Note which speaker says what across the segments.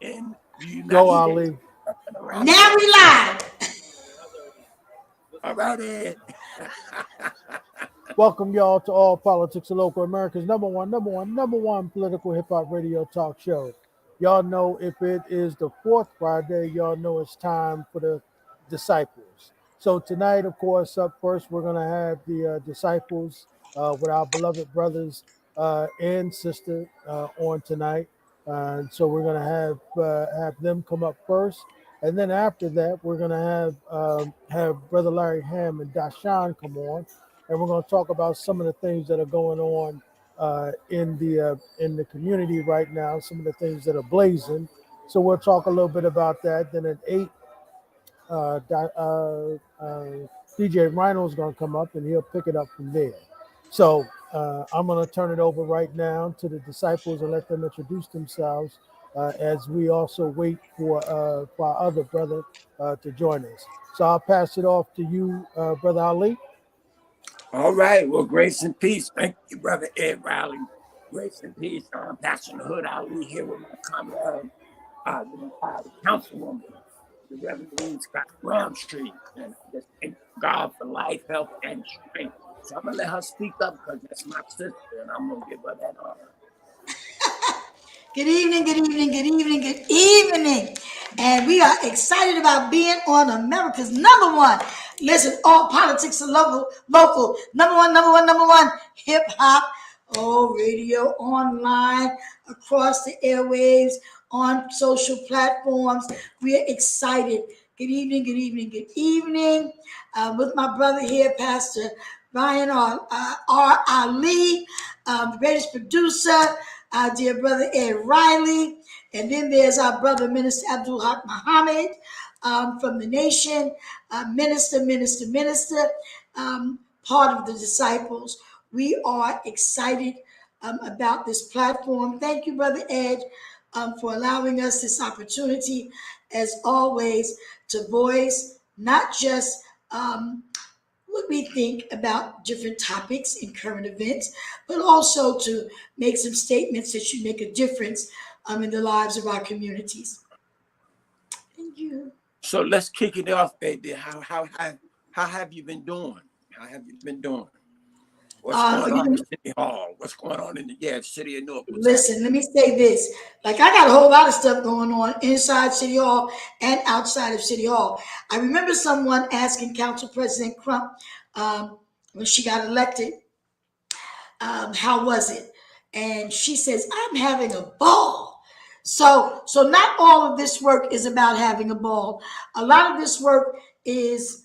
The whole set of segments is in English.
Speaker 1: in the United
Speaker 2: Go,
Speaker 1: States.
Speaker 2: Ali.
Speaker 3: Now we live.
Speaker 1: All right.
Speaker 2: Welcome y'all to All Politics of Local America's number one political hip hop radio talk show. Y'all know if it is the fourth Friday, y'all know it's time for the disciples. So tonight, of course, up first, we're gonna have the disciples with our beloved brothers and sister on tonight. So we're gonna have them come up first, and then after that, we're gonna have Brother Larry Hamm and Doshon come on, and we're going to talk about some of the things that are going on in the community right now, some of the things that are blazing. So we'll talk a little bit about that. Then at 8, DJ Rhino is going to come up and he'll pick it up from there. So I'm going to turn it over right now to the disciples and let them introduce themselves as we also wait for our other brother to join us. So I'll pass it off to you, Brother Ali.
Speaker 1: All right. Well, grace and peace. Thank you, Brother Ed Riley. Grace and peace. I'm Pastor Hood Ali here with my comrade, the Councilwoman, the Reverend Louise Scott-Rountree. And I just thank God for life, health, and strength. So I'm going to let her speak up because that's my sister, and I'm going to give her that honor.
Speaker 3: Good evening, good evening, good evening, good evening. And we are excited about being on America's number one. Listen, All Politics are local. Number one, hip hop. Oh, radio, online, across the airwaves, on social platforms. We are excited. Good evening, good evening, good evening. With my brother here, Pastor Bryant R. Ali, the greatest producer, our dear brother Ed Riley, and then there's our brother Minister Abdul Haqq Muhammad from the nation, minister, part of the disciples. We are excited about this platform. Thank you, Brother Ed, for allowing us this opportunity, as always, to voice not just what we think about different topics in current events, but also to make some statements that should make a difference in the lives of our communities. Thank you.
Speaker 1: So let's kick it off, baby. How have you been doing? How have you been doing? What's going on in City Hall? What's going on in the city of Newark?
Speaker 3: Listen, let me say this. Like, I got a whole lot of stuff going on inside City Hall and outside of City Hall. I remember someone asking Council President Crump when she got elected, how was it? And she says, I'm having a ball. So not all of this work is about having a ball. A lot of this work is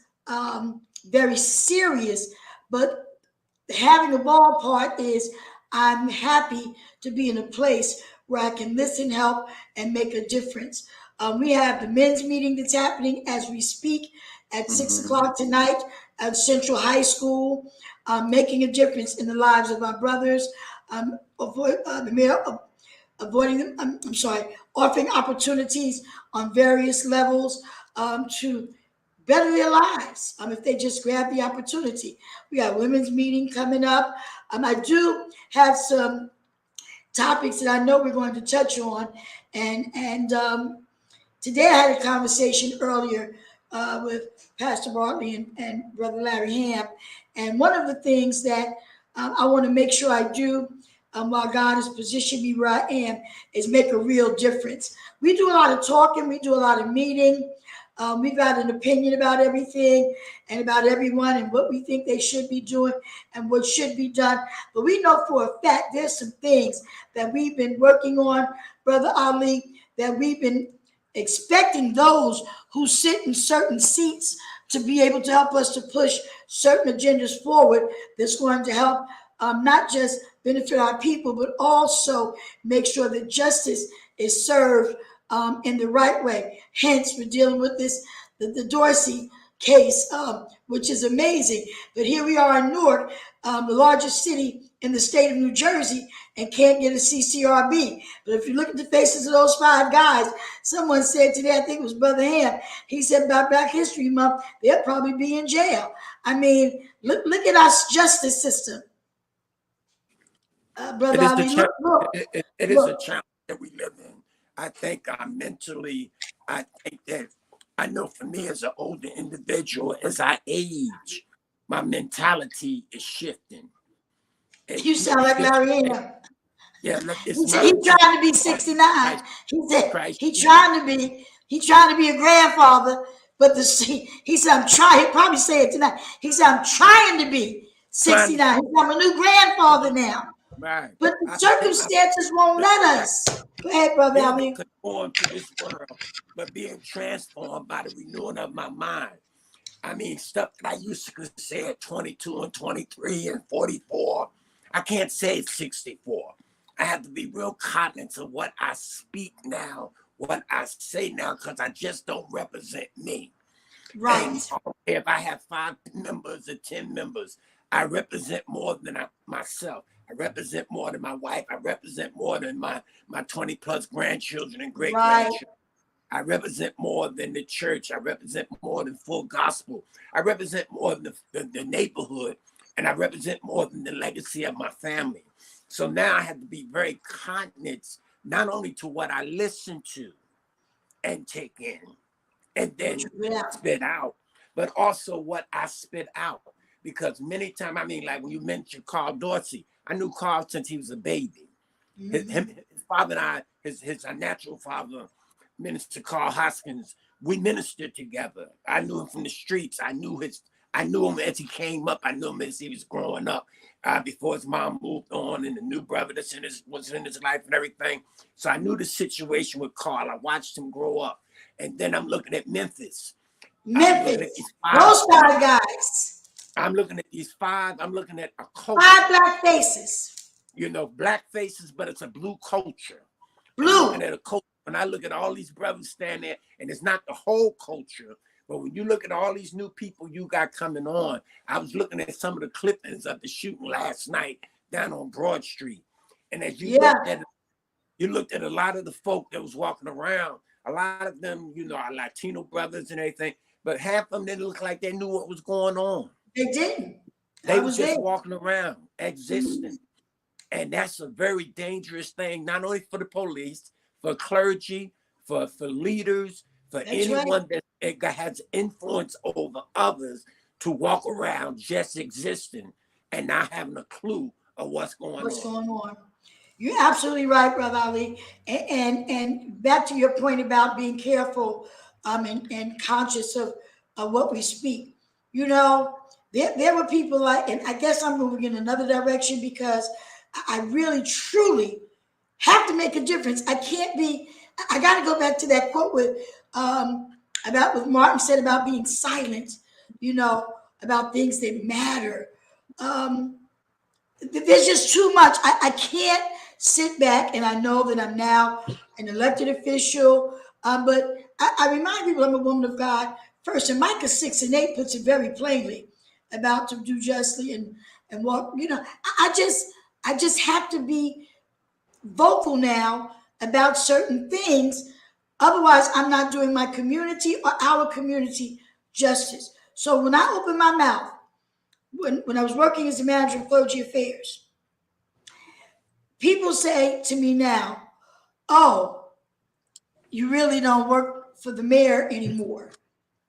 Speaker 3: very serious, but having a ball part is I'm happy to be in a place where I can listen, help, and make a difference. We have the men's meeting that's happening as we speak at 6 o'clock tonight at Central High School, making a difference in the lives of our brothers, offering opportunities on various levels to better their lives if they just grab the opportunity. We got women's meeting coming up. I do have some topics that I know we're going to touch on, and today I had a conversation earlier with Pastor Bartley and Brother Larry Hamm, and one of the things that I want to make sure I do while God has positioned me where I am is make a real difference. We do a lot of talking, we do a lot of meeting. We've got an opinion about everything and about everyone and what we think they should be doing and what should be done. But we know for a fact there's some things that we've been working on, Brother Ali, that we've been expecting those who sit in certain seats to be able to help us to push certain agendas forward that's going to help not just benefit our people, but also make sure that justice is served in the right way. Hence, we're dealing with the Dorsey case, which is amazing. But here we are in Newark, the largest city in the state of New Jersey, and can't get a CCRB. But if you look at the faces of those 5 guys, someone said today, I think it was Brother Hamm, he said about Black History Month, they'll probably be in jail. I mean, look at our justice system. Brother Ali,
Speaker 1: it is a challenge that we live in. I think I think that I know for me as an older individual, as I age, my mentality is shifting.
Speaker 3: You sound like Larry Hamm.
Speaker 1: Yeah, look,
Speaker 3: He
Speaker 1: it's
Speaker 3: said
Speaker 1: my
Speaker 3: he's trying to be 69. He said
Speaker 1: Christ.
Speaker 3: he's trying to be a grandfather, but he said I'm trying. He'll probably say it tonight. He said I'm trying to be 69. He said I'm a new grandfather now.
Speaker 1: Right.
Speaker 3: But the circumstances won't let us. Go ahead, Brother Ali.
Speaker 1: Conform to this world, but being transformed by the renewing of my mind. I mean, stuff that I used to say at 22 and 23 and 44, I can't say at 64. I have to be real cognizant of what I speak now, what I say now, because I just don't represent me.
Speaker 3: Right.
Speaker 1: And if I have 5 members or 10 members, I represent more than myself. I represent more than my wife. I represent more than my 20 plus grandchildren and great grandchildren. I represent more than the church. I represent more than full gospel. I represent more than the neighborhood. And I represent more than the legacy of my family. So now I have to be very cognizant, not only to what I listen to and take in and then spit out, but also what I spit out. Because many times, I mean, like when you mentioned Carl Dorsey, I knew Carl since he was a baby. His father and I, his natural father, Minister Carl Hoskins, we ministered together. I knew him from the streets. I knew him as he came up. I knew him as he was growing up before his mom moved on and the new brother that was in his life and everything. So I knew the situation with Carl. I watched him grow up. And then I'm looking at Memphis.
Speaker 3: Those 5 guys.
Speaker 1: I'm looking at these 5. I'm looking at a culture.
Speaker 3: 5 black faces.
Speaker 1: You know, black faces, but it's a blue culture.
Speaker 3: Blue.
Speaker 1: I'm looking at a culture. When I look at all these brothers standing there, and it's not the whole culture, but when you look at all these new people you got coming on, I was looking at some of the clippings of the shooting last night down on Broad Street. And as you looked at a lot of the folk that was walking around, a lot of them, you know, are Latino brothers and everything, but half of them didn't look like they knew what was going on.
Speaker 3: They didn't.
Speaker 1: They was just walking around, existing. And that's a very dangerous thing, not only for the police, for clergy, for leaders, for anyone that has influence over others to walk around just existing and not having a clue of what's going on.
Speaker 3: You're absolutely right, Brother Ali. And back to your point about being careful and conscious of what we speak. You know, there were people like, and I guess I'm moving in another direction because I really, truly have to make a difference. I got to go back to that quote about what Martin said about being silent, you know, about things that matter. There's just too much. I can't sit back, and I know that I'm now an elected official, but I remind people I'm a woman of God first. And Micah 6:8 puts it very plainly about to do justly and walk. You know, I just have to be vocal now about certain things. Otherwise, I'm not doing my community or our community justice. So when I open my mouth, when I was working as a manager of clergy affairs, people say to me now, oh, you really don't work for the mayor anymore.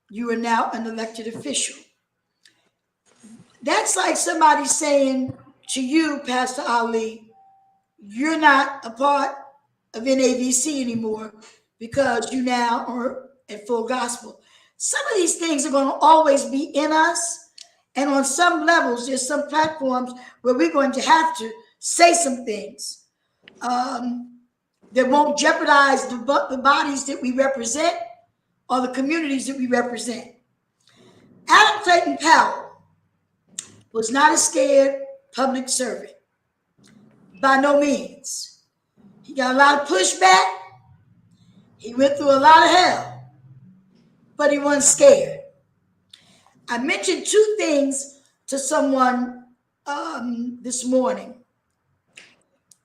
Speaker 3: You are now an elected official. That's like somebody saying to you, Pastor Ali, you're not a part of NAVC anymore because you now are at full gospel. Some of these things are going to always be in us. And on some levels, there's some platforms where we're going to have to say some things that won't jeopardize the bodies that we represent or the communities that we represent. Adam Clayton Powell was not a scared public servant. By no means. He got a lot of pushback. He went through a lot of hell, but he wasn't scared. I mentioned 2 things to someone this morning.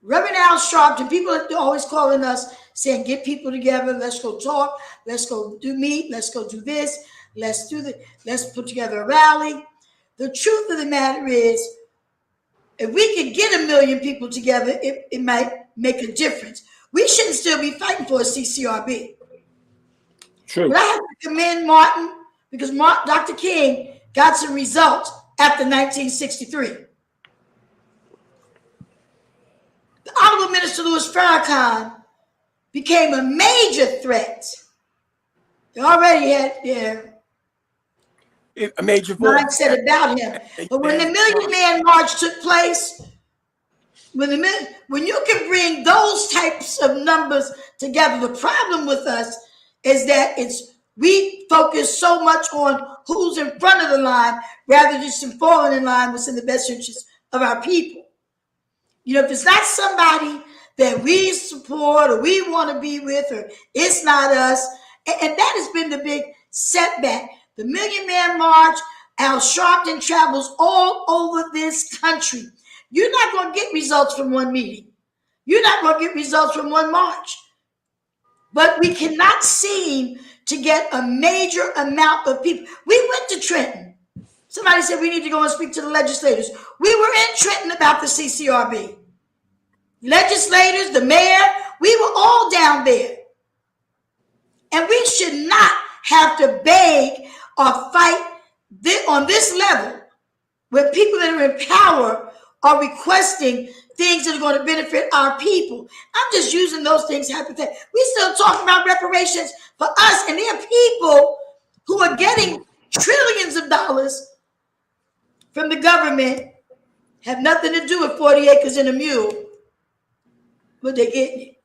Speaker 3: Reverend Al Sharpton, people are always calling us saying, get people together, let's go talk, let's go do meet, let's go do this, let's do that, let's put together a rally. The truth of the matter is, if we could get 1 million people together, it might make a difference. we shouldn't still be fighting for a CCRB.
Speaker 1: True.
Speaker 3: But I have to commend Martin because Dr. King got some results after 1963. The Honorable Minister Louis Farrakhan became a major threat. They already had
Speaker 1: a major voice.
Speaker 3: Mindset about him. But when the Million Man March took place, when you can bring those types of numbers together, the problem with us is that we focus so much on who's in front of the line rather than just falling in line what's in the best interest of our people. You know, if it's not somebody that we support or we want to be with, or it's not us, and that has been the big setback. The Million Man March, Al Sharpton travels all over this country. You're not going to get results from one meeting. You're not going to get results from one march. But we cannot seem to get a major amount of people. We went to Trenton. Somebody said we need to go and speak to the legislators. We were in Trenton about the CCRB. Legislators, the mayor, we were all down there. And we should not have to beg or fight on this level where people that are in power are requesting things that are going to benefit our people. I'm just using those things hypothetically. We still talking about reparations for us, and there are people who are getting trillions of dollars from the government, have nothing to do with 40 acres and a mule, but they're getting it.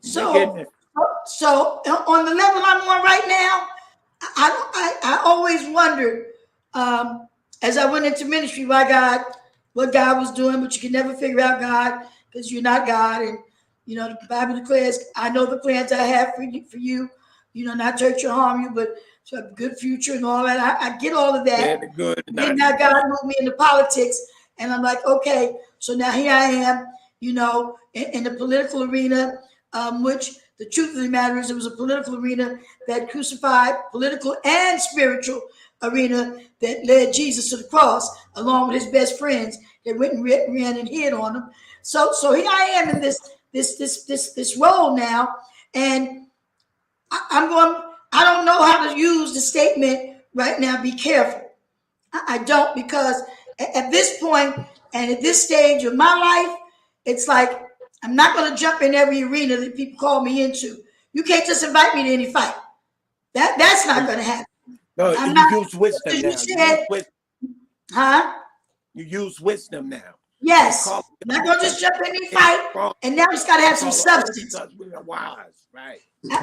Speaker 3: So on the level I'm on right now, I always wondered, as I went into ministry, what God was doing, but you can never figure out God because you're not God. And, you know, the Bible declares, I know the plans I have for you, not to hurt you or harm you, but to have a good future and all that. I get all of that.
Speaker 1: Yeah, the good.
Speaker 3: Then now God moved me into politics, and I'm like, okay, so now here I am, in the political arena, which the truth of the matter is it was a political arena that crucified, political and spiritual arena that led Jesus to the cross, along with his best friends that went and ran and hid on him. So here I am in this role now, and I don't know how to use the statement right now, be careful. I don't, because at this point and at this stage of my life, it's like I'm not going to jump in every arena that people call me into. You can't just invite me to any fight. That's not going to happen.
Speaker 1: No, you use wisdom now. You use wisdom now.
Speaker 3: Yes. I'm not going to just jump in any fight. And now it's got to have some substance.
Speaker 1: Because we are wise, right?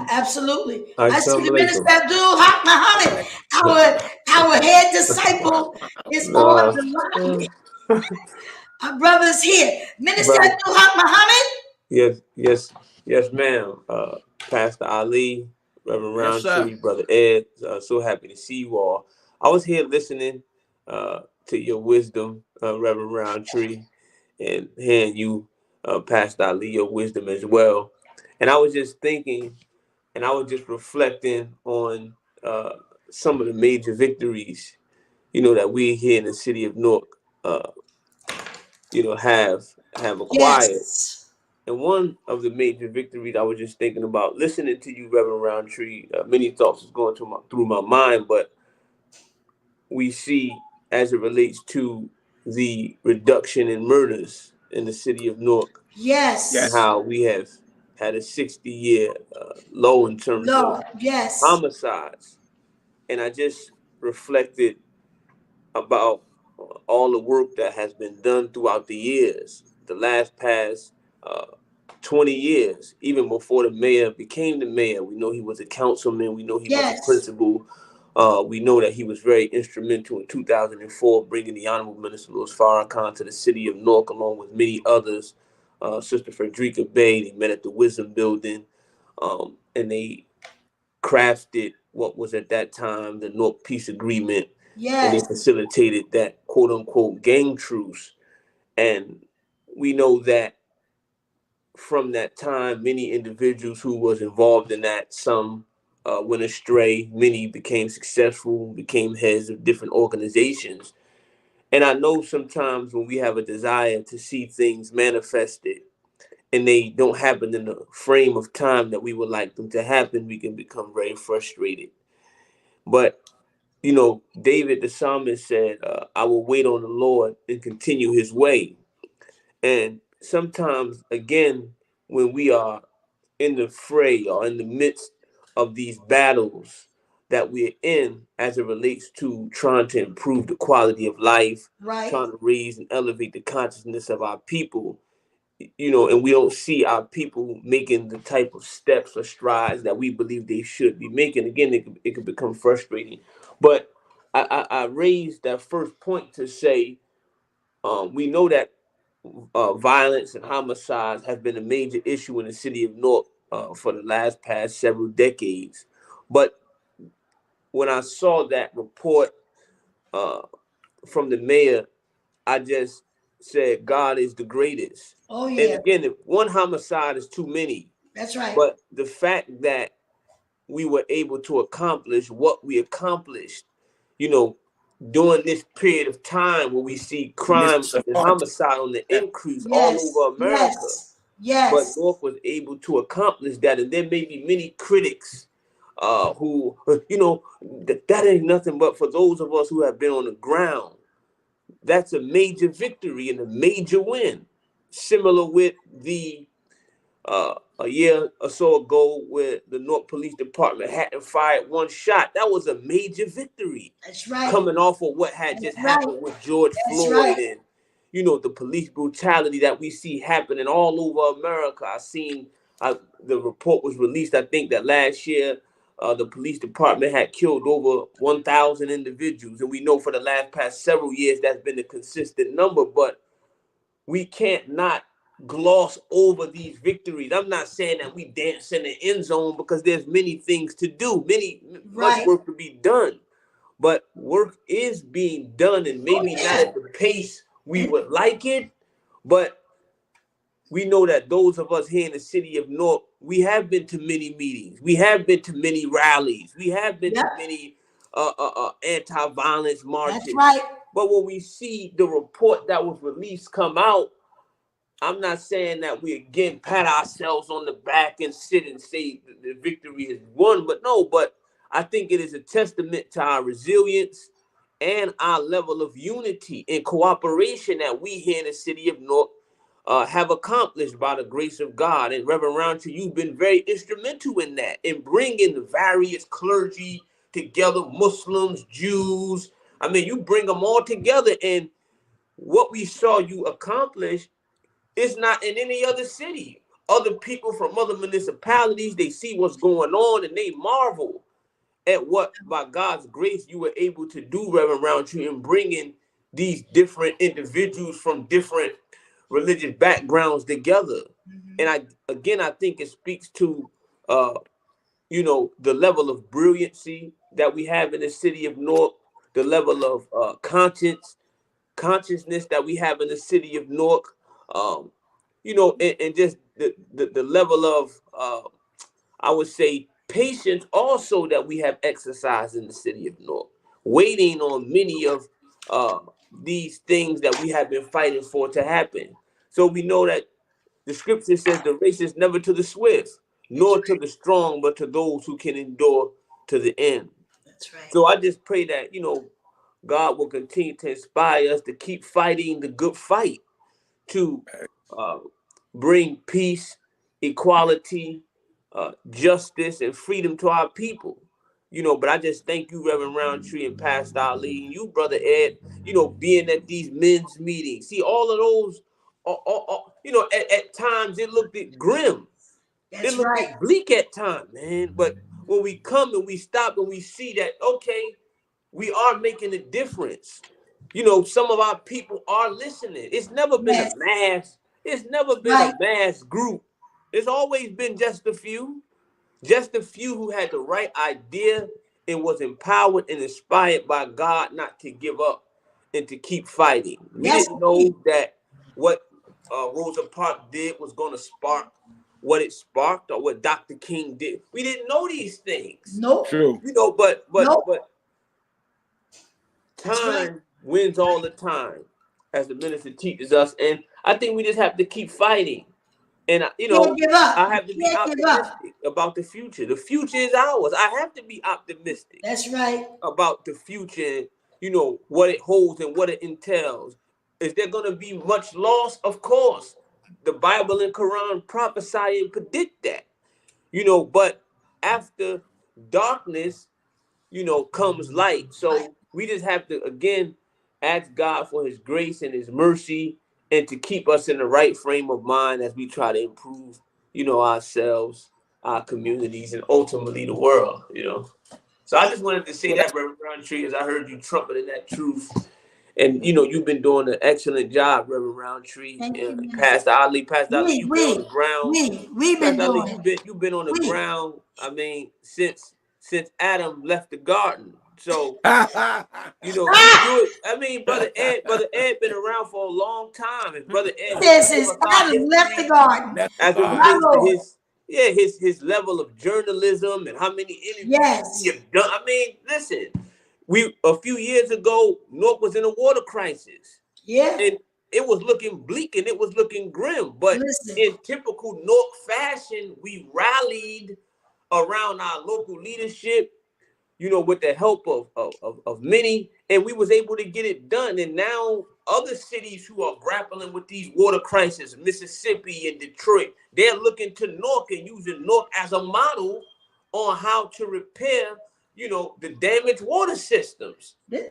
Speaker 3: Absolutely. I see the minister Abdul Haqq Muhammad, our head disciple, is on the line. Our brother's here. Minister Abdul Haqq Muhammad?
Speaker 4: Yes, ma'am. Pastor Ali, Reverend Roundtree, Brother Ed, so happy to see you all. I was here listening to your wisdom, Reverend Roundtree, and hearing you, Pastor Ali, your wisdom as well. And I was just thinking, and I was just reflecting on some of the major victories, that we here in the city of Newark, have acquired.
Speaker 3: Yes.
Speaker 4: And one of the major victories I was just thinking about, listening to you, Reverend Roundtree, many thoughts was going through my mind, but we see as it relates to the reduction in murders in the city of Newark.
Speaker 3: Yes.
Speaker 4: And how we have had a 60-year low in terms of homicides. And I just reflected about all the work that has been done throughout the years, the past 20 years, even before the mayor became the mayor. We know he was a councilman. We know he was a principal. We know that he was very instrumental in 2004, bringing the Honorable Minister Louise Farrakhan to the city of Newark, along with many others. Sister Frederica Bay, they met at the Wisdom Building, and they crafted what was at that time the Newark Peace Agreement. And they facilitated that quote unquote gang truce. And we know that from that time, many individuals who was involved in that, some went astray, many became successful, became heads of different organizations. And I know sometimes when we have a desire to see things manifested and they don't happen in the frame of time that we would like them to happen, we can become very frustrated. But, David the psalmist said, I will wait on the Lord and continue his way. And sometimes, again, when we are in the fray or in the midst of these battles that we're in as it relates to trying to improve the quality of life, trying to raise and elevate the consciousness of our people, and we don't see our people making the type of steps or strides that we believe they should be making. Again, it can become frustrating. But I raised that first point to say, we know that violence and homicides have been a major issue in the city of Newark for the past several decades. But when I saw that report from the mayor, I just said, God is the greatest.
Speaker 3: Oh, yeah.
Speaker 4: And again, if one homicide is too many.
Speaker 3: That's right.
Speaker 4: But the fact that we were able to accomplish what we accomplished, during this period of time where we see crime and homicide on the increase all over America.
Speaker 3: Yes.
Speaker 4: But Newark was able to accomplish that. And there may be many critics who, that ain't nothing but for those of us who have been on the ground. That's a major victory and a major win. Similar with the a year or so ago where the Newark Police Department hadn't fired one shot. That was a major victory.
Speaker 3: That's right.
Speaker 4: Coming off of what had just happened with George Floyd and, the police brutality that we see happening all over America. I seen the report was released, I think, that last year the police department had killed over 1,000 individuals. And we know for the past several years that's been a consistent number, but we can't not gloss over these victories. I'm not saying that we dance in the end zone, because there's many things to do, much work to be done. But work is being done, and maybe not at the pace we would like it. But we know that those of us here in the city of Newark, we have been to many meetings. We have been to many rallies. We have been to many anti-violence marches.
Speaker 3: That's right.
Speaker 4: But when we see the report that was released come out, I'm not saying that we again pat ourselves on the back and sit and say the victory is won, but I think it is a testament to our resilience and our level of unity and cooperation that we here in the city of Newark have accomplished by the grace of God. And Reverend Rountree, you've been very instrumental in that, in bringing the various clergy together, Muslims, Jews. I mean, you bring them all together, and what we saw you accomplish is not in any other city. Other people from other municipalities, they see what's going on and they marvel at what, by God's grace, you were able to do, Reverend Rountree, in bringing these different individuals from different religious backgrounds together. And I think it speaks to, the level of brilliancy that we have in the city of Newark, the level of consciousness that we have in the city of Newark, and just the level of, I would say, patience also that we have exercised in the city of Newark, waiting on many of these things that we have been fighting for to happen. So we know that the scripture says the race is never to the swift, nor to the strong, but to those who can endure to the end.
Speaker 3: That's right.
Speaker 4: So I just pray that, God will continue to inspire us to keep fighting the good fight, to bring peace, equality, justice, and freedom to our people. But I just thank you, Reverend Rountree and Pastor Ali, and you, Brother Ed, being at these men's meetings. See, all of those, at times it looked grim. It looked bleak at times, man. But when we come and we stop and we see that, okay, we are making a difference. Some of our people are listening. It's never been a mass. It's never been a mass group. It's always been just a few who had the right idea and was empowered and inspired by God not to give up and to keep fighting. We didn't know that what Rosa Parks did was going to spark what it sparked, or what Dr. King did. We didn't know these things.
Speaker 3: Nope.
Speaker 1: True.
Speaker 4: But time wins all the time, as the minister teaches us. And I think we just have to keep fighting. And I have to be optimistic about the future. The future is ours. I have to be optimistic.
Speaker 3: That's right.
Speaker 4: About the future, what it holds and what it entails. Is there going to be much loss? Of course. The Bible and Quran prophesy and predict that. But after darkness, comes light. So we just have to, again, ask God for his grace and his mercy and to keep us in the right frame of mind as we try to improve, ourselves, our communities, and ultimately the world, So I just wanted to say that, Reverend Roundtree, as I heard you trumpeting that truth. And, you've been doing an excellent job, Reverend Roundtree. Pastor Ali, you've been on the ground.
Speaker 3: We've been
Speaker 4: Pastor
Speaker 3: doing
Speaker 4: Ali, you've been on the ground, since Adam left the garden. So, Brother Ed been around for a long time. And Brother Ed
Speaker 3: since Adam left the garden.
Speaker 4: As it relates to his level of journalism and how many interviews you've done. Listen, a few years ago, Newark was in a water crisis.
Speaker 3: Yeah.
Speaker 4: And it was looking bleak and it was looking grim. But in typical Newark fashion, we rallied around our local leadership, with the help of many, and we was able to get it done. And now other cities who are grappling with these water crises, Mississippi and Detroit, they're looking to Newark and using Newark as a model on how to repair, the damaged water systems. Again,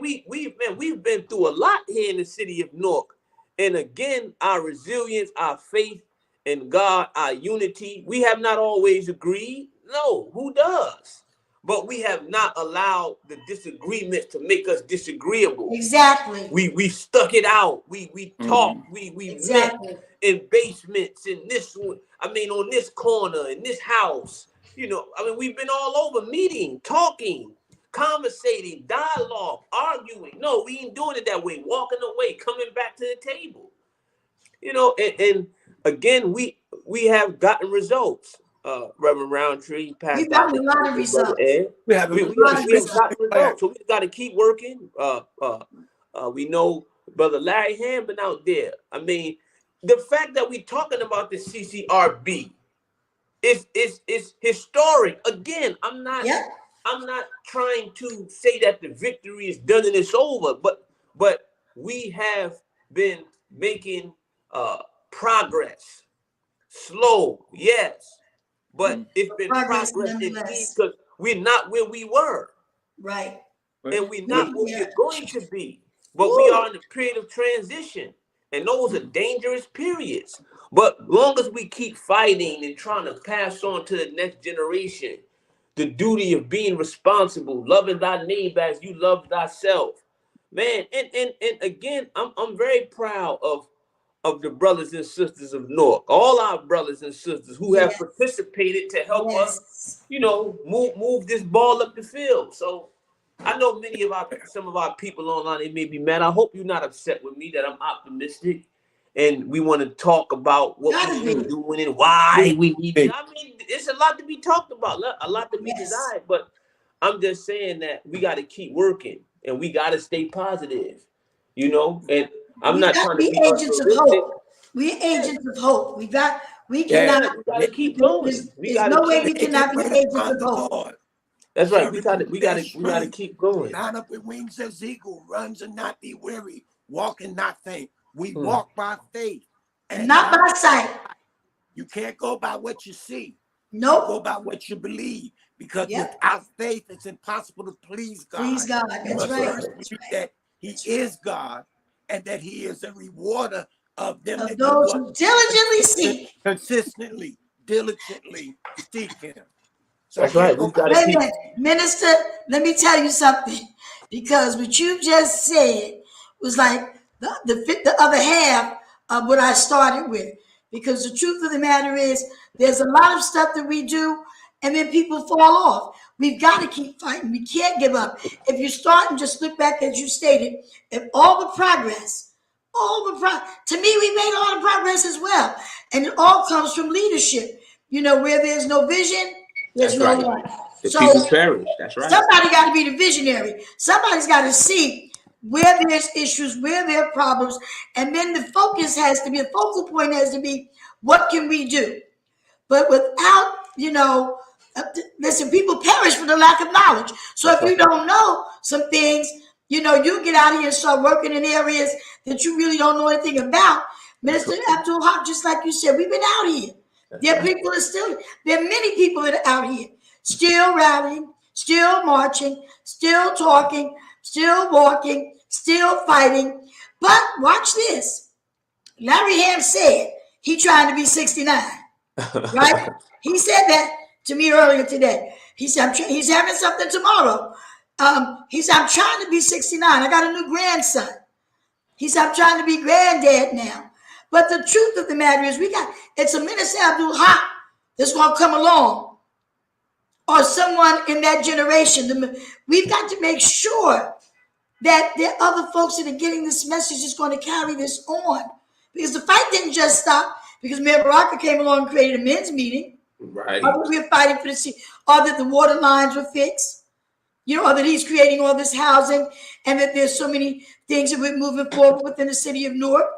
Speaker 4: we've been through a lot here in the city of Newark. And again, our resilience, our faith in God, our unity, we have not always agreed. No, who does? But we have not allowed the disagreements to make us disagreeable.
Speaker 3: Exactly.
Speaker 4: We stuck it out. We talked. We met in basements in this one. On this corner, in this house. We've been all over, meeting, talking, conversating, dialogue, arguing. No, we ain't doing it that way. Walking away, coming back to the table. And again, we have gotten results. Reverend Roundtree,
Speaker 3: We've gotten a lot of results.
Speaker 4: We have gotten results, so we got to keep working. We know Brother Larry Hamm been out there. The fact that we talking about the CCRB is historic. Again, I'm not trying to say that the victory is done and it's over, but we have been making progress. Slow, yes. But it's been progress indeed, because we're not where we were.
Speaker 3: Right.
Speaker 4: And we're not where we're going to be. But we are in a period of transition. And those are dangerous periods. But long as we keep fighting and trying to pass on to the next generation the duty of being responsible, loving thy neighbor as you love thyself. Man, and again, I'm very proud of the brothers and sisters of Newark, all our brothers and sisters who have participated to help us, move this ball up the field. So I know some of our people online, they may be mad. I hope you're not upset with me that I'm optimistic and we want to talk about what we're doing and why we need it. It's a lot to be talked about, a lot to be desired, but I'm just saying that we got to keep working and we got to stay positive, and I'm not trying to be
Speaker 3: agents of hope. We're agents of hope. We gotta
Speaker 4: keep going.
Speaker 3: There's no way we cannot be agents of hope.
Speaker 4: That's right. We gotta keep going.
Speaker 1: Mount up with wings as eagle, runs and not be weary, walk and not faint. We walk by faith
Speaker 3: and not by sight.
Speaker 1: You can't go by what you see.
Speaker 3: Nope.
Speaker 1: You go by what you believe. Because without faith, it's impossible to please God.
Speaker 3: Please God. That's right.
Speaker 1: That He is God and that He is a rewarder of them
Speaker 3: of those who diligently seek.
Speaker 1: Consistently, diligently seek Him. So
Speaker 4: that's right.
Speaker 3: Minister, let me tell you something. Because what you just said was like the other half of what I started with. Because the truth of the matter is, there's a lot of stuff that we do, and then people fall off. We've got to keep fighting. We can't give up. If you start and just look back, as you stated, at all the progress, to me, we made a lot of progress as well. And it all comes from leadership. Where there's no vision, there's no life.
Speaker 4: The people perish. That's right.
Speaker 3: Somebody got to be the visionary. Somebody's got to see where there's issues, where there are problems. And then the focal point has to be, What can we do? But without, listen, people perish for the lack of knowledge. So if you don't know some things, you get out here and start working in areas that you really don't know anything about. Minister Abdul Haqq, just like you said, we've been out here. There are many people that are out here, still rallying, still marching, still talking, still walking, still fighting. But watch this. Larry Hamm said he trying to be 69, right? He said that to me earlier today. He said he's having something tomorrow. He said, I'm trying to be 69. I got a new grandson. He said, I'm trying to be granddad now. But the truth of the matter is it's a Minister Abdul Haqq that's going to come along, or someone in that generation. We've got to make sure that there are other folks that are getting this message that's going to carry this on. Because the fight didn't just stop because Mayor Baraka came along and created a men's meeting.
Speaker 4: Right.
Speaker 3: Or we were fighting for or that the water lines were fixed, or that he's creating all this housing, and that there's so many things that we're moving forward within the city of Newark.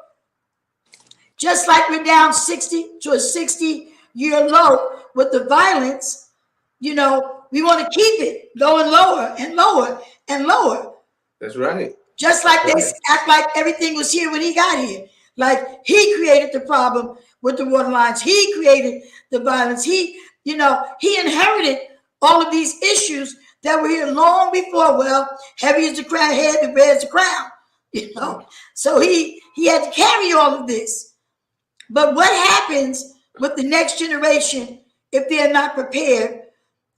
Speaker 3: Just like we're down 60 to a 60-year low with the violence, we want to keep it going lower and lower and lower.
Speaker 4: That's right.
Speaker 3: Just like they act like everything was here when he got here. Like he created the problem with the water lines. He created the violence. He inherited all of these issues that were here long before. Well, heavy is the crown, heavy bears the crown. So he had to carry all of this. But what happens with the next generation if they're not prepared?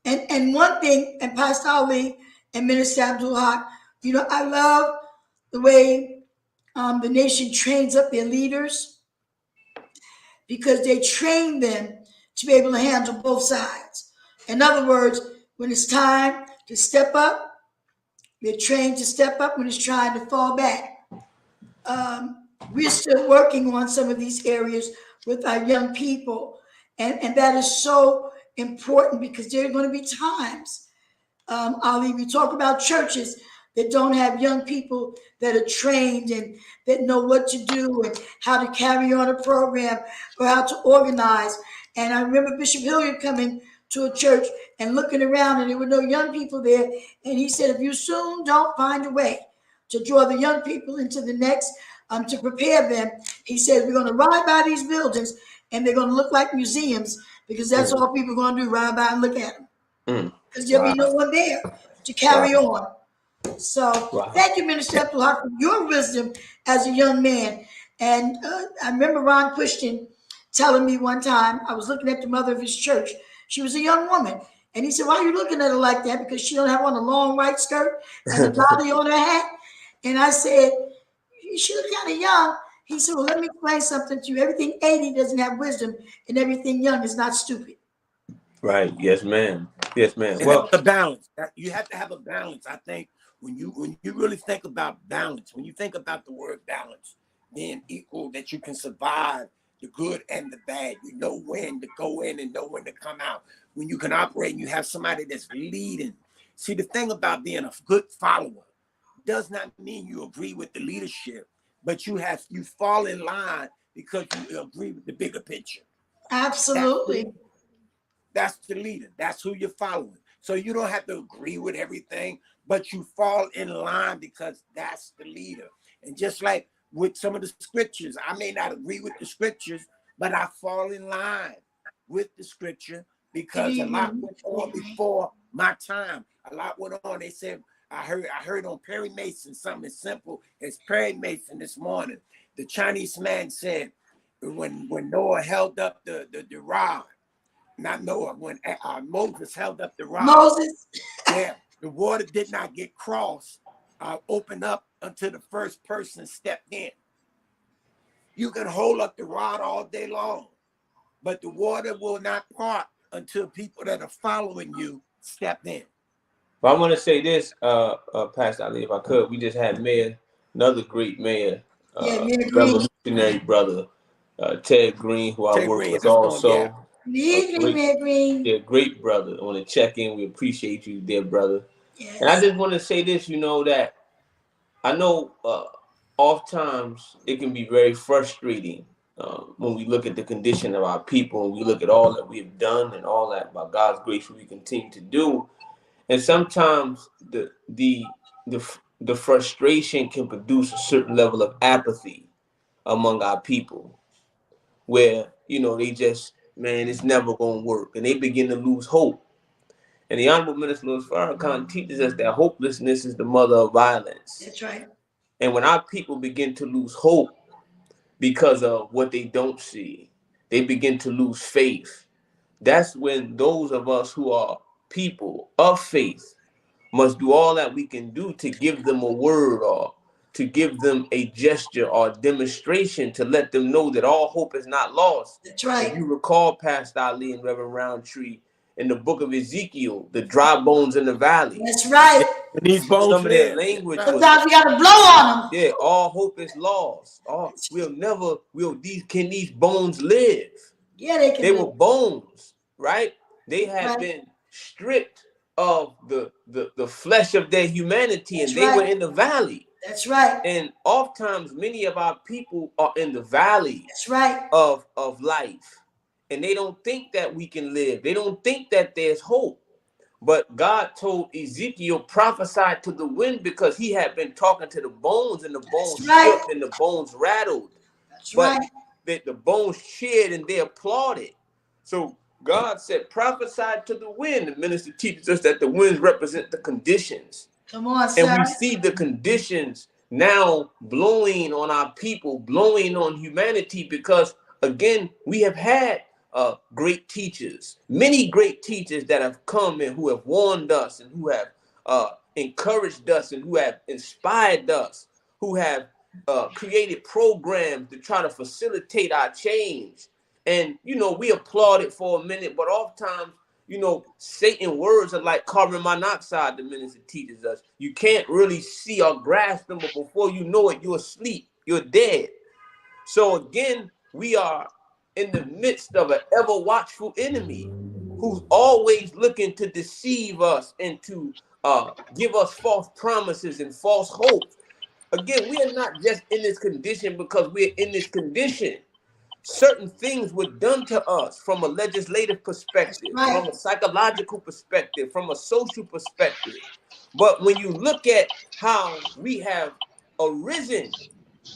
Speaker 3: And one thing, and Pastor Ali and Minister Abdul Haqq, I love the way the nation trains up their leaders, because they train them to be able to handle both sides. In other words, when it's time to step up, they're trained to step up. When it's trying to fall back, we're still working on some of these areas with our young people. And that is so important, because there are going to be times, Ali, we talk about churches that don't have young people that are trained and that know what to do and how to carry on a program or how to organize. And I remember Bishop Hilliard coming to a church and looking around, and there were no young people there. And he said, if you soon don't find a way to draw the young people into the next, to prepare them, he said, we're going to ride by these buildings and they're going to look like museums, because that's all people are going to do, ride by and look at them. Because there'll be no one there to carry on. So thank you, Minister Abdul Haqq, for your wisdom as a young man. And I remember Ron Christian telling me one time, I was looking at the mother of his church. She was a young woman. And he said, why are you looking at her like that? Because she don't have on a long white skirt and a dolly on her hat. And I said, she looks kind of young. He said, well, let me explain something to you. Everything 80 doesn't have wisdom, and everything young is not stupid.
Speaker 4: Right. Yes, ma'am. Yes, ma'am.
Speaker 1: And well, the balance. You have to have a balance. I think when you really think about balance, when you think about the word balance, being equal, that you can survive the good and the bad. You know when to go in and know when to come out. When you can operate and you have somebody that's leading. See, the thing about being a good follower does not mean you agree with the leadership, but you fall in line because you agree with the bigger picture.
Speaker 3: Absolutely.
Speaker 1: That's the leader. That's who you're following. So you don't have to agree with everything, but you fall in line because that's the leader. And just like with some of the scriptures, I may not agree with the scriptures, but I fall in line with the scripture because a lot went on before my time. A lot went on. They said, I heard on Perry Mason something as simple as Perry Mason this morning. The Chinese man said, when Noah held up the rod, not Noah, when Moses held up the rod.
Speaker 3: Moses.
Speaker 1: Yeah, the water did not get crossed, open up until the first person stepped in. You can hold up the rod all day long, but the water will not part until people that are following you step in.
Speaker 4: But I want to say this, Pastor Ali, if I could. We just had another great mayor, revolutionary brother, Ted Green, who I work with also.
Speaker 3: Good evening, Mayor Green.
Speaker 4: Yeah, great brother. I want to check in. We appreciate you, dear brother.
Speaker 3: Yes.
Speaker 4: And I just want to say this, that I know oftentimes it can be very frustrating when we look at the condition of our people, and we look at all that we have done and all that by God's grace we continue to do. And sometimes the frustration can produce a certain level of apathy among our people, where, you know, they just, man, it's never going to work. And they begin to lose hope. And the Honorable Minister Louise Farrakhan teaches us that hopelessness is the mother of violence.
Speaker 3: That's right.
Speaker 4: And when our people begin to lose hope because of what they don't see, they begin to lose faith. That's when those of us who are people of faith must do all that we can do to give them a word, or to give them a gesture or a demonstration to let them know that all hope is not lost.
Speaker 3: That's right.
Speaker 4: If you recall, Pastor Ali and Reverend Rountree, in the book of Ezekiel, the dry bones in the valley.
Speaker 3: That's right.
Speaker 1: And these bones,
Speaker 4: some of their language was,
Speaker 3: sometimes we gotta blow on them.
Speaker 4: yeah, all hope is lost. Can these bones live?
Speaker 3: Yeah, they can.
Speaker 4: They were bones, right? They had been stripped of the flesh of their humanity.
Speaker 3: That's
Speaker 4: and they
Speaker 3: right.
Speaker 4: were in the valley.
Speaker 3: That's right.
Speaker 4: And oftentimes many of our people are in the valley.
Speaker 3: That's right.
Speaker 4: of life. And they don't think that we can live. They don't think that there's hope. But God told Ezekiel, prophesied to the wind, because he had been talking to the bones, and the bones shook and the bones rattled. But the bones cheered and they applauded. So God said, prophesy to the wind. The minister teaches us that the winds represent the conditions.
Speaker 3: Come on, sir.
Speaker 4: And we see the conditions now blowing on our people, blowing on humanity, because, again, we have had great teachers, many great teachers that have come and who have warned us and who have encouraged us and who have inspired us, who have created programs to try to facilitate our change. And, you know, we applaud it for a minute, but oftentimes, you know, Satan's words are like carbon monoxide, the minister teaches us. You can't really see or grasp them, but before you know it, you're asleep, you're dead. So again, we are in the midst of an ever watchful enemy who's always looking to deceive us and to give us false promises and false hope. Again, we are not just in this condition because we're in this condition. Certain things were done to us from a legislative perspective, from a psychological perspective, from a social perspective. But when you look at how we have arisen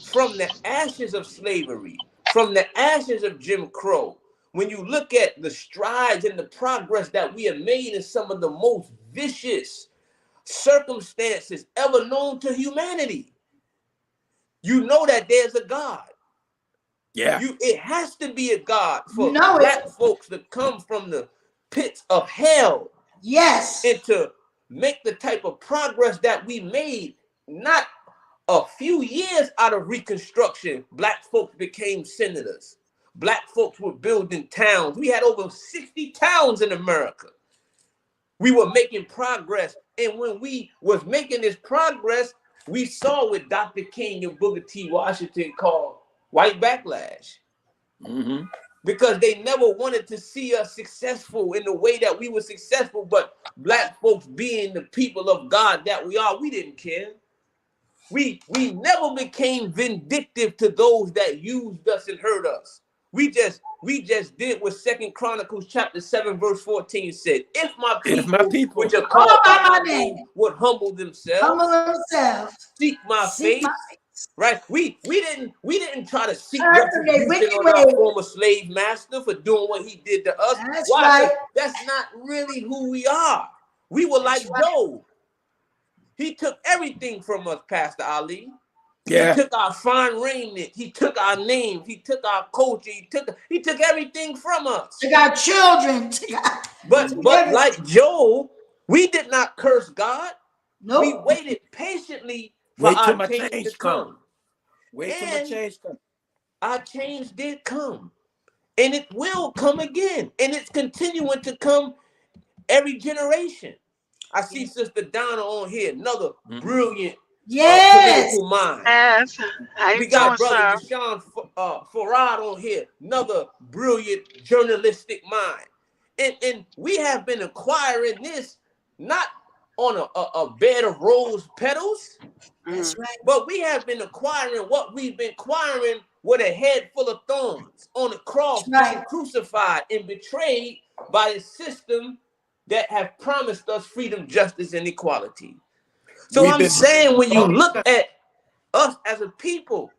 Speaker 4: from the ashes of slavery, from the ashes of Jim Crow, when you look at the strides and the progress that we have made in some of the most vicious circumstances ever known to humanity, you know that there's a God.
Speaker 1: Yeah.
Speaker 4: It has to be a God for black folks to come from the pits of hell.
Speaker 3: Yes.
Speaker 4: And to make the type of progress that we made, not a few years out of Reconstruction, black folks became senators. Black folks were building towns. We had over 60 towns in America. We were making progress. And when we was making this progress, we saw what Dr. King and Booker T. Washington called white backlash.
Speaker 1: Mm-hmm.
Speaker 4: Because they never wanted to see us successful in the way that we were successful. But black folks, being the people of God that we are, we didn't care. We never became vindictive to those that used us and hurt us. We just did what 2 Chronicles chapter 7 verse 14 said. If my people which are called by my name would humble themselves, seek my face. Right? We didn't try to seek retribution on our former slave master for doing what he did to us. Why? Right. That's not really who we are. We were like Job. He took everything from us, Pastor Ali.
Speaker 1: Yeah.
Speaker 4: He took our fine raiment. He took our names. He took our culture. He took everything from us.
Speaker 3: Took our children.
Speaker 4: But like Job, we did not curse God.
Speaker 3: Nope.
Speaker 4: We waited patiently for our change to come.
Speaker 1: Wait till my change comes.
Speaker 4: Our change did come. And it will come again. And it's continuing to come every generation. I see Sister Donna on here, another brilliant political mind.
Speaker 5: Yes.
Speaker 4: We got Brother Doshon Farad on here, another brilliant journalistic mind. And we have been acquiring this not on a bed of rose petals.
Speaker 3: That's right.
Speaker 4: But we have been acquiring what we've been acquiring with a head full of thorns on the cross, being crucified and betrayed by a system that have promised us freedom, justice, and equality. So I'm saying, when you look at us as a people,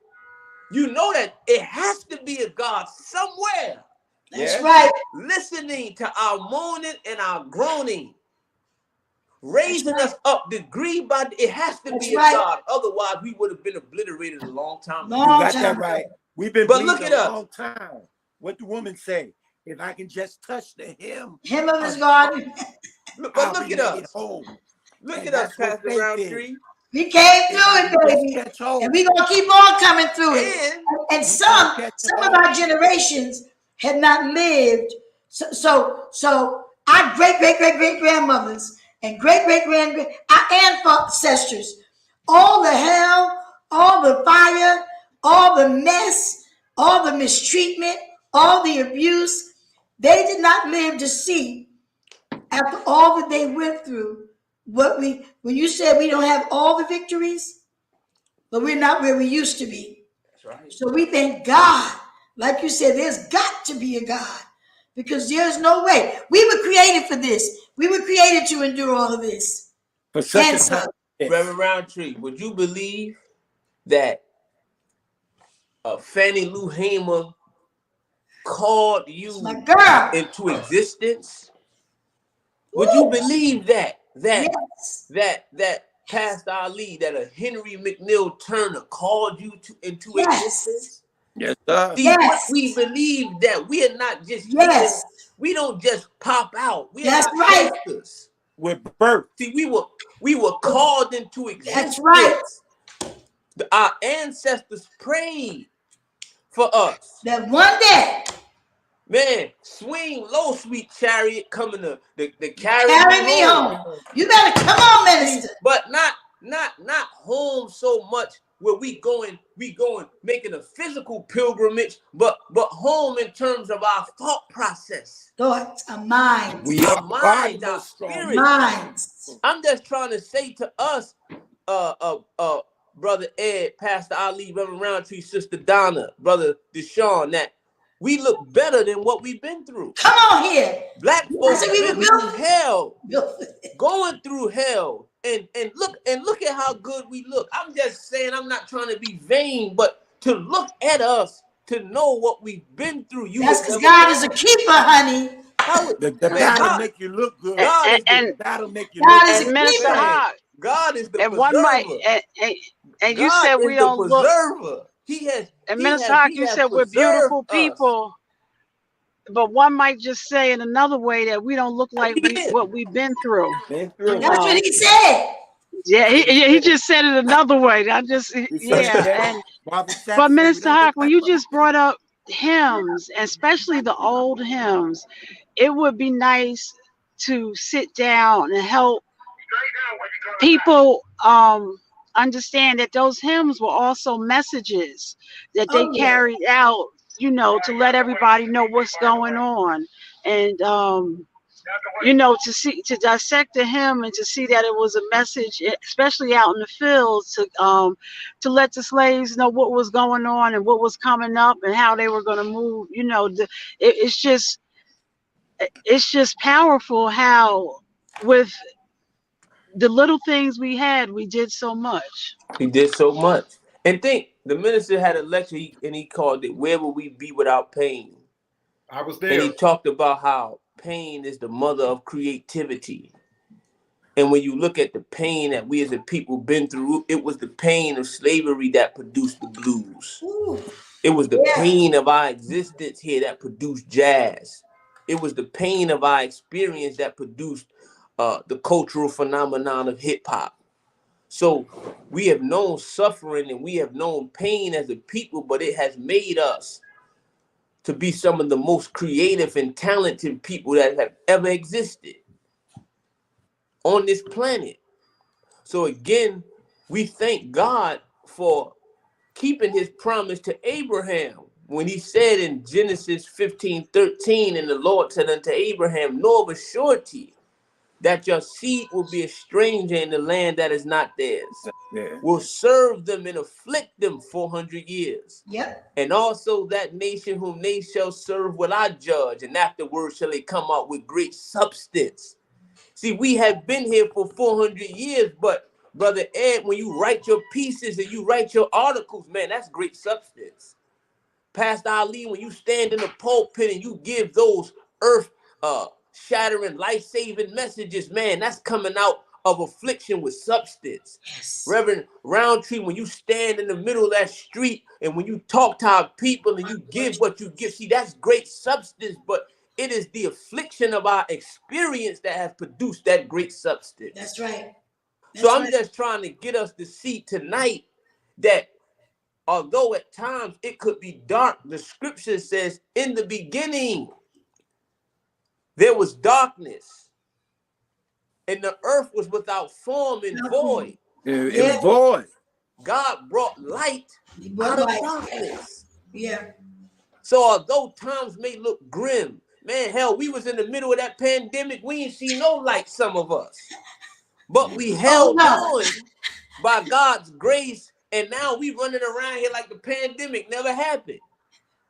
Speaker 4: you know that it has to be a God somewhere.
Speaker 3: That's right.
Speaker 4: Listening to our moaning and our groaning, raising us up degree by it has to be a God. Otherwise, we would have been obliterated a long time ago.
Speaker 1: You got that right. We've been bleeding a long time. What the woman say? If I can just touch the hem
Speaker 3: of his garden.
Speaker 4: Look at us. Look at us, Pastor Roundtree.
Speaker 3: We came through it, baby. And we're going to keep on coming through it. And some of our generations had not lived. So our great-great-great-great-grandmothers and great-great-grand, our ancestors, all the hell, all the fire, all the mess, all the mistreatment, all the abuse, they did not live to see, after all that they went through, when you said we don't have all the victories, but we're not where we used to be.
Speaker 4: That's right.
Speaker 3: So we thank God. Like you said, there's got to be a God, because there's no way. We were created for this. We were created to endure all of this.
Speaker 1: For such a time.
Speaker 4: Reverend Roundtree, would you believe that Fannie Lou Hamer called you into existence? Would you believe that Pastor Ali, that a Henry McNeil Turner called you into existence?
Speaker 1: Yes, sir.
Speaker 4: See, we believe that we are not just we don't just pop out. We are not gangsters.
Speaker 1: We're birth.
Speaker 4: See, we were called into existence.
Speaker 3: That's right.
Speaker 4: Our ancestors prayed for us.
Speaker 3: That one day,
Speaker 4: man, swing low, sweet chariot, coming to carry
Speaker 3: me home. You better come on, minister.
Speaker 4: But not home so much where we going making a physical pilgrimage, but home in terms of our thought process.
Speaker 3: Thoughts, our minds.
Speaker 4: Our minds, our spirits.
Speaker 3: Minds.
Speaker 4: I'm just trying to say to us, Brother Ed, Pastor Ali, Reverend Roundtree, Sister Donna, Brother Doshon, that we look better than what we've been through.
Speaker 3: Come on here.
Speaker 4: Black folks have been through hell, going through hell, and look at how good we look. I'm just saying, I'm not trying to be vain, but to look at us, to know what we've been through.
Speaker 3: That's because God is a keeper, honey.
Speaker 1: The battle make you look good.
Speaker 3: That'll make you look good.
Speaker 5: Minister Haqq.
Speaker 4: God is the preserver.
Speaker 5: One might, and you said we don't look.
Speaker 4: He has.
Speaker 5: And Minister Haqq, you said we're beautiful people, but one might just say in another way that we don't look like what we've been through.
Speaker 3: That's what he said.
Speaker 5: Yeah, he just said it another way. But Minister Haqq, when you just brought up hymns, especially the old hymns, it would be nice to sit down and help people understand that those hymns were also messages that they carried out, to let everybody know what's going on, and to dissect the hymn and to see that it was a message, especially out in the fields, to let the slaves know what was going on and what was coming up and how they were going to move. It's just powerful how with the little things we had, we did so much.
Speaker 4: He did so much. And think, the minister had a lecture and he called it, "Where Will We Be Without Pain?"
Speaker 6: I was there.
Speaker 4: And he talked about how pain is the mother of creativity. And when you look at the pain that we as a people been through, it was the pain of slavery that produced the blues.
Speaker 3: Ooh.
Speaker 4: It was the pain of our existence here that produced jazz. It was the pain of our experience that produced the cultural phenomenon of hip hop. So we have known suffering and we have known pain as a people, but it has made us to be some of the most creative and talented people that have ever existed on this planet. So again, we thank God for keeping his promise to Abraham when he said in Genesis 15:13, and the Lord said unto Abraham, "Know of a surety that your seed will be a stranger in the land that is not theirs, will serve them and afflict them 400 years.
Speaker 3: Yep.
Speaker 4: And also that nation whom they shall serve will I judge, and afterwards shall they come out with great substance. See, we have been here for 400 years, but Brother Ed, when you write your pieces and you write your articles, man, that's great substance. Pastor Ali, when you stand in the pulpit and you give those earth-shattering, life-saving messages, man, that's coming out of affliction with substance.
Speaker 3: Yes.
Speaker 4: Reverend Roundtree, when you stand in the middle of that street and when you talk to our people and you give what you give, see, that's great substance, but it is the affliction of our experience that has produced that great substance.
Speaker 3: That's right.
Speaker 4: So I'm just trying to get us to see tonight that although at times it could be dark, the scripture says in the beginning there was darkness and the earth was without form and void.
Speaker 1: It was void.
Speaker 4: God brought light out of darkness.
Speaker 3: Yeah.
Speaker 4: So although times may look grim, man, hell, we was in the middle of that pandemic. We ain't see no light, some of us. But we held on by God's grace, and now we running around here like the pandemic never happened.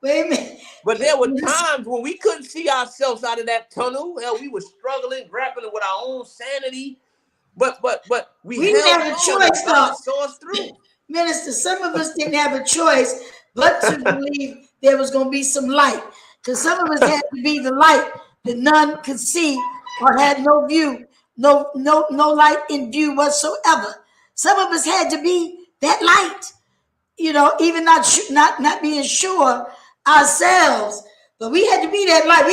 Speaker 3: Wait a minute.
Speaker 4: But there were times when we couldn't see ourselves out of that tunnel. Hell, we were struggling, grappling with our own sanity. But we
Speaker 3: didn't have a choice,
Speaker 4: God saw us through.
Speaker 3: Minister, some of us didn't have a choice but to believe there was going to be some light. Because some of us had to be the light that none could see or had no view. No light in view whatsoever. Some of us had to be that light, you know, even not being sure ourselves, but we had to be that light.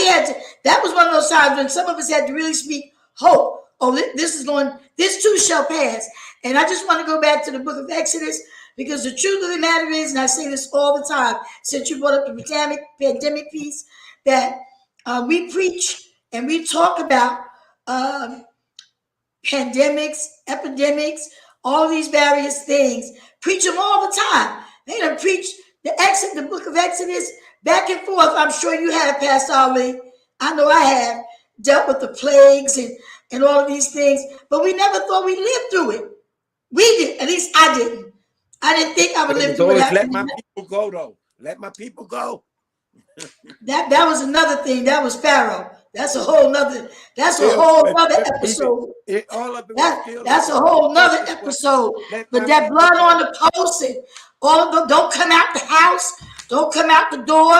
Speaker 3: That was one of those times when some of us had to really speak hope. Oh, this too shall pass. And I just want to go back to the book of Exodus, because the truth of the matter is, and I say this all the time, since you brought up the pandemic piece, that we preach and we talk about pandemics, epidemics, all these various things, preach them all the time. They done preached the book of Exodus back and forth. I'm sure you have, Pastor Ali. I know I have dealt with the plagues and all of these things, but we never thought we'd live through it. We did, at least I didn't. I didn't think I would live through it.
Speaker 1: Let my people go, though. Let my people go.
Speaker 3: That was another thing. That was Pharaoh. That's a whole nother. That's a whole nother episode. That's a whole nother episode. But that blood on the post and all of them, don't come out the house, don't come out the door.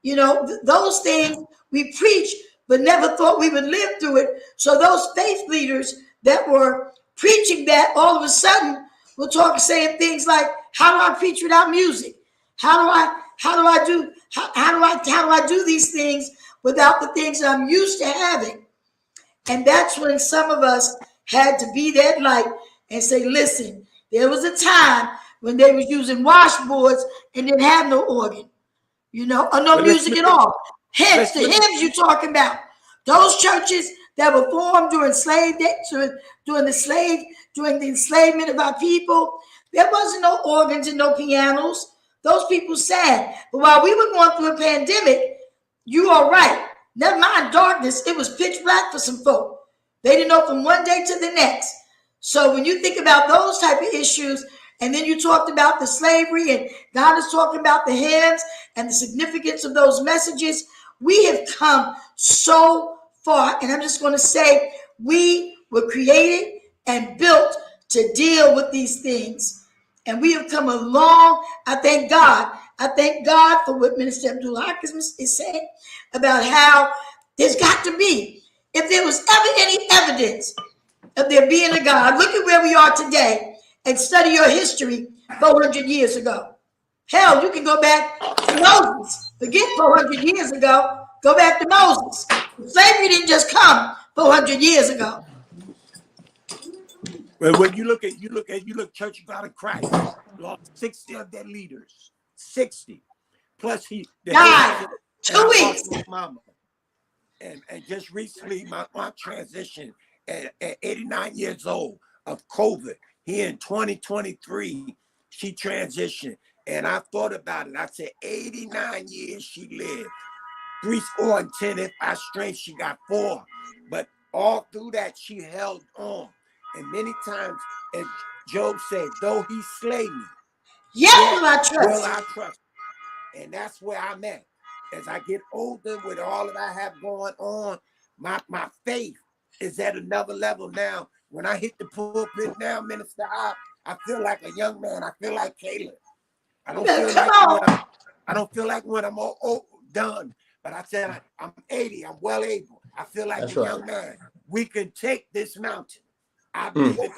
Speaker 3: You know, those things we preach, but never thought we would live through it. So those faith leaders that were preaching that, all of a sudden, we're saying things like, "How do I preach without music? How do I do these things without the things I'm used to having?" And that's when some of us had to be that light and say, listen, there was a time when they was using washboards and didn't have no organ, you know, or no music at all. Hence the hymns you're talking about. Those churches that were formed during during the enslavement of our people, there wasn't no organs and no pianos. Those people sang. But while we were going through a pandemic, you are right. Never mind darkness, it was pitch black for some folk. They didn't know from one day to the next. So when you think about those type of issues, and then you talked about the slavery, and God is talking about the hymns and the significance of those messages, we have come so far. And I'm just going to say, we were created and built to deal with these things. And we have come along. I thank God. I thank God for what Minister Abdul Haqq is saying about how there's got to be, if there was ever any evidence of there being a God, look at where we are today and study your history 400 years ago. Hell, you can go back to Moses. Forget 400 years ago. Go back to Moses. Slavery didn't just come 400 years ago.
Speaker 1: Well, when you look Church of God in Christ, lost 60 of their leaders. 60. Plus he
Speaker 3: died 2 weeks.
Speaker 1: Mama. And just recently my aunt transitioned at 89 years old of COVID. Here in 2023, she transitioned. And I thought about it. I said 89 years she lived. 3 4 and 10 if I strength, she got 4. But all through that, she held on. And many times, as Job said, though he slay me,
Speaker 3: yet
Speaker 1: will I trust. And that's where I'm at. As I get older with all that I have going on, my faith is at another level now. When I hit the pulpit now, Minister Haqq, I feel like a young man. I feel like Caleb. I don't feel like when I'm old, done. But I said I'm 80. I'm well able. I feel like a young man. We can take this mountain. I believe it.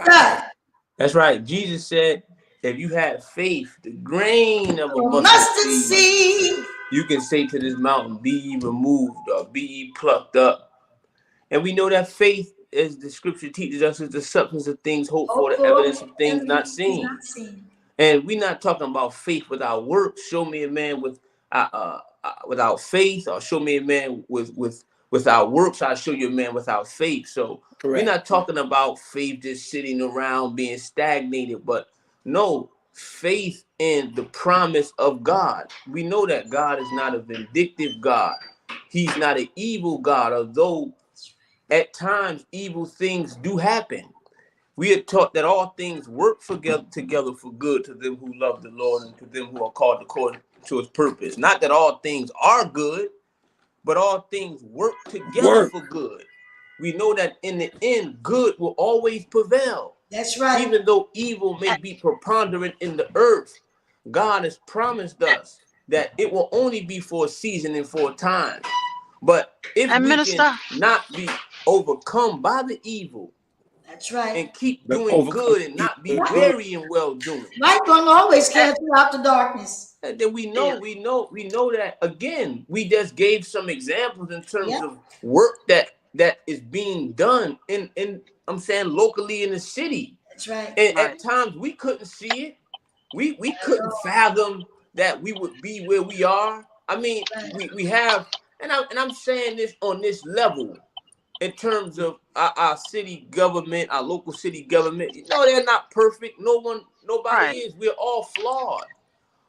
Speaker 4: That's right. Jesus said, if you had faith, the grain of a mustard seed, you can say to this mountain, be ye removed or be ye plucked up. And we know that faith, as the scripture teaches us, is the substance of things hoped for, the evidence of things not seen. And we're not talking about faith without works. Show me a man without faith, or show me a man without works. I'll show you a man without faith. So we're not talking about faith just sitting around being stagnated, but no, faith in the promise of God. We know that God is not a vindictive God. He's not an evil God, although at times evil things do happen. We are taught that all things work together for good to them who love the Lord and to them who are called according to his purpose. Not that all things are good, but all things work together for good. We know that in the end, good will always prevail.
Speaker 3: That's right.
Speaker 4: Even though evil may be preponderant in the earth, God has promised us that it will only be for a season and for a time. But if we can not be overcome by the evil,
Speaker 3: that's right,
Speaker 4: and keep doing good and not be weary in well doing,
Speaker 3: light don't always cancel out the darkness.
Speaker 4: And then we know that again. We just gave some examples in terms of work that is being done in I'm saying locally in the city.
Speaker 3: That's right.
Speaker 4: And at times we couldn't see it. We couldn't fathom that we would be where we are. I mean, we have, and I'm saying this on this level. In terms of our city government, our local city government, they're not perfect. Nobody is. We're all flawed.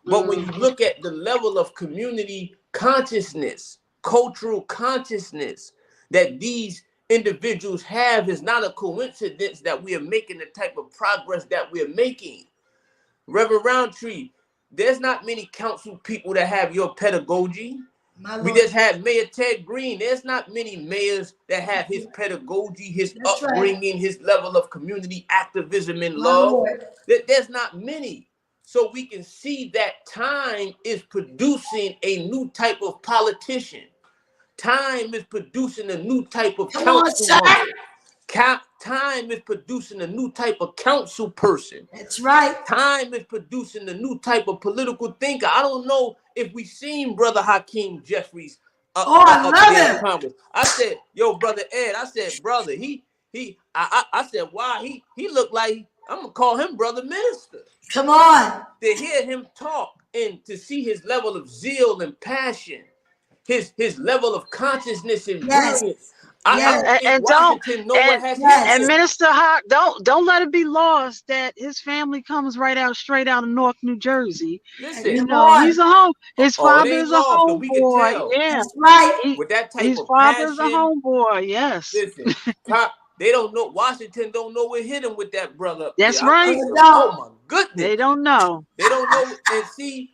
Speaker 4: But when you look at the level of community consciousness, cultural consciousness that these individuals have, is not a coincidence that we are making the type of progress that we're making. Reverend Roundtree, there's not many council people that have your pedagogy. We just had Mayor Ted Green. There's not many mayors that have his pedagogy, his upbringing, his level of community activism and love. There's not many. So we can see that time is producing a new type of politician. Time is producing a new type of councilwoman. Time is producing a new type of council person.
Speaker 3: That's right.
Speaker 4: Time is producing a new type of political thinker. I don't know if we've seen Brother Hakeem Jeffries
Speaker 3: I love him.
Speaker 4: Congress. I said, yo, Brother Ed, I said, brother, I said, why he looked like, I'm gonna call him Brother Minister.
Speaker 3: Come on.
Speaker 4: To hear him talk and to see his level of zeal and passion, his level of consciousness and brilliance.
Speaker 5: And Minister Haqq, don't let it be lost that his family comes straight out of Newark, New Jersey.
Speaker 4: Listen,
Speaker 5: he's a home. His father is a homeboy. Yeah,
Speaker 3: that's right.
Speaker 4: With that type
Speaker 5: his
Speaker 4: of
Speaker 5: father's
Speaker 4: passion,
Speaker 5: a homeboy. Yes.
Speaker 4: Listen, they don't know. Washington don't know what hit him with that brother.
Speaker 5: That's right.
Speaker 4: Oh my goodness.
Speaker 5: They don't know.
Speaker 4: They don't know. And see,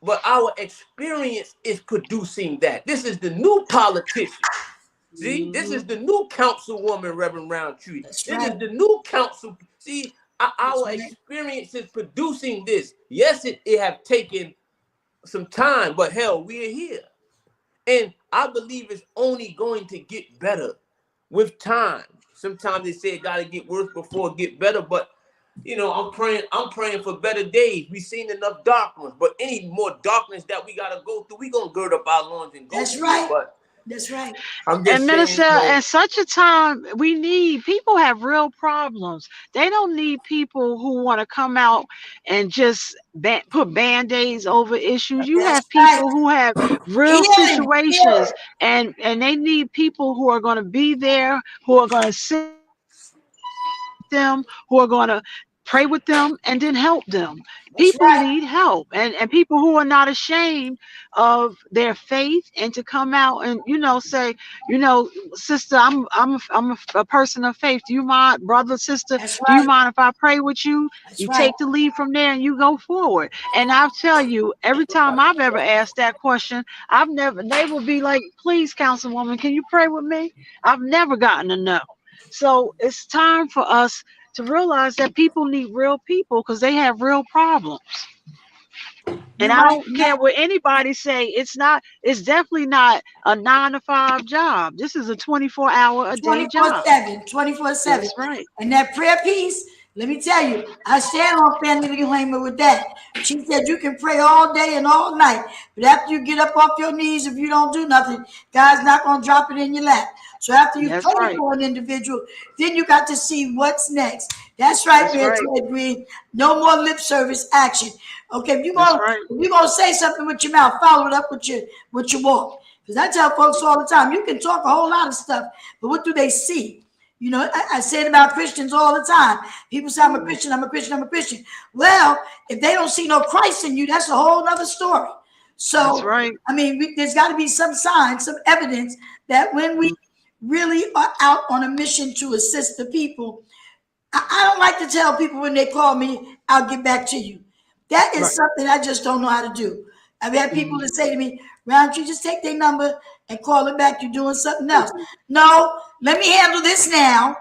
Speaker 4: but our experience is producing that. This is the new politician. See, this is the new councilwoman, Reverend Roundtree. This is the new council. See, our experience is producing this. Yes, it have taken some time, but hell, we are here. And I believe it's only going to get better with time. Sometimes they say it got to get worse before it get better, but I'm praying for better days. We've seen enough darkness, but any more darkness that we got to go through, we're going to gird up our loins and go through.
Speaker 3: Right.
Speaker 4: But
Speaker 3: that's right.
Speaker 4: I'm just
Speaker 5: and Minister, at such a time, we need people have real problems. They don't need people who want to come out and just put band-aids over issues. You have people who have real situations, and they need people who are going to be there, who are going to sit them, who are going to pray with them, and then help them.
Speaker 3: That's
Speaker 5: People
Speaker 3: right.
Speaker 5: need help, and people who are not ashamed of their faith, and to come out and say, sister, I'm a person of faith. Do you mind, brother, sister?
Speaker 3: That's
Speaker 5: Do you
Speaker 3: right.
Speaker 5: mind if I pray with you?
Speaker 3: That's
Speaker 5: You
Speaker 3: right.
Speaker 5: take the lead from there and you go forward. And I'll tell you, every time I've ever asked that question, they will be like, please, Councilwoman, can you pray with me? I've never gotten a no. So it's time for us to realize that people need real people because they have real problems. And I don't care what anybody say. It's definitely not a 9-to-5 job. This is a 24-hour a day job.
Speaker 3: 24/7.
Speaker 5: That's right.
Speaker 3: And that prayer piece, let me tell you, I stand on Family Disclaimer with that. She said you can pray all day and all night, but after you get up off your knees, if you don't do nothing, God's not going to drop it in your lap. So after you pray for an individual, then you got to see what's next. That's right, Red Green. No more lip service action. Okay, if you're gonna say something with your mouth, follow it up with your walk. Because I tell folks all the time, you can talk a whole lot of stuff, but what do they see? You know, I say it about Christians all the time. People say, I'm a Christian, I'm a Christian, I'm a Christian. Well, if they don't see no Christ in you, that's a whole other story. So, I mean, there's got to be some sign, some evidence that when we really are out on a mission to assist the people, I don't like to tell people when they call me, I'll get back to you. That is something I just don't know how to do. I've had people that say to me, Roundtree, just take their number and call it back. You're doing something else. No, let me handle this now.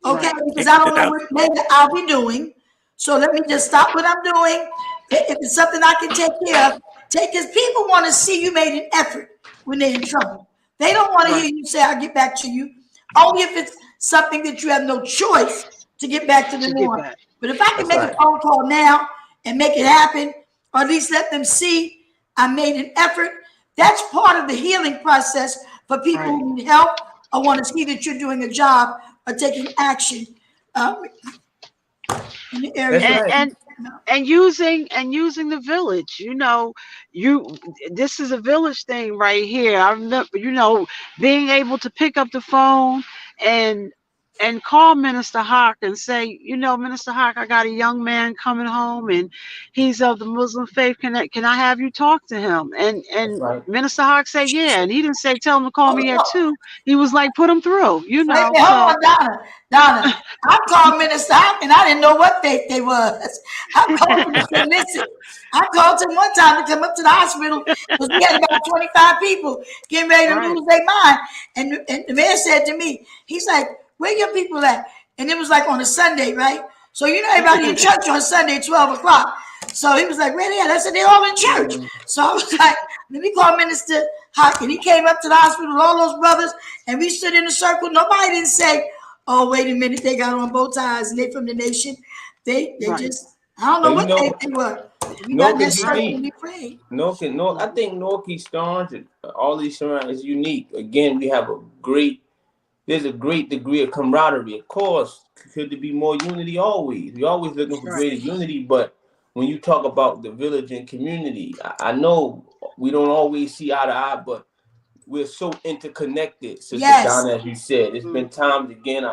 Speaker 3: Okay, because I don't know what maybe I'll be doing. So let me just stop what I'm doing. If it's something I can take care of, because people want to see you made an effort when they're in trouble. They don't want to hear you say, I'll get back to you. Only if it's something that you have no choice to get back to them on. But if I can make a phone call now and make it happen, or at least let them see I made an effort, that's part of the healing process for people who need help or want to see that you're doing a job or taking action in the area.
Speaker 5: And using the village, this is a village thing right here. I remember, being able to pick up the phone and call Minister Haqq and say, Minister Haqq, I got a young man coming home and he's of the Muslim faith. Can I have you talk to him? And Minister Haqq said, yeah. And he didn't say, tell him to call me at 2. He was like, put him through,
Speaker 3: Hold on, Donna. I called Minister Haqq and I didn't know what faith they was. I called him and said, listen, I called him one time to come up to the hospital because we had about 25 people getting ready to lose their mind. And the man said to me, he's like, where your people at? And it was like on a Sunday, right? So everybody in church on Sunday at 12 o'clock. So he was like, where they at? I said, they're all in church. So I was like, let me call Minister Haqq. And he came up to the hospital with all those brothers, and we stood in a circle. Nobody didn't say, oh, wait a minute, they got on bow ties and they from the nation. They just, I don't know what they were. We got that circle and we prayed.
Speaker 4: I think Northeast Starnes and all these surroundings is unique. Again, we have there's a great degree of camaraderie. Of course, could there be more unity? Always. We're always looking for greater unity, but when you talk about the village and community, I know we don't always see eye to eye, but we're so interconnected, Sister Donna, as you said. It's been times again,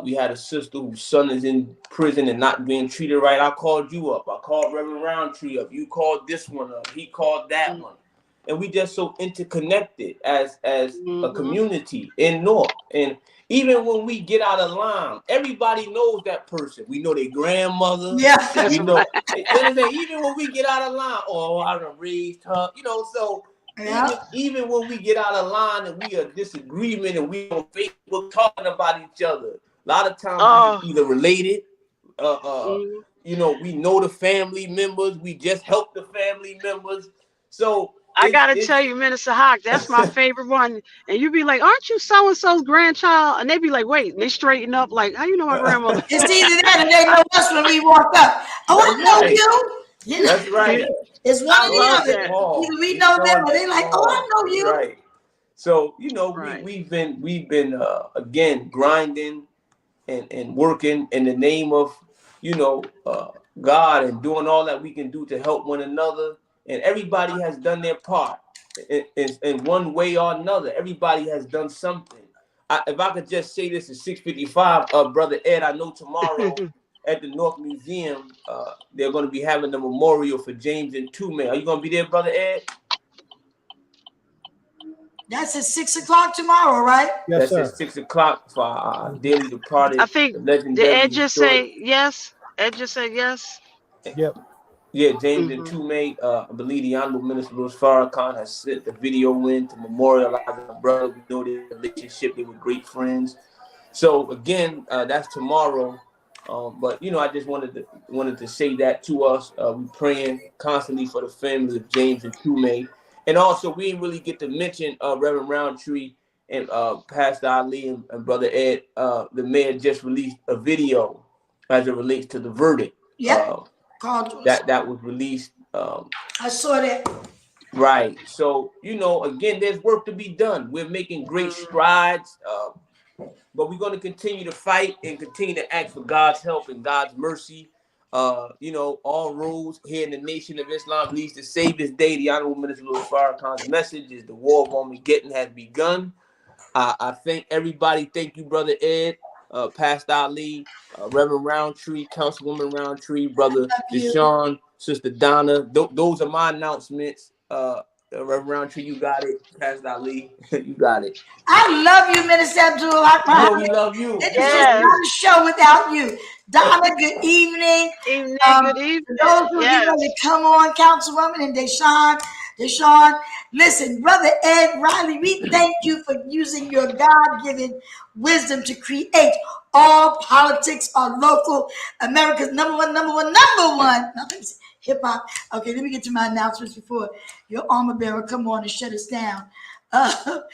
Speaker 4: we had a sister whose son is in prison and not being treated right. I called you up. I called Reverend Roundtree up. You called this one up. He called that one. And we just so interconnected as a community in Newark. And even when we get out of line, everybody knows that person. We know their grandmother.
Speaker 3: Yeah.
Speaker 4: We know. Even when we get out of line, I done raised her. So even when we get out of line and we are disagreement and we on Facebook talking about each other, a lot of times we either related. We know the family members. We just help the family members. So
Speaker 5: I gotta tell you, Minister Haqq, that's my favorite one. And you be like, aren't you so-and-so's grandchild? And they be like, wait, and they straighten up like, how you know my grandmother?
Speaker 3: It's either that and they know us when we walk up. Oh, I know you.
Speaker 4: That's right.
Speaker 3: It's one or the other. Either we know them or they like, oh, I know you.
Speaker 4: Right. So, we've been again, grinding and working in the name of, God and doing all that we can do to help one another. And everybody has done their part in one way or another. Everybody has done something. If I could just say this at 6:55, Brother Ed, I know tomorrow at the Newark Museum, they're going to be having a memorial for James and Tume. Are you going to be there, Brother Ed?
Speaker 3: That's at 6 o'clock tomorrow, right?
Speaker 2: Yes,
Speaker 4: That's
Speaker 2: sir.
Speaker 4: at 6 o'clock for our dearly departed,
Speaker 5: I think
Speaker 4: the
Speaker 5: did
Speaker 4: legendary
Speaker 5: Ed just
Speaker 4: historic.
Speaker 5: say yes? Ed just said yes.
Speaker 2: Yep.
Speaker 4: Yeah, James and Tume. I believe the Honorable Minister Louise Farrakhan has sent the video in to memorialize our brother. We know their relationship; they were great friends. So again, that's tomorrow. But you know, I just wanted to say that to us. We praying constantly for the family of James and Tume, and also we didn't really get to mention Reverend Roundtree and Pastor Ali and Brother Ed. The mayor just released a video as it relates to the verdict.
Speaker 3: Yeah.
Speaker 4: That was released.
Speaker 3: I saw that.
Speaker 4: Right. So, you know, again, there's work to be done. We're making great strides, but we're going to continue to fight and continue to ask for God's help and God's mercy. You know, all roads here in the Nation of Islam leads to save this day. The Honorable Minister Louise Farrakhan's message is the war of Armageddon has begun. I thank everybody. Thank you, Brother Ed, Pastor Ali, Reverend Roundtree, Councilwoman Roundtree, Brother Doshon, Sister Donna. Those are my announcements. Reverend Roundtree, you got it. Pastor Ali, you got it.
Speaker 3: I love you, Minister Abdul.
Speaker 4: You know we love you.
Speaker 3: It is just not a show without you. Donna, good evening.
Speaker 5: Good evening.
Speaker 3: For those who get ready to come on, Councilwoman and Doshon, listen, Brother Ed Riley, we thank you for using your God-given wisdom to create All Politics Are Local, America's number one. Hip hop. Okay, let me get to my announcements before your armor bearer come on and shut us down. The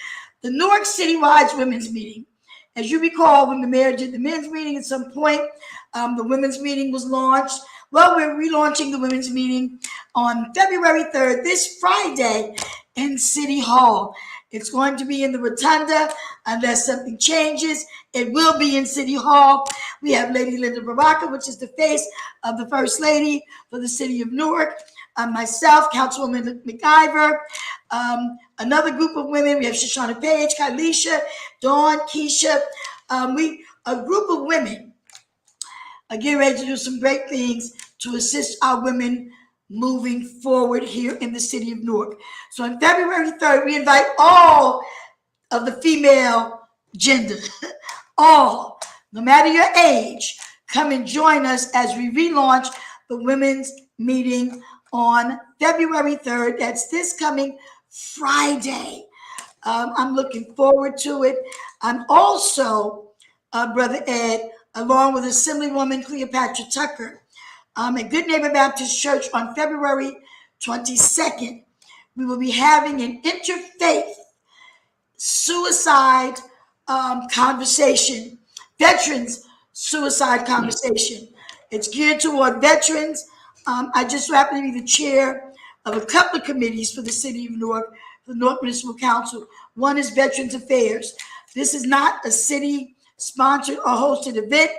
Speaker 3: Newark Citywide Women's Meeting. As you recall, when the mayor did the men's meeting at some point, the women's meeting was launched. Well, we're relaunching the women's meeting on February 3rd, this Friday, in City Hall. It's going to be in the Rotunda. Unless something changes, it will be in City Hall. We have Lady Linda Baraka, which is the face of the First Lady for the city of Newark. Myself, Councilwoman McIver, another group of women. We have Shoshana Page, Kylisha, Dawn, Keisha. A group of women are getting ready to do some great things to assist our women moving forward here in the city of Newark. So on February 3rd, we invite all of the female gender, all, no matter your age, come and join us as we relaunch the women's meeting on February 3rd. That's this coming Friday. I'm looking forward to it. I'm also, Brother Ed, along with Assemblywoman Cleopatra Tucker, at Good Neighbor Baptist Church on February 22nd. We will be having an interfaith suicide conversation, veterans suicide conversation. It's geared toward veterans. I just happen to be the chair of a couple of committees for the city of Newark, the Newark Municipal Council. One is Veterans Affairs. This is not a city-sponsored or hosted event.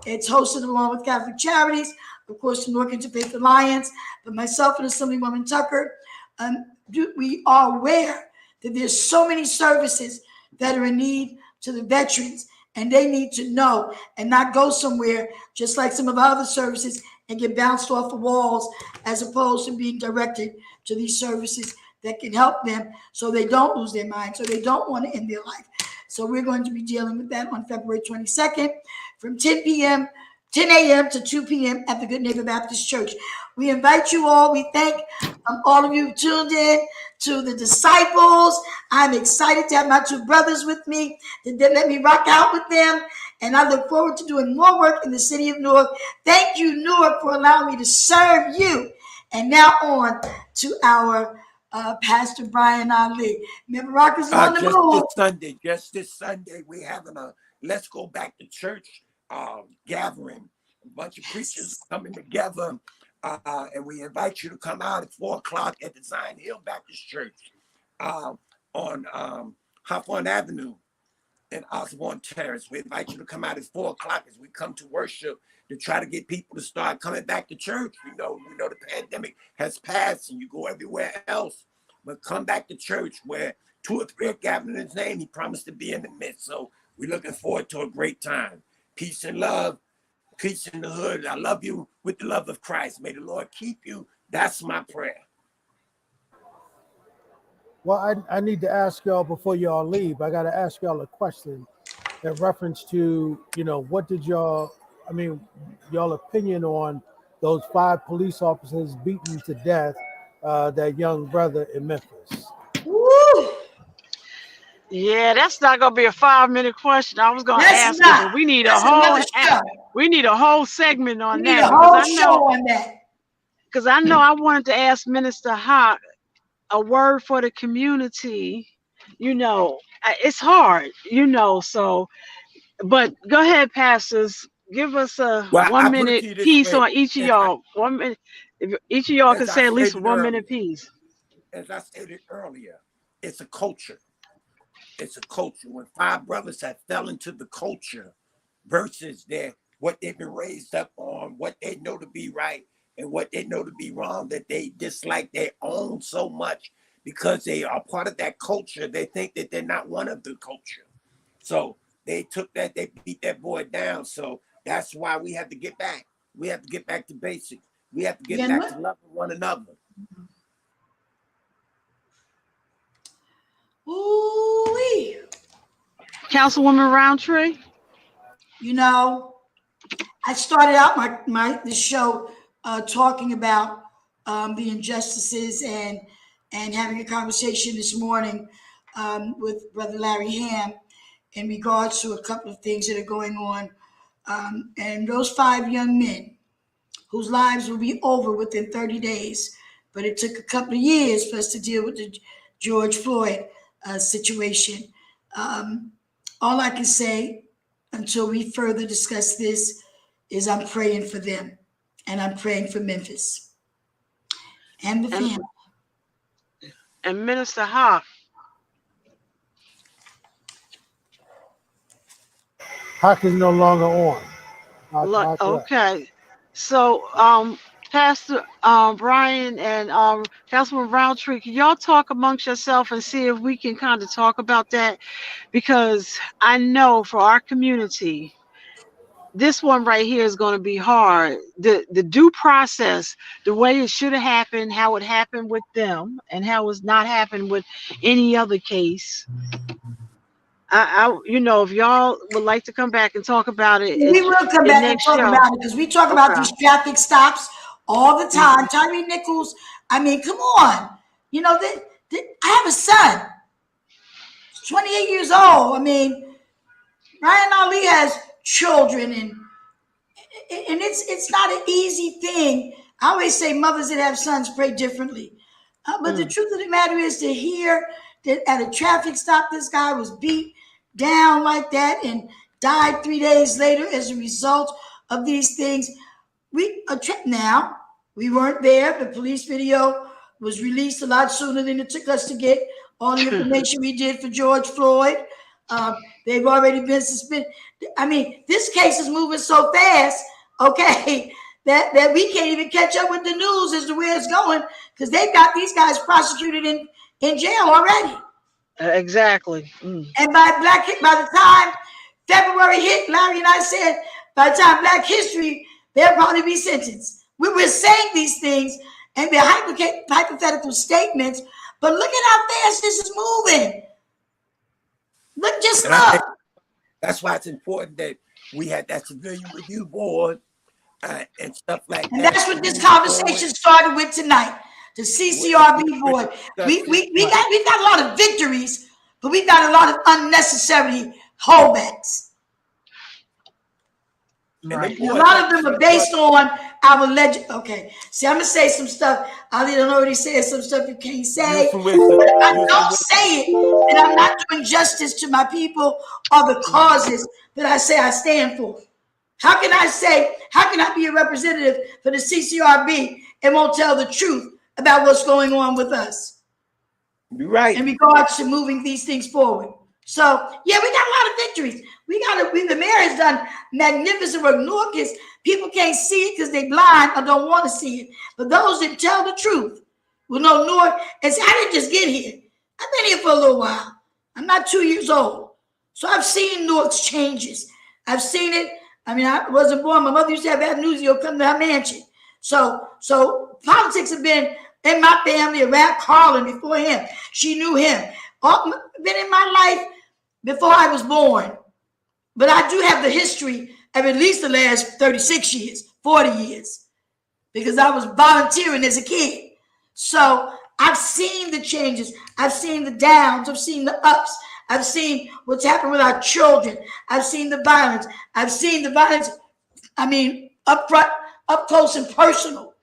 Speaker 3: It's hosted along with Catholic Charities, of course, the Newark Interfaith Alliance, but myself and Assemblywoman Tucker, we are aware that there's so many services that are in need to the veterans, and they need to know and not go somewhere just like some of our other services and get bounced off the walls, as opposed to being directed to these services that can help them so they don't lose their mind, so they don't want to end their life. So we're going to be dealing with that on February 22nd from 10 a.m. to 2 p.m. at the Good Neighbor Baptist Church. We invite you all. We thank all of you who tuned in to the disciples. I'm excited to have my two brothers with me. They let me rock out with them. And I look forward to doing more work in the city of Newark. Thank you, Newark, for allowing me to serve you. And now on to our Pastor Bryant Ali. Remember, Rockers on the move.
Speaker 1: Just this Sunday, we're having a Let's Go Back to Church gathering. A bunch of preachers coming together, and we invite you to come out at 4 o'clock at the Zion Hill Baptist Church on Hawthorne Avenue in Osborne Terrace. We invite you to come out at 4 o'clock as we come to worship to try to get people to start coming back to church. We know the pandemic has passed and you go everywhere else, but come back to church where 2 or 3 are gathered in his name. He promised to be in the midst. So we're looking forward to a great time. Peace and love. Peace in the hood. I love you with the love of Christ. May the Lord keep you. That's my prayer.
Speaker 2: Well, I need to ask y'all before y'all leave. I got to ask y'all a question in reference to, what did y'all opinion on those 5 police officers beaten to death, that young brother in Memphis?
Speaker 3: Woo!
Speaker 5: Yeah, that's not gonna be a 5-minute question. I was gonna
Speaker 3: That's
Speaker 5: ask it,
Speaker 3: not.
Speaker 5: but we need
Speaker 3: That's another show.
Speaker 5: we need a whole segment on
Speaker 3: We need
Speaker 5: that
Speaker 3: a whole show on that.
Speaker 5: Because I know I wanted to ask Minister Haqq a word for the community. It's hard, so, but go ahead, pastors. Give us a 1-minute piece on each of y'all. 1 minute. If each of y'all can say at least a 1-minute piece.
Speaker 1: As I stated earlier, it's a culture. It's a culture. When 5 brothers have fell into the culture versus what they've been raised up on, what they know to be right and what they know to be wrong, that they dislike their own so much because they are part of that culture. They think that they're not one of the culture. So they took that, they beat that boy down. So that's why we have to get back. We have to get back to basics. We have to get back to loving one another.
Speaker 3: Ooh-wee.
Speaker 5: Councilwoman Rountree.
Speaker 3: I started out the show talking about the injustices and having a conversation this morning with Brother Larry Hamm in regards to a couple of things that are going on. And those 5 young men whose lives will be over within 30 days, but it took a couple of years for us to deal with the George Floyd situation. All I can say until we further discuss this is I'm praying for them, and I'm praying for Memphis and the family.
Speaker 5: And Minister Haqq.
Speaker 2: Haqq is no longer on.
Speaker 5: Okay. So, Pastor Bryant and Councilman Rountree, can y'all talk amongst yourself and see if we can kind of talk about that? Because I know for our community, this one right here is going to be hard. The due process, the way it should have happened, how it happened with them, and how it's not happened with any other case. If y'all would like to come back and talk about it,
Speaker 3: we will come back and talk about it because we talk about these traffic stops all the time. Tyree Nichols, I mean, come on. I have a son. He's 28 years old. I mean, Ryan Ali has children, and it's not an easy thing. I always say mothers that have sons pray differently. But the truth of the matter is to hear that at a traffic stop, this guy was beat down like that and died 3 days later as a result of these things. Now, we weren't there. The police video was released a lot sooner than it took us to get all the information we did for George Floyd. They've already been suspended. I mean, this case is moving so fast, okay, that we can't even catch up with the news as to where it's going because they've got these guys prosecuted in jail already.
Speaker 5: Exactly.
Speaker 3: And by the time February hit, Larry and I said, by the time Black History, they'll probably be sentenced. We're saying these things and they're hypothetical statements, but look at how fast this is moving. Look.
Speaker 1: That's why it's important that we had that civilian review board and stuff like that.
Speaker 3: And that's what this conversation started with tonight. The CCRB board. We got a lot of victories, but we got a lot of unnecessary holdbacks.
Speaker 5: Right.
Speaker 3: And a lot of them are based on our legend. Okay. See, I'm gonna say some stuff. Ali done already said some stuff you can't say. I don't say it, and I'm not doing justice to my people or the causes that I say I stand for. How can I be a representative for the CCRB and won't tell the truth about what's going on with us?
Speaker 1: You're right.
Speaker 3: In regards to moving these things forward. So yeah, we got a lot of victories. The mayor has done magnificent work. Newark is, people can't see it because they're blind or don't want to see it. But those that tell the truth will know Newark. And see, I didn't just get here. I've been here for a little while. I'm not 2 years old. So I've seen Newark's changes. I've seen it. I mean, I wasn't born. My mother used to have bad news. You'll come to her mansion. So politics have been in my family around Carlin before him. She knew him. Been in my life before I was born. But I do have the history of at least the last 36 years, 40 years, because I was volunteering as a kid. So I've seen the changes. I've seen the downs. I've seen the ups. I've seen what's happened with our children. I've seen the violence. I've seen the violence, I mean, up front, up close and personal.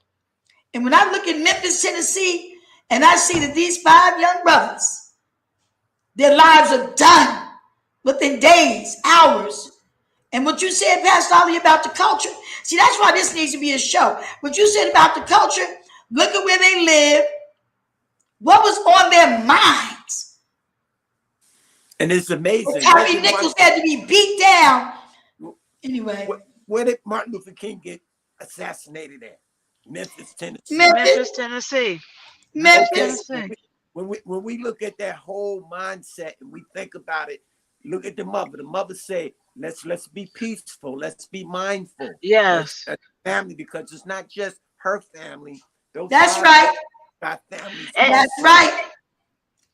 Speaker 3: And when I look at Memphis, Tennessee, and I see that these 5 young brothers, their lives are done within days, hours. And what you said, Pastor Ali, about the culture, see, that's why this needs to be a show. What you said about the culture, look at where they live, what was on their minds.
Speaker 1: And it's amazing.
Speaker 3: Tyree Nichols had to be beat down. Anyway.
Speaker 1: Where did Martin Luther King get assassinated at? Memphis, Tennessee.
Speaker 5: Memphis, Tennessee.
Speaker 3: Memphis.
Speaker 1: Okay. When we look at that whole mindset and we think about it, look at the mother. The mother said, let's be peaceful. Let's be mindful.
Speaker 5: Yes.
Speaker 1: Family, because it's not just her family.
Speaker 3: That's right.
Speaker 1: Got families.
Speaker 3: That's right.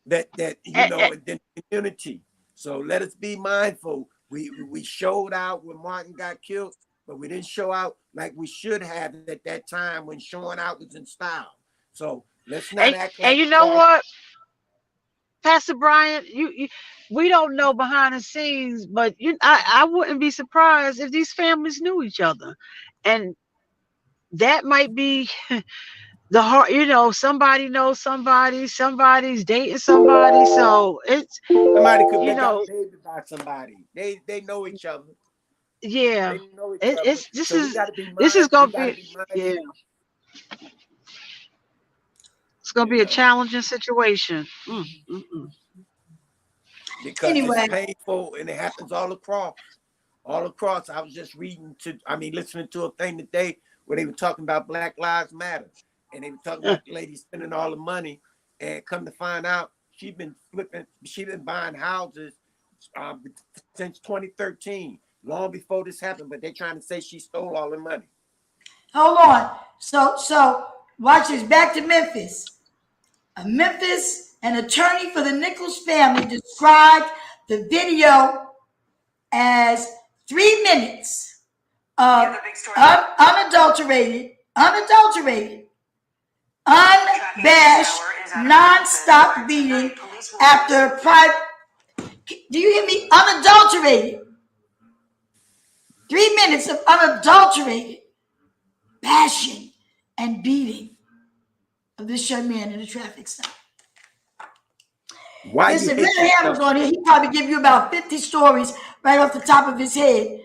Speaker 1: That you know, in the community. So let us be mindful. We showed out when Martin got killed, but we didn't show out like we should have at that time when showing out was in style. So let's not act like.
Speaker 5: And you know what, Pastor Bryant, we don't know behind the scenes, but I wouldn't be surprised if these families knew each other, and that might be the heart. You know, somebody knows somebody, somebody's dating somebody, so it's
Speaker 1: somebody could be dated by somebody. They know each other.
Speaker 5: Yeah,
Speaker 1: they know each other.
Speaker 5: This is gonna be yeah. It's gonna be a challenging situation.
Speaker 1: Because it's painful and it happens all across. All across. I was just listening to a thing today where they were talking about Black Lives Matter. And they were talking about the lady spending all the money, and come to find out she's been buying houses since 2013, long before this happened, but they're trying to say she stole all the money.
Speaker 3: Hold on. So watch this. Back to Memphis. An attorney for the Nichols family described the video as 3 minutes of unadulterated, unabashed, non-stop beating after private. Do you hear me? Unadulterated. 3 minutes of unadulterated bashing and beating of this young man in a traffic stop. Listen, Larry Hamm was on here. He probably give you about 50 stories right off the top of his head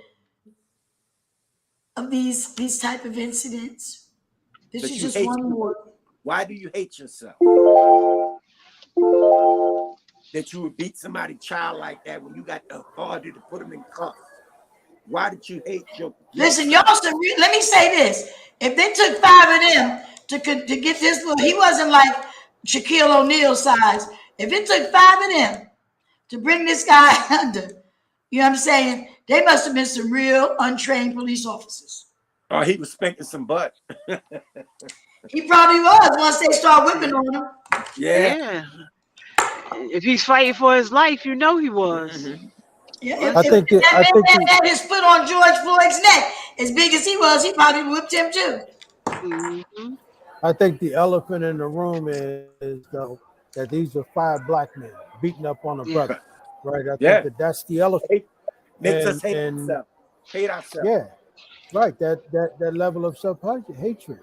Speaker 3: of these type of incidents. This is just one more.
Speaker 1: Why do you hate yourself? That you would beat somebody's child like that when you got the authority to put them in cuffs. Why did you hate your?
Speaker 3: Listen, y'all. Let me say this: if they took 5 of them to get this little, he wasn't like Shaquille O'Neal size. If it took 5 of them to bring this guy under, you know what I'm saying? They must have been some real untrained police officers.
Speaker 1: Oh, he was spanking some butt.
Speaker 3: He probably was once they start whipping on him.
Speaker 1: Yeah.
Speaker 5: If he's fighting for his life, you know he was.
Speaker 3: Mm-hmm. Yeah,
Speaker 2: I think
Speaker 3: he had his foot on George Floyd's neck, as big as he was, he probably whipped him too.
Speaker 5: Mm-hmm.
Speaker 2: I think the elephant in the room is though that these are 5 black men beating up on a brother, right? I think that's the elephant.
Speaker 1: Makes us hate ourselves. Hate ourselves.
Speaker 2: Yeah, right. That level of self-hatred.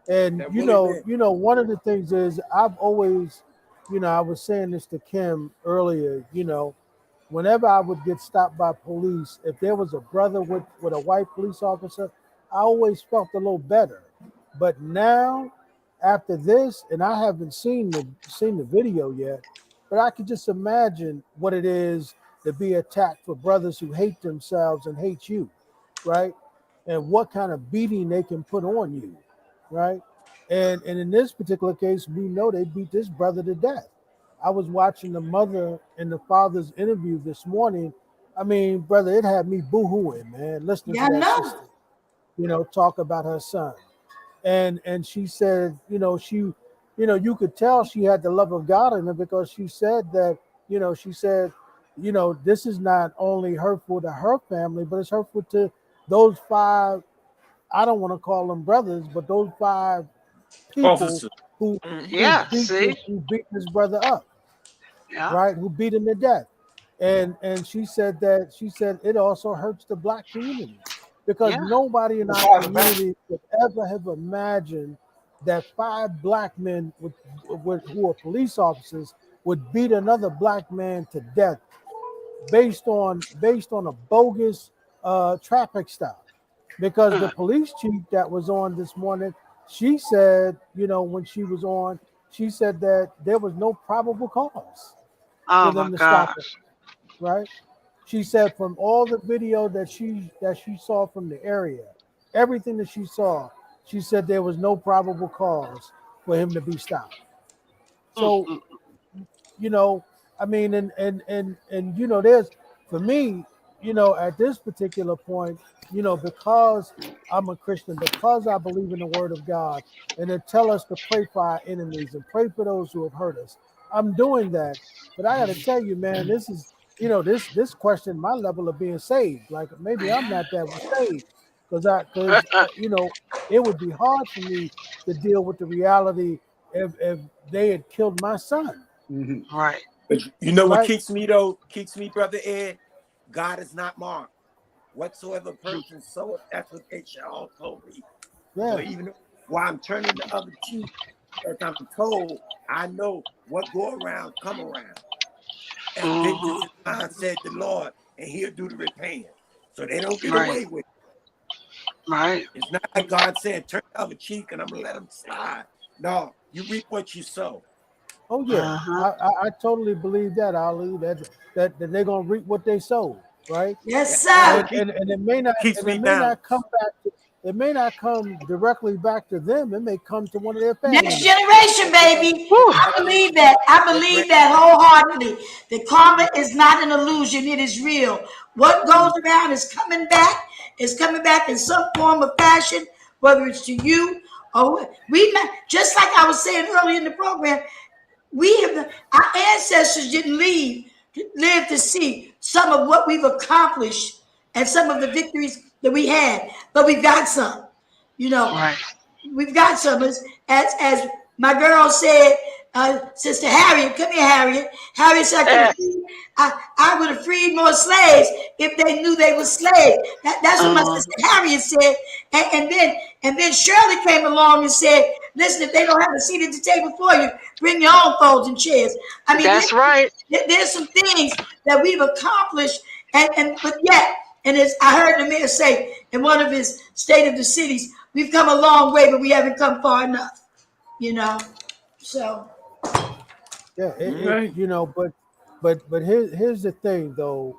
Speaker 2: And you know, one of the things is I've always, I was saying this to Kim earlier, whenever I would get stopped by police, if there was a brother with a white police officer, I always felt a little better. But now, after this, and I haven't seen the video yet, but I could just imagine what it is to be attacked for brothers who hate themselves and hate you, right? And what kind of beating they can put on you, right? And in this particular case, we know they beat this brother to death. I was watching the mother and the father's interview this morning. I mean, brother, it had me boo-hooing, man, listening to that sister, talk about her son. And she said, you could tell she had the love of God in her, because she said that, this is not only hurtful to her family, but it's hurtful to those 5, I don't want to call them brothers, but those 5 people
Speaker 1: Officer.
Speaker 2: who
Speaker 5: Yeah, see?
Speaker 2: who beat this brother up,
Speaker 5: Yeah,
Speaker 2: right? Who beat him to death. And she said it also hurts the black community, because
Speaker 5: yeah.
Speaker 2: nobody in our community could ever have imagined that 5 black men who are police officers would beat another black man to death based on a bogus traffic stop. Because the police chief that was on this morning, she said, when she was on, she said that there was no probable cause
Speaker 5: Oh
Speaker 2: for
Speaker 5: my
Speaker 2: them to stop it,
Speaker 5: gosh.
Speaker 2: right? She said from all the video that she saw from the area, everything that she saw, she said there was no probable cause for him to be stopped. So,
Speaker 5: Mm-mm.
Speaker 2: I mean, and there's, for me, at this particular point, because I'm a Christian, because I believe in the Word of God, and they tell us to pray for our enemies and pray for those who have hurt us. I'm doing that, but I got to tell you, man, this is, this question my level of being saved. Like, maybe I'm not that saved, because it would be hard for me to deal with the reality if they had killed my son.
Speaker 5: Right.
Speaker 1: But you know what
Speaker 2: Right?
Speaker 1: keeps me, though? Keeps me, Brother Ed? God is not marked. Whatsoever person soweth, that's what they shall also reap. So
Speaker 2: Yeah.
Speaker 1: even while I'm turning the other cheek, as I'm told, I know what go around, come around. And vengeance is mine, said the Lord, and he'll do the repaying. So they don't get
Speaker 5: Right.
Speaker 1: away with it.
Speaker 5: Right.
Speaker 1: It's not like God said, turn the other cheek and I'm going to let them slide. No, you reap what you sow.
Speaker 2: Oh yeah.
Speaker 5: Uh-huh.
Speaker 2: I totally believe that, Ali, that they're gonna reap what they sow, right?
Speaker 1: That,
Speaker 3: Yes,
Speaker 1: that's
Speaker 3: sir.
Speaker 1: what
Speaker 2: And
Speaker 1: keeps me
Speaker 2: it may not
Speaker 1: balanced.
Speaker 2: come back to, it may not come directly back to them. It may come to one of their family
Speaker 3: Next
Speaker 2: members.
Speaker 3: generation, baby.
Speaker 5: Whew.
Speaker 3: I believe that. I
Speaker 1: Their
Speaker 3: believe that
Speaker 1: grandchildren.
Speaker 3: wholeheartedly. The karma is not an illusion, it is real. What goes around is coming back. It's coming back in some form of fashion, whether it's to you or we. Just like I was saying earlier in the program, our ancestors didn't live to see some of what we've accomplished and some of the victories that we had, but we've got some. You know,
Speaker 5: Right.
Speaker 3: we've got some. As my girl said, Sister Harriet, come here, Harriet. Harriet said, I would have freed more slaves if they knew they were slaves. That's what my sister Harriet said. And then Shirley came along and said, listen, if they don't have a seat at the table for you, bring your own folding chairs. I mean,
Speaker 5: That's right.
Speaker 3: there's some things that we've accomplished, but yet, and as I heard the mayor say in one of his State of the Cities, we've come a long way, but we haven't come far enough. So
Speaker 2: Yeah,
Speaker 1: Right.
Speaker 2: but here's the thing though,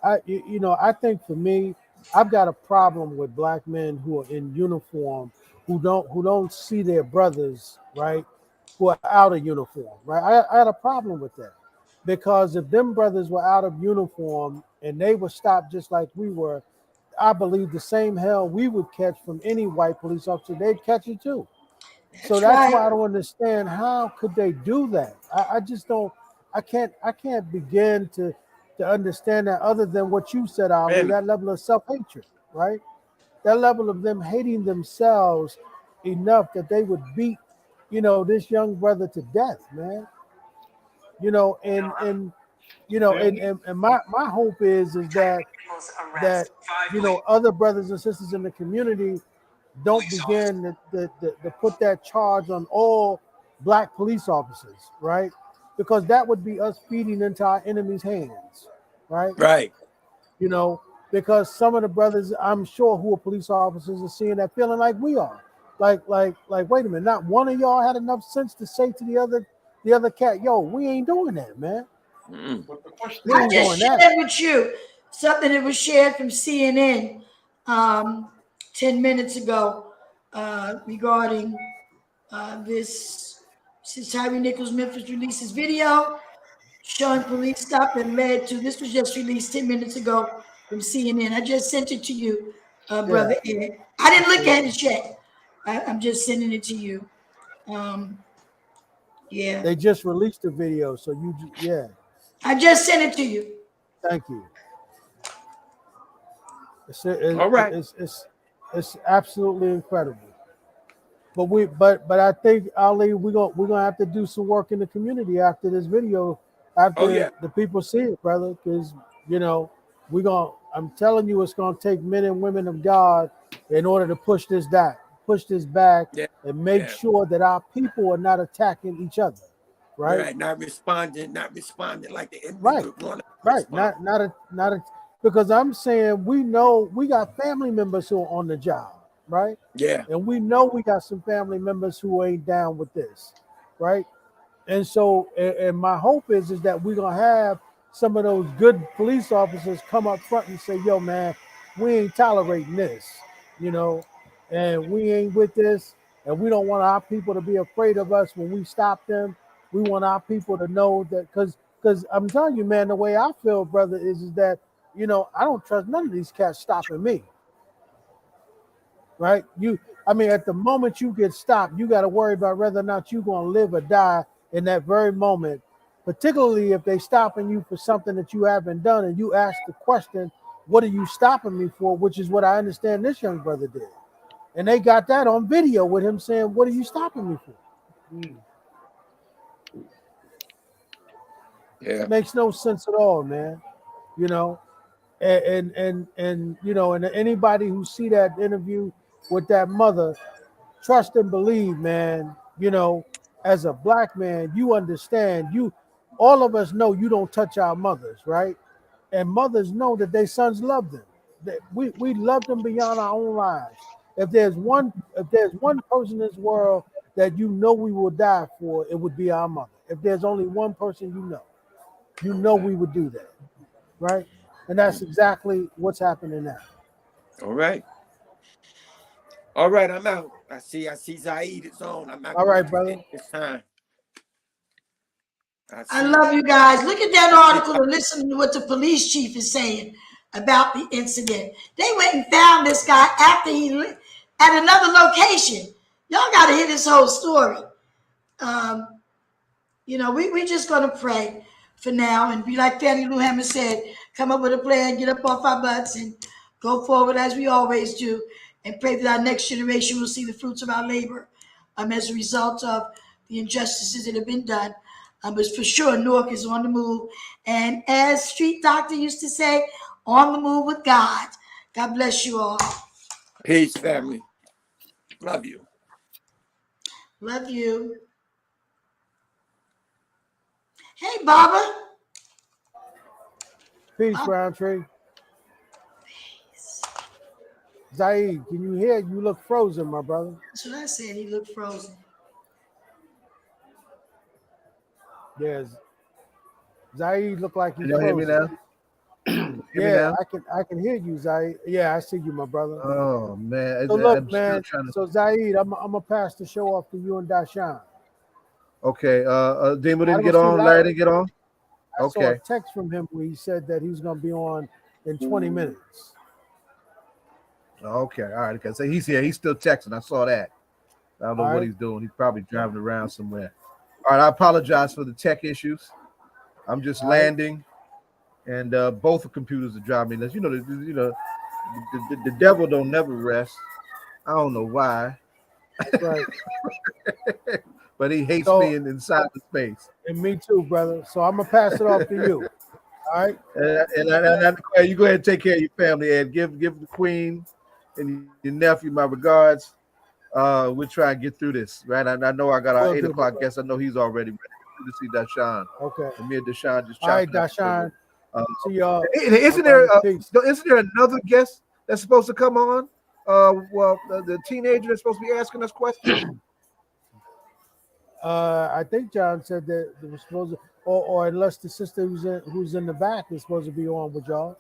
Speaker 2: I think for me, I've got a problem with black men who are in uniform who don't see their brothers, right, who are out of uniform, right? I had a problem with that, because if them brothers were out of uniform and they were stopped just like we were, I believe the same hell we would catch from any white police officer, they'd catch it too. So
Speaker 3: that's
Speaker 2: that's
Speaker 3: right.
Speaker 2: why I don't understand how could they do that. I just don't. I can't begin to understand that, other than what you said, Ali.
Speaker 1: Man,
Speaker 2: That level of self-hatred, right? That level of them hating themselves enough that they would beat, this young brother to death, man. And my hope is that other brothers and sisters in the community don't begin to put that charge on all black police officers, right? Because that would be us feeding into our enemy's hands, right?
Speaker 1: right.
Speaker 2: Because some of the brothers, I'm sure, who are police officers are seeing that, feeling like we are. Like, wait a minute, not one of y'all had enough sense to say to the other cat, yo, we ain't doing that, man.
Speaker 1: Mm.
Speaker 2: We
Speaker 3: I
Speaker 2: ain't
Speaker 3: just
Speaker 2: doing that.
Speaker 3: shared with you something that was shared from CNN 10 minutes ago regarding this. Since Tyree Nichols Memphis released his video showing police stop and led to, this was just released 10 minutes ago from CNN. I just sent it to you, Brother Ed. I didn't look at it yet. I'm just sending it to you. Yeah.
Speaker 2: They just released the video, so
Speaker 3: I just sent it to you.
Speaker 2: Thank you.
Speaker 1: All right.
Speaker 2: It's absolutely incredible. But I think, Ali, we're gonna have to do some work in the community after this video, after the people see it, brother. Because I'm telling you, it's gonna take men and women of God in order to push this back, and make sure that our people are not attacking each other, right?
Speaker 1: Not responding like the enemy
Speaker 2: right, not because I'm saying we know we got family members who are on the job, right?
Speaker 1: Yeah.
Speaker 2: And we know we got some family members who ain't down with this, right? And so, and my hope is that we're gonna have some of those good police officers come up front and say, yo, man, we ain't tolerating this, and we ain't with this, and we don't want our people to be afraid of us when we stop them. We want our people to know that, because I'm telling you, man, the way I feel, brother, is that, I don't trust none of these cats stopping me. Right? At the moment you get stopped, you got to worry about whether or not you're going to live or die in that very moment, particularly if they stopping you for something that you haven't done and you ask the question, what are you stopping me for? Which is what I understand this young brother did. And they got that on video with him saying, what are you stopping me for?
Speaker 1: Yeah.
Speaker 2: It makes no sense at all, man. And anybody who see that interview with that mother, trust and believe, man. As a black man, you understand. All of us know you don't touch our mothers, right? And mothers know that their sons love them. That we love them beyond our own lives. If there's one person in this world that we will die for, it would be our mother. If there's only one person we would do that, right? And that's exactly what's happening now.
Speaker 1: All right, I'm out. I see Zaid is on. I'm out.
Speaker 2: All right, brother.
Speaker 1: This time.
Speaker 3: I love you guys. Look at that article and listen to what the police chief is saying about the incident. They went and found this guy after he at another location. Y'all got to hear this whole story. We just gonna pray for now and be like Fannie Lou Hammond said, come up with a plan, get up off our butts, and go forward as we always do, and pray that our next generation will see the fruits of our labor as a result of the injustices that have been done. But for sure, Newark is on the move. And as Street Doctor used to say, on the move with God. God bless you all.
Speaker 1: Peace, family. Love you.
Speaker 3: Love you. Hey, Baba.
Speaker 2: Peace, Roundtree. Peace. Zaid, can you hear? You look frozen, my brother.
Speaker 3: That's what I said. He looked frozen.
Speaker 2: Yes. Zaid look like he's
Speaker 6: frozen. Hear me now?
Speaker 2: I can hear you, Zaid. Yeah, I see you, my brother.
Speaker 6: Oh man.
Speaker 2: So look, man. So Zaid, I'm gonna pass the show off to you and Doshon.
Speaker 6: Okay. Demo didn't get on. Larry didn't get on.
Speaker 2: I saw a text from him where he said that he's gonna be on in 20 minutes.
Speaker 6: Okay. All right. Okay. So he's here. He's still texting. I saw that. I don't know what he's doing. He's probably driving around somewhere. All right. I apologize for the tech issues. I'm just landing, and both the computers are driving me. The devil don't never rest. I don't know why.
Speaker 2: Right.
Speaker 6: But he hates me inside the space.
Speaker 2: And me too, brother. So I'm gonna pass it off to you. All right.
Speaker 6: And you go ahead and take care of your family, and give the queen and your nephew my regards. We'll try and get through this, right? I know I got our 8 o'clock guest. I know he's already ready to see Doshon.
Speaker 2: Okay.
Speaker 6: And me and Doshon just
Speaker 2: all right, Doshon. See y'all.
Speaker 6: Isn't there another guest that's supposed to come on? The teenager that's supposed to be asking us questions.
Speaker 2: I think John said that they were supposed to, or unless the sister who's in the back is supposed to be on with y'all.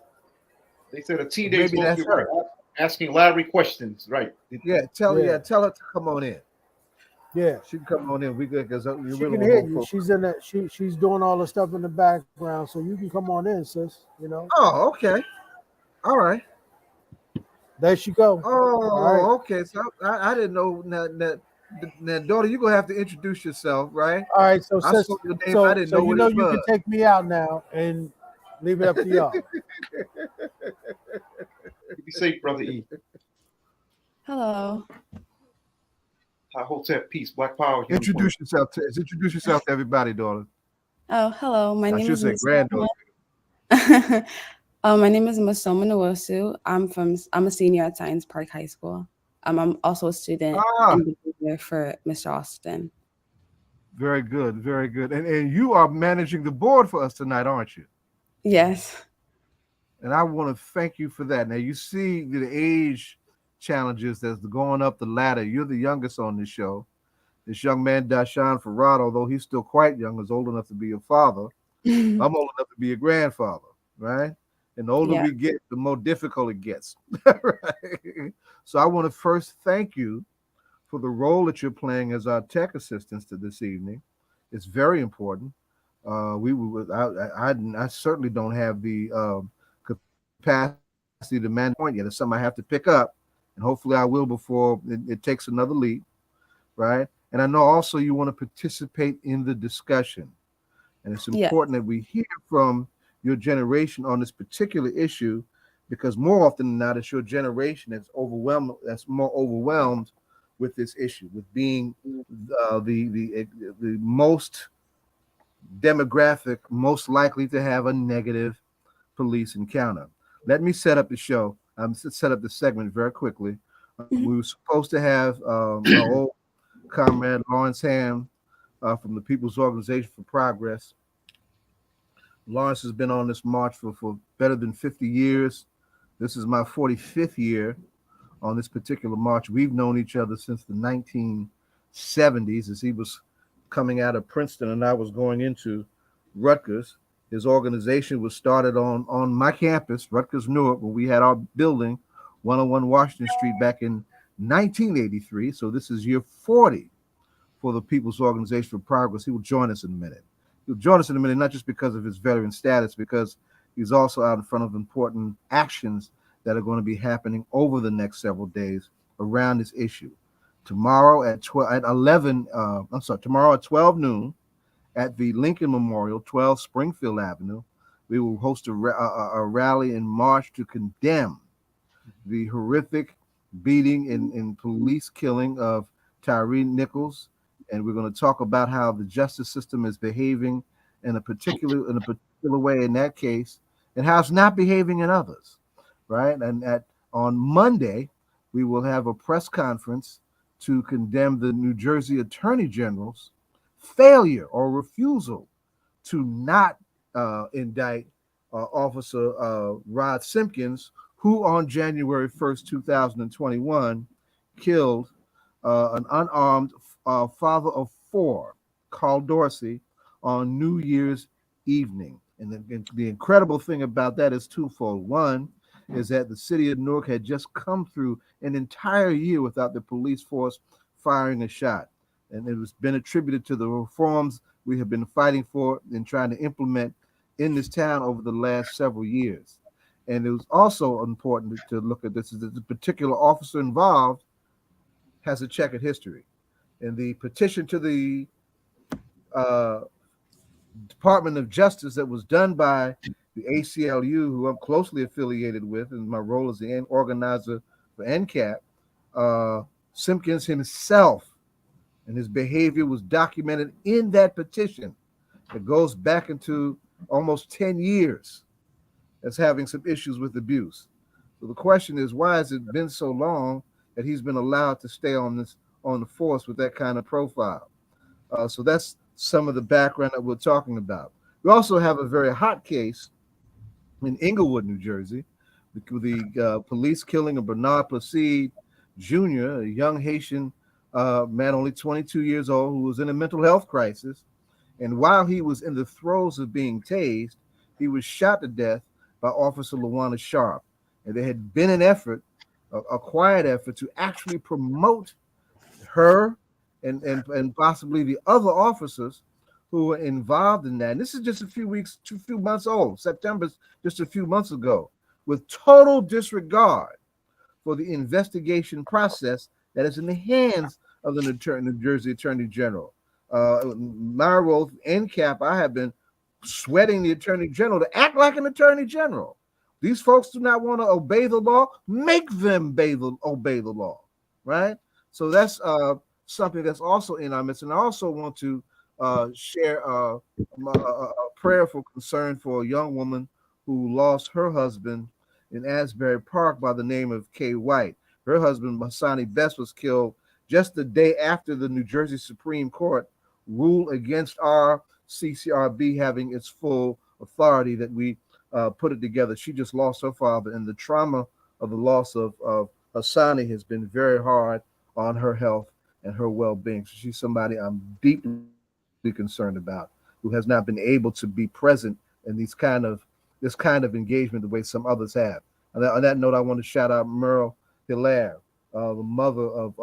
Speaker 7: They said a teenager supposed to be asking Larry questions, right?
Speaker 6: Yeah, tell her to come on in.
Speaker 2: Yeah,
Speaker 6: she can come on in. We good because we
Speaker 2: she
Speaker 6: really
Speaker 2: can
Speaker 6: want
Speaker 2: hear
Speaker 6: more
Speaker 2: you.
Speaker 6: folks.
Speaker 2: She's in that. She's doing all the stuff in the background, so you can come on in, sis. You know.
Speaker 6: Oh, okay. All right.
Speaker 2: There she go. All right.
Speaker 6: Oh, okay. So I didn't know that daughter, you're gonna have to introduce yourself, right?
Speaker 2: All right. So
Speaker 6: I saw
Speaker 2: sis,
Speaker 6: your name, I didn't
Speaker 2: so
Speaker 6: know
Speaker 2: you
Speaker 6: what
Speaker 2: know
Speaker 6: it
Speaker 2: you
Speaker 6: was.
Speaker 2: can take me out now and leave it up to y'all.
Speaker 7: Be safe, brother E.
Speaker 8: Hello.
Speaker 7: Hotep Peace, Black Power.
Speaker 6: Introduce yourself to everybody, daughter.
Speaker 8: Oh, hello. My
Speaker 6: I
Speaker 8: name
Speaker 6: should
Speaker 8: is
Speaker 6: say
Speaker 8: Masoma.
Speaker 6: granddaughter.
Speaker 8: My name is Masoma Nwosu. I'm a senior at Science Park High School. I'm also a student in behavior for Mr. Austin.
Speaker 6: Very good, very good. And you are managing the board for us tonight, aren't you?
Speaker 8: Yes.
Speaker 6: And I want to thank you for that. Now you see the age challenges that's going up the ladder. You're the youngest on this show. This young man, Doshon Farad, although he's still quite young, is old enough to be a father. I'm old enough to be a grandfather, right? And the older we get, the more difficult it gets. Right? So I want to first thank you for the role that you're playing as our tech assistants to this evening. It's very important. I certainly don't have the capacity to manage point yet. It's something I have to pick up, and hopefully I will before it takes another leap, right? And I know also you want to participate in the discussion, and it's important that we hear from your generation on this particular issue, because more often than not, it's your generation that's more overwhelmed with this issue, with being the most demographic most likely to have a negative police encounter. Let me set up the show. Set up the segment very quickly. We were supposed to have our old comrade Larry Hamm from the People's Organization for Progress. Lawrence has been on this march for better than 50 years. This is my 45th year on this particular march. We've known each other since the 1970s, as he was coming out of Princeton and I was going into Rutgers. His organization was started on my campus, Rutgers, Newark, when we had our building, 101 Washington Street, back in 1983. So this is year 40 for the People's Organization for Progress. He will join us in a minute. He'll join us in a minute, not just because of his veteran status, because he's also out in front of important actions that are going to be happening over the next several days around this issue. Tomorrow at 12 noon at the Lincoln Memorial, 12 Springfield Avenue, we will host a rally in march to condemn the horrific beating and police killing of Tyree Nichols. And we're going to talk about how the justice system is behaving in a particular way in that case, and how it's not behaving in others, right? And on Monday, we will have a press conference to condemn the New Jersey Attorney General's failure or refusal to not indict Officer Rod Simpkins, who on January 1st, 2021, killed an unarmed father of four, Carl Dorsey, on New Year's evening. And the incredible thing about that is twofold. One is that the city of Newark had just come through an entire year without the police force firing a shot. And it has been attributed to the reforms we have been fighting for and trying to implement in this town over the last several years. And it was also important to look at this, is that the particular officer involved has a checkered history. And the petition to the Department of Justice that was done by the ACLU, who I'm closely affiliated with in my role as the organizer for NCAP, Simpkins himself and his behavior was documented in that petition. It goes back into almost 10 years as having some issues with abuse. So the question is, why has it been so long that he's been allowed to stay on the force with that kind of profile? So that's some of the background that we're talking about. We also have a very hot case in Englewood, New Jersey, with the police killing of Bernard Placide Jr., a young Haitian man, only 22 years old, who was in a mental health crisis. And while he was in the throes of being tased, he was shot to death by Officer Lawana Sharp. And there had been an effort, a quiet effort, to actually promote her and possibly the other officers who were involved in that. And this is just a few months old. September's just a few months ago, with total disregard for the investigation process that is in the hands of the New Jersey Attorney General. Myra and Cap, I have been sweating the Attorney General to act like an Attorney General. These folks do not want to obey the law. Make them obey the law, right? So that's something that's also in our midst. And I also want to share a prayerful concern for a young woman who lost her husband in Asbury Park by the name of Kay White. Her husband, Masani Best, was killed just the day after the New Jersey Supreme Court ruled against our CCRB having its full authority that we put it together. She just lost her father, and the trauma of the loss of Hassani has been very hard on her health and her well-being. So she's somebody I'm deeply concerned about, who has not been able to be present in this kind of engagement the way some others have. On that note, I want to shout out Merle Hilaire, the mother of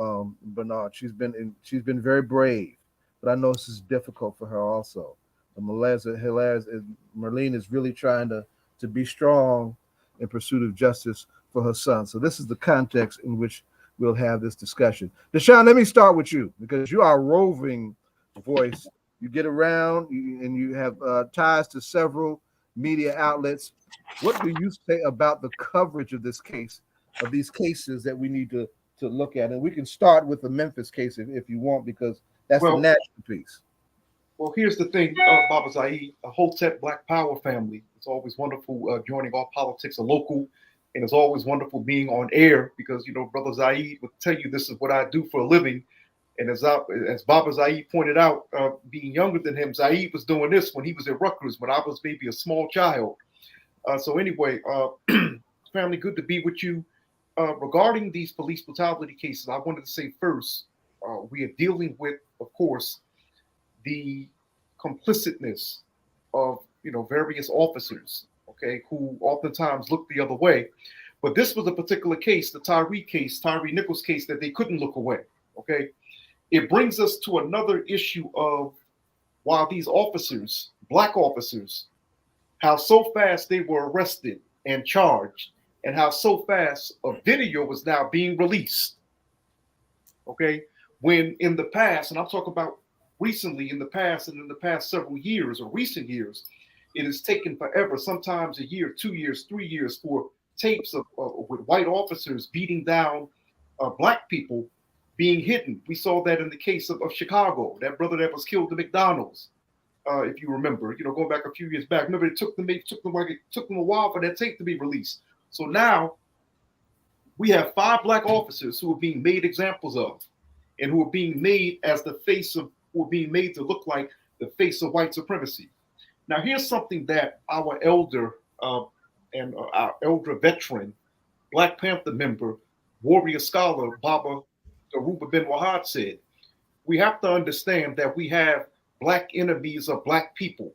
Speaker 6: Bernard. She's been very brave, but I know this is difficult for her also. Merlene is really trying to be strong in pursuit of justice for her son. So this is the context in which we'll have this discussion. Doshon, let me start with you, because you are a roving voice. You get around and you have ties to several media outlets. What do you say about the coverage of this case, of these cases that we need to look at? And we can start with the Memphis case if you want, because that's the national piece.
Speaker 7: Well, here's the thing, Baba Zaid, a Hotep Black Power family. It's always wonderful joining All Politics, a local, and it's always wonderful being on air because, Brother Zaid would tell you this is what I do for a living. And as Baba Zaid pointed out, being younger than him, Zaid was doing this when he was at Rutgers, when I was maybe a small child. So anyway, family, good to be with you. Regarding these police brutality cases, I wanted to say first, we are dealing with, of course, the complicitness of various officers, okay, who oftentimes look the other way. But this was a particular case, the Tyree Nichols case, that they couldn't look away. Okay, it brings us to another issue of while these officers, Black officers, how so fast they were arrested and charged, and how so fast a video was now being released. Okay, when in the past, and I'm talking about recently in the past and in the past several years or recent years, it has taken forever, sometimes a year, 2 years, 3 years for tapes of with white officers beating down Black people being hidden. We saw that in the case of Chicago, that brother that was killed at McDonald's, if you remember, going back a few years back. Remember, it took them a while for that tape to be released. So now we have 5 Black officers who are being made examples of, and who are being made as the face of, who are being made to look like the face of white supremacy. Now, here's something that our elder and our elder veteran, Black Panther member, warrior scholar, Baba Daruba Ben Wahad said. We have to understand that we have Black enemies of Black people.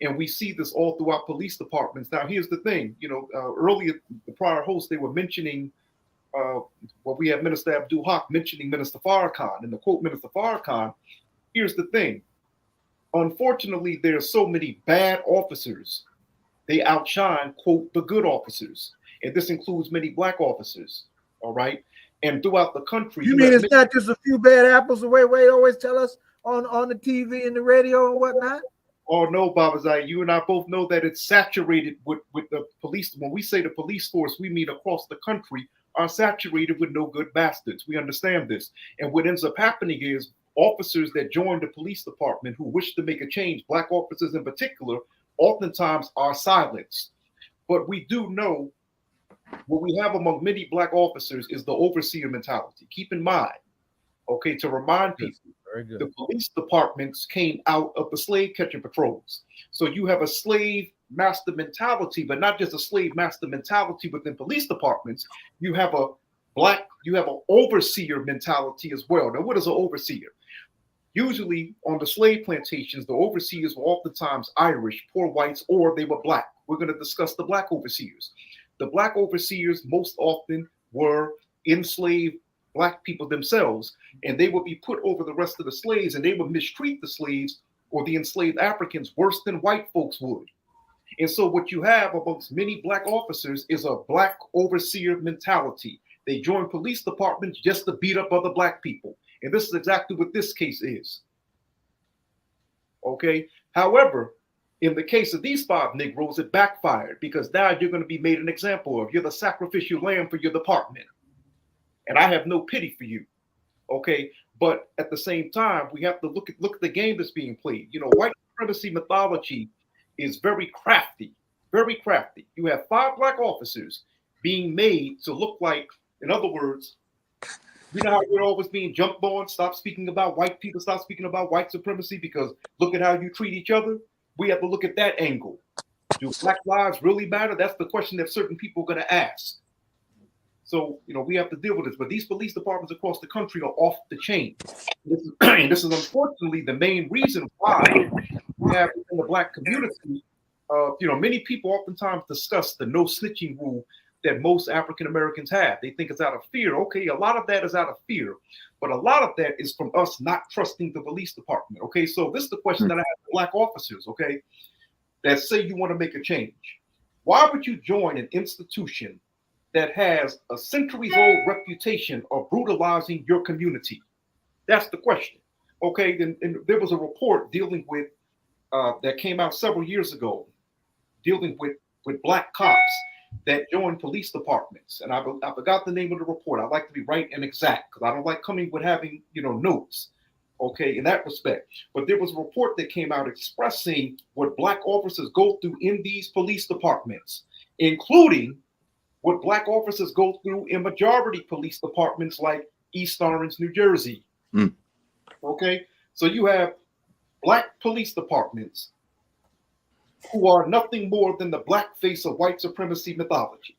Speaker 7: And we see this all throughout police departments. Now, here's the thing, earlier, the prior host, they were mentioning we had Minister Abdul Haqq mentioning Minister Farrakhan, and the quote Minister Farrakhan. Here's the thing. Unfortunately, there are so many bad officers. They outshine, quote, the good officers. And this includes many Black officers. All right. And throughout the country.
Speaker 6: You mean it's not just a few bad apples the way they always tell us on the TV and the radio and whatnot?
Speaker 7: Oh, no, Baba Zaid. You and I both know that it's saturated with the police. When we say the police force, we mean across the country are saturated with no good bastards. We understand this. And what ends up happening is officers that join the police department who wish to make a change, Black officers in particular, oftentimes are silenced. But we do know what we have among many Black officers is the overseer mentality. Keep in mind, okay, to remind people, the police departments came out of the slave catching patrols. So you have a slave master mentality, but not just a slave master mentality within police departments. You have an overseer mentality as well. Now, what is an overseer? Usually on the slave plantations, the overseers were oftentimes Irish, poor whites, or they were Black. We're going to discuss the Black overseers. The Black overseers most often were enslaved black people themselves, and they would be put over the rest of the slaves, and they would mistreat the slaves or the enslaved Africans worse than white folks would. And so what you have amongst many black officers is a black overseer mentality. They join police departments just to beat up other black people. And this is exactly what this case is. Okay. However, in the case of these 5 Negroes, it backfired because now you're going to be made an example of. You're the sacrificial lamb for your department. And I have no pity for you. Okay. But at the same time, we have to look at the game that's being played. You know, white supremacy mythology is very crafty, very crafty. You have 5 black officers being made to look like, in other words, you know how we're always being jumped on, stop speaking about white people, stop speaking about white supremacy because look at how you treat each other. We have to look at that angle. Do black lives really matter? That's the question that certain people are going to ask. So, you know, we have to deal with this. But these police departments across the country are off the chain. And this is unfortunately the main reason why we have in the black community, you know, many people oftentimes discuss the no snitching rule that most African Americans have. They think it's out of fear. Okay, a lot of that is out of fear, but a lot of that is from us not trusting the police department. Okay, so this is the question that I have to black officers, okay, that say you want to make a change. Why would you join an institution that has a centuries-old reputation of brutalizing your community? That's the question. Okay, and there was a report dealing with that came out several years ago, dealing with black cops that joined police departments. And I forgot the name of the report. I like to be right and exact because I don't like coming with having, you know, notes. Okay, in that respect. But there was a report that came out expressing what black officers go through in these police departments, including what black officers go through in majority police departments like East Orange, New Jersey. Okay, so you have black police departments who are nothing more than the black face of white supremacy mythology.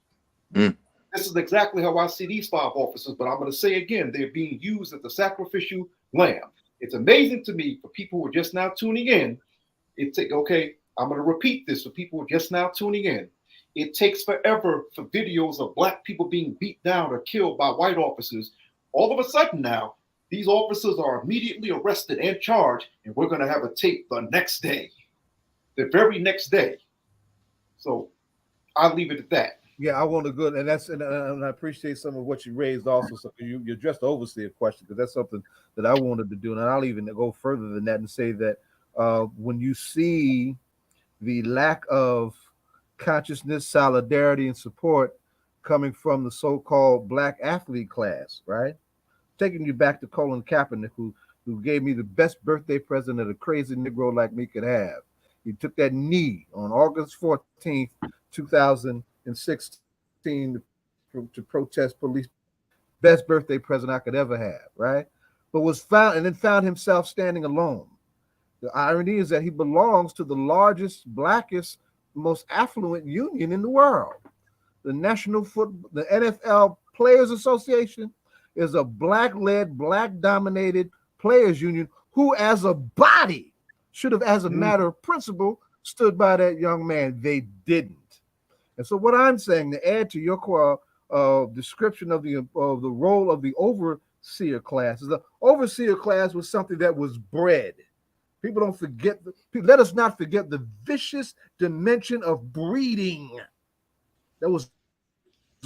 Speaker 7: This is exactly how I see these 5 officers, but I'm going to say again, they're being used as the sacrificial lamb. It's amazing to me for people who are just now tuning in. Okay, I'm going to repeat this for people who are just now tuning in. It takes forever for videos of black people being beat down or killed by white officers. All of a sudden now, these officers are immediately arrested and charged, and we're going to have a tape the next day. The very next day. So I'll leave it at that.
Speaker 6: Yeah, I want to go, and I appreciate some of what you raised also. So you addressed the overseer question because that's something that I wanted to do, and I'll even go further than that and say that when you see the lack of consciousness, solidarity, and support coming from the so-called black athlete class, right? Taking you back to Colin Kaepernick, who gave me the best birthday present that a crazy Negro like me could have. He took that knee on August 14th, 2016 to protest police. Best birthday present I could ever have, right? But was found himself standing alone. The irony is that he belongs to the largest, blackest, most affluent union in the world. The the NFL Players Association is a black-led, black-dominated players union who as a body should have, as a matter of principle, stood by that young man. They didn't. And so what I'm saying, to add to your description of the role of the overseer class, is the overseer class was something that was bred. People don't forget, let us not forget the vicious dimension of breeding that was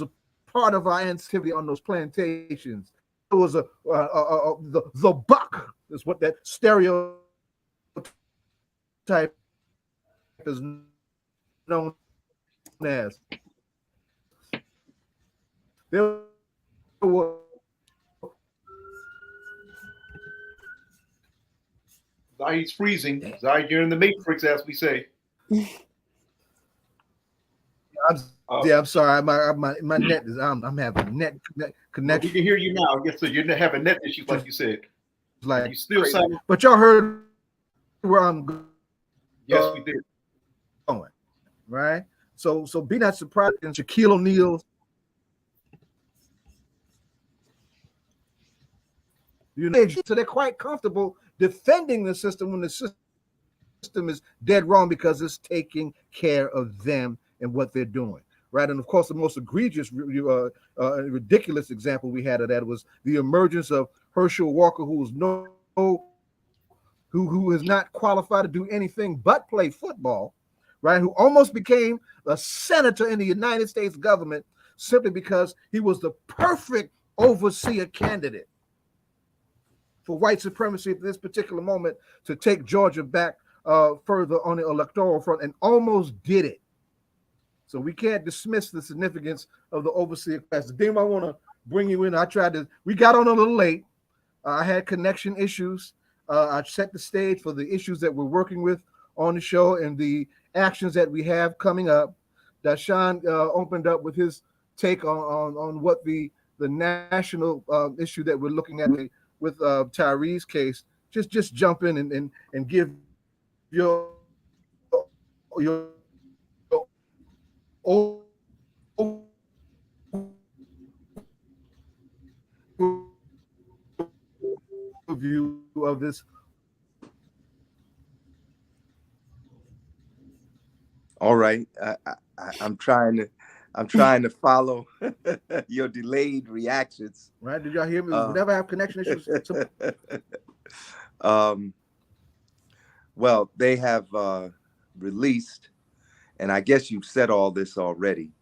Speaker 6: a part of our activity on those plantations. It was the buck is what that stereotype is known as. There were
Speaker 7: Zai's freezing. Zai, you're in the matrix, as we say.
Speaker 6: I'm sorry. My net is. I'm having net connection.
Speaker 7: We can hear you now. Yes, so you're not having net issues, like you said.
Speaker 6: Like
Speaker 7: you still sound.
Speaker 6: But y'all heard where I'm going.
Speaker 7: Yes, we did.
Speaker 6: Going right. So be not surprised. And Shaquille O'Neal. So they're quite comfortable defending the system when the system is dead wrong because it's taking care of them and what they're doing. right? And of course, the most egregious, ridiculous example we had of that was the emergence of Herschel Walker, who was who is not qualified to do anything but play football, right? Who almost became a senator in the United States government simply because he was the perfect overseer candidate for white supremacy at this particular moment to take Georgia back further on the electoral front, and almost did it. So we can't dismiss the significance of the overseer class. Dean, I want to bring you in. We got on a little late. I had connection issues. I set the stage for the issues that we're working with on the show and the actions that we have coming up. Doshon opened up with his take on what the national issue that we're looking at with Tyree's case. Just jump in and give your overview of this.
Speaker 9: All right, I'm trying to follow your delayed reactions.
Speaker 6: Right? Did y'all hear me? We never have connection issues.
Speaker 9: Well, they have released, and I guess you've said all this already.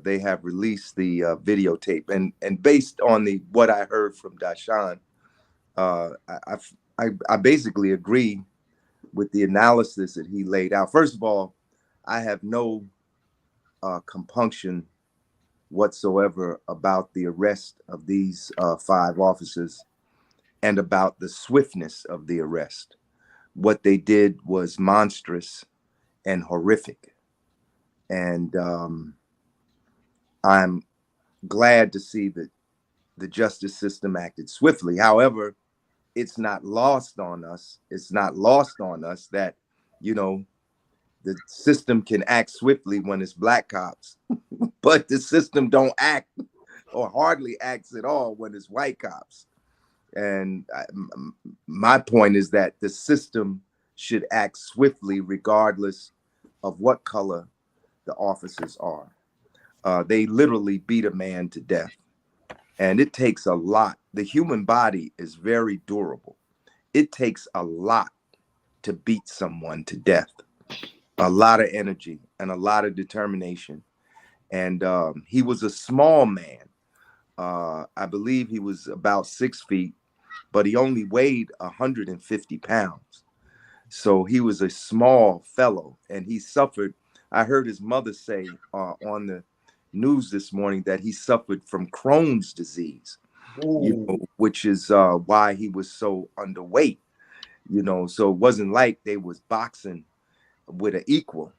Speaker 9: They have released the videotape, and based on what I heard from Doshon, I basically agree with the analysis that he laid out. First of all, I have no compunction whatsoever about the arrest of these 5 officers and about the swiftness of the arrest. What they did was monstrous and horrific. And I'm glad to see that the justice system acted swiftly. However, it's not lost on us. It's not lost on us that, the system can act swiftly when it's black cops, but the system don't act or hardly acts at all when it's white cops. And my point is that the system should act swiftly regardless of what color the officers are. They literally beat a man to death. And it takes a lot. The human body is very durable. It takes a lot to beat someone to death. A lot of energy and a lot of determination. And he was a small man. I believe he was about 6 feet, but he only weighed 150 pounds. So he was a small fellow, and he suffered. I heard his mother say on the news this morning that he suffered from Crohn's disease, which is why he was so underweight. So it wasn't like they was boxing with an equal.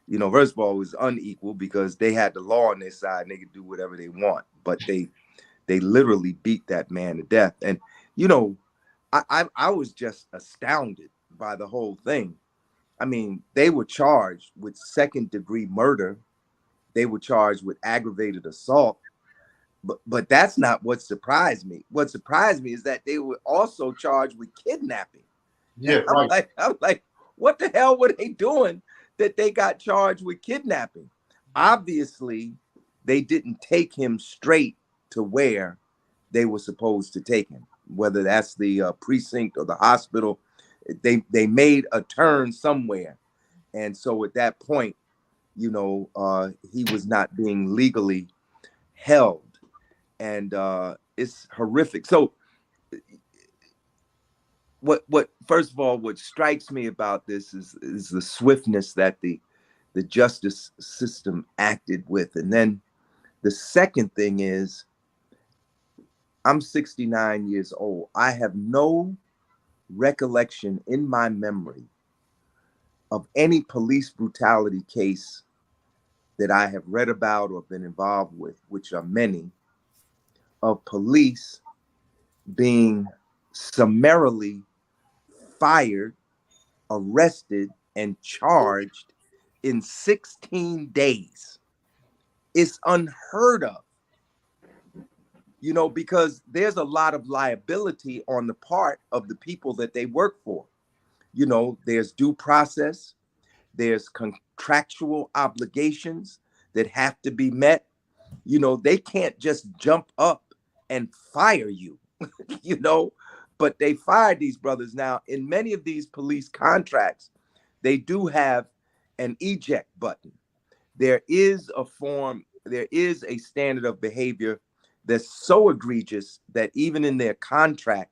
Speaker 9: First of all, it was unequal because they had the law on their side and they could do whatever they want, but they literally beat that man to death. And I was just astounded by the whole thing. I mean, they were charged with 2nd-degree murder. They were charged with aggravated assault. But that's not what surprised me. What surprised me is that they were also charged with kidnapping.
Speaker 7: Yeah, right.
Speaker 9: I'm like, what the hell were they doing that they got charged with kidnapping? Obviously, they didn't take him straight to where they were supposed to take him, whether that's the precinct or the hospital. They made a turn somewhere. And so at that point, he was not being legally held. And it's horrific. So first of all, what strikes me about this is the swiftness that the justice system acted with. And then the second thing is, I'm 69 years old. I have no recollection in my memory of any police brutality case that I have read about or been involved with, which are many, of police being summarily fired, arrested, and charged in 16 days. It's unheard of, because there's a lot of liability on the part of the people that they work for. There's due process, there's contractual obligations, that have to be met, you know, they can't just jump up and fire you, you know, but they fired these brothers. Now, in many of these police contracts, they do have an eject button. There is a standard of behavior that's so egregious that even in their contract,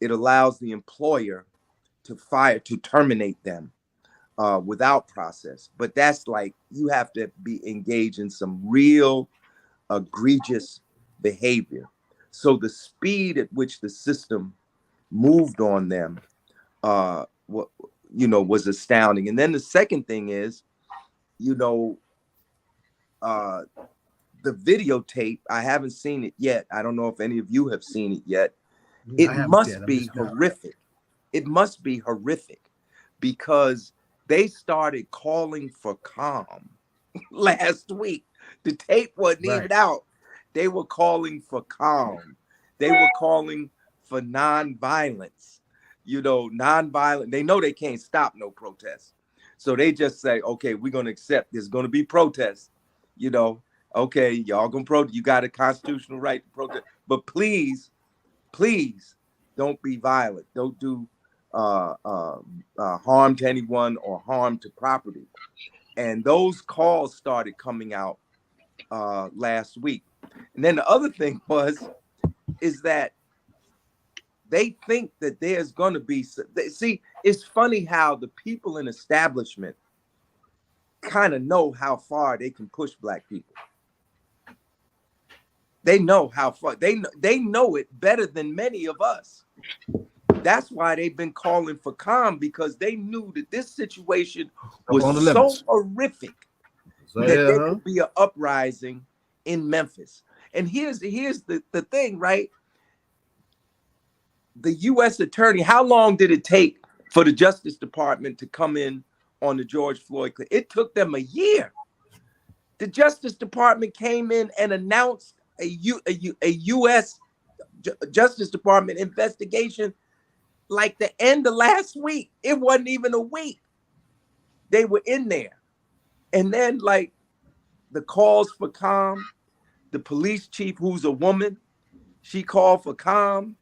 Speaker 9: it allows the employer to terminate them without process. But that's like, you have to be engaged in some real egregious behavior. So the speed at which the system moved on them, was astounding. And then the second thing is, the videotape, I haven't seen it yet. I don't know if any of you have seen it yet. It must be horrific. It must be horrific because they started calling for calm last week. The tape wasn't even out. They were calling for calm. They were calling for nonviolence. Nonviolent. They know they can't stop no protests. So they just say, okay, we're going to accept there's going to be protests. Okay, y'all going to protest. You got a constitutional right to protest. But please don't be violent. Don't do harm to anyone or harm to property. And those calls started coming out last week. And then the other thing is that they think that there's going to be, see, it's funny how the people in establishment kind of know how far they can push Black people. They know how far, they know it better than many of us. That's why they've been calling for calm, because they knew that this situation was so horrific that there could be an uprising in Memphis. And here's the thing, right? The U.S. attorney, how long did it take for the Justice Department to come in on the George Floyd case? It took them a year. The Justice Department came in and announced a U.S. Justice Department investigation like the end of last week. It wasn't even a week. They were in there. And then like the calls for calm, the police chief, who's a woman, she called for calm.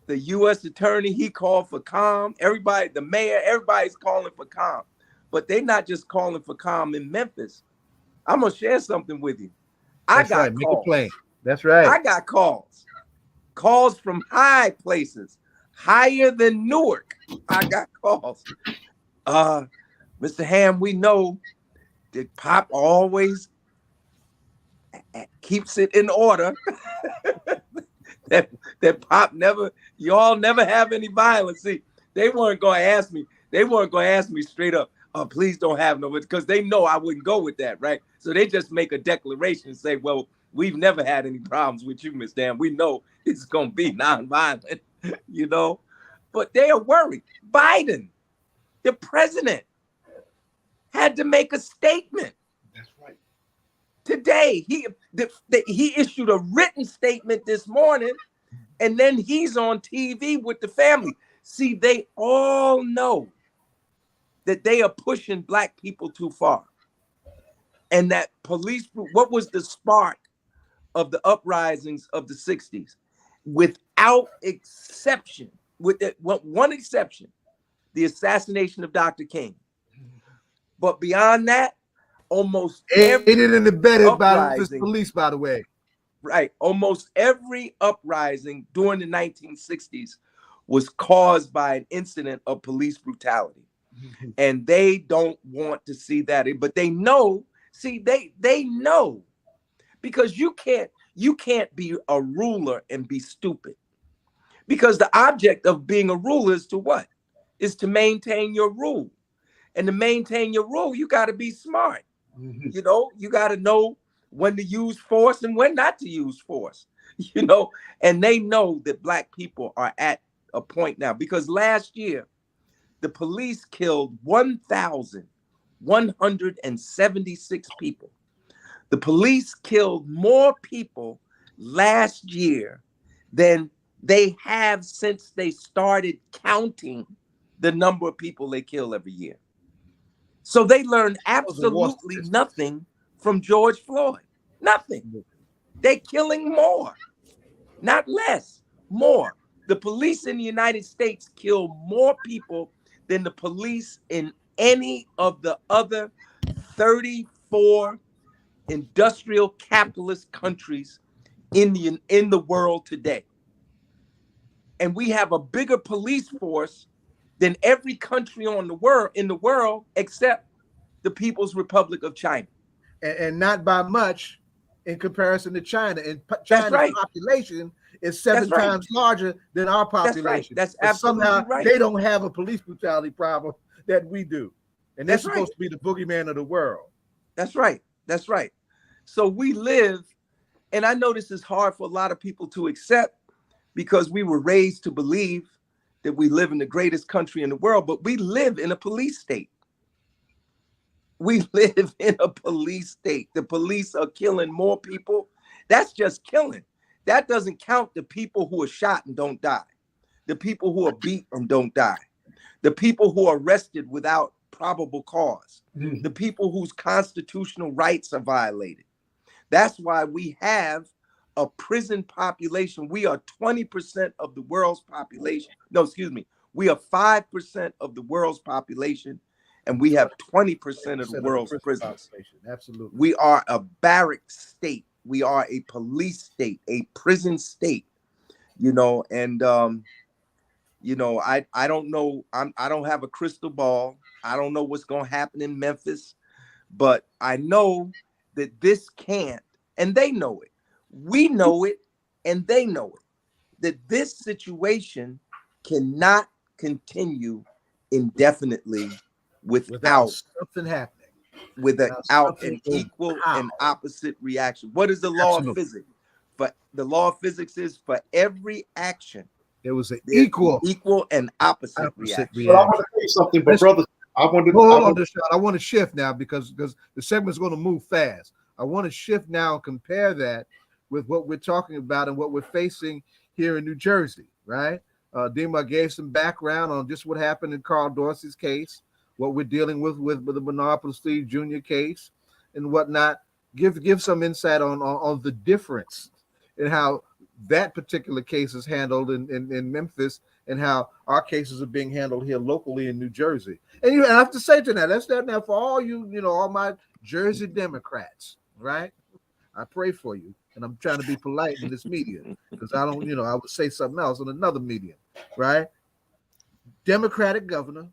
Speaker 9: The U.S. attorney, he called for calm. Everybody, the mayor, everybody's calling for calm. But they're not just calling for calm in Memphis. I'm going to share something with you.
Speaker 6: That's right. Make it plain. That's right.
Speaker 9: I got calls from high places, higher than Newark. I got calls. Mr. Hamm, we know that Pop always keeps it in order. that Pop y'all never have any violence. See, they weren't going to ask me. They weren't going to ask me straight up, please don't have no, because they know I wouldn't go with that, right? So they just make a declaration and say, well, we've never had any problems with you, Ms. Dan. We know it's going to be nonviolent, But they are worried. Biden, the president, had to make a statement.
Speaker 7: That's right.
Speaker 9: Today, he issued a written statement this morning, and then he's on TV with the family. See, they all know that they are pushing Black people too far. And that police, what was the spark of the uprisings of the 60s? Without exception, with one exception, the assassination of Dr. King. But beyond that, almost
Speaker 6: aided and abetted by the police, by the way.
Speaker 9: Right. Almost every uprising during the 1960s was caused by an incident of police brutality. And they don't want to see that. But they know, they know, because you can't be a ruler and be stupid. Because the object of being a ruler is to what? Is to maintain your rule. And to maintain your rule, you got to be smart. Mm-hmm. You got to know when to use force and when not to use force, and they know that Black people are at a point now, because last year, the police killed 1,176 people. The police killed more people last year than they have since they started counting the number of people they kill every year. So they learned absolutely nothing
Speaker 1: from George Floyd? Nothing. They're killing more, not less, more. The police in the United States kill more people than the police in any of the other 34 industrial capitalist countries in the world today. And we have a bigger police force than every country in the world except the People's Republic of China.
Speaker 6: And not by much in comparison to China. And China's population is 7 times larger than our population.
Speaker 1: That's absolutely
Speaker 6: somehow
Speaker 1: right.
Speaker 6: They don't have a police brutality problem that we do. And they're supposed to be the boogeyman of the world.
Speaker 1: That's right. That's right. So we live, and I know this is hard for a lot of people to accept because we were raised to believe that we live in the greatest country in the world, but we live in a police state. We live in a police state. The police are killing more people. That's just killing. That doesn't count the people who are shot and don't die. The people who are beat and don't die. The people who are arrested without probable cause. The people whose constitutional rights are violated. That's why we have a prison population. We are 20% of the world's population. No, excuse me. We are 5% of the world's population, and we have 20% of the world's prisons.
Speaker 6: Absolutely.
Speaker 1: We are a barrack state. We are a police state, a prison state, and I don't know. I don't have a crystal ball. I don't know what's going to happen in Memphis, but I know that this can't, and they know it. We know it, and they know it, that this situation cannot continue indefinitely without
Speaker 6: something happening,
Speaker 1: without an equal and opposite reaction. What is the law of physics? But the law of physics is for every action,
Speaker 6: there was an equal
Speaker 1: and opposite reaction.
Speaker 7: But I want to say something, but brothers, I want
Speaker 6: to shift now because the segment's going to move fast. I want to shift now and compare that with what we're talking about and what we're facing here in New Jersey, right? Dima gave some background on just what happened in Carl Dorsey's case, what we're dealing with the Bernard Steve Jr. case and whatnot. Give some insight on the difference in how that particular case is handled in Memphis and how our cases are being handled here locally in New Jersey. And you have to say to that, that's that now for all all my Jersey Democrats, right? I pray for you. And I'm trying to be polite in this medium because I don't, I would say something else on another medium, right? Democratic governor,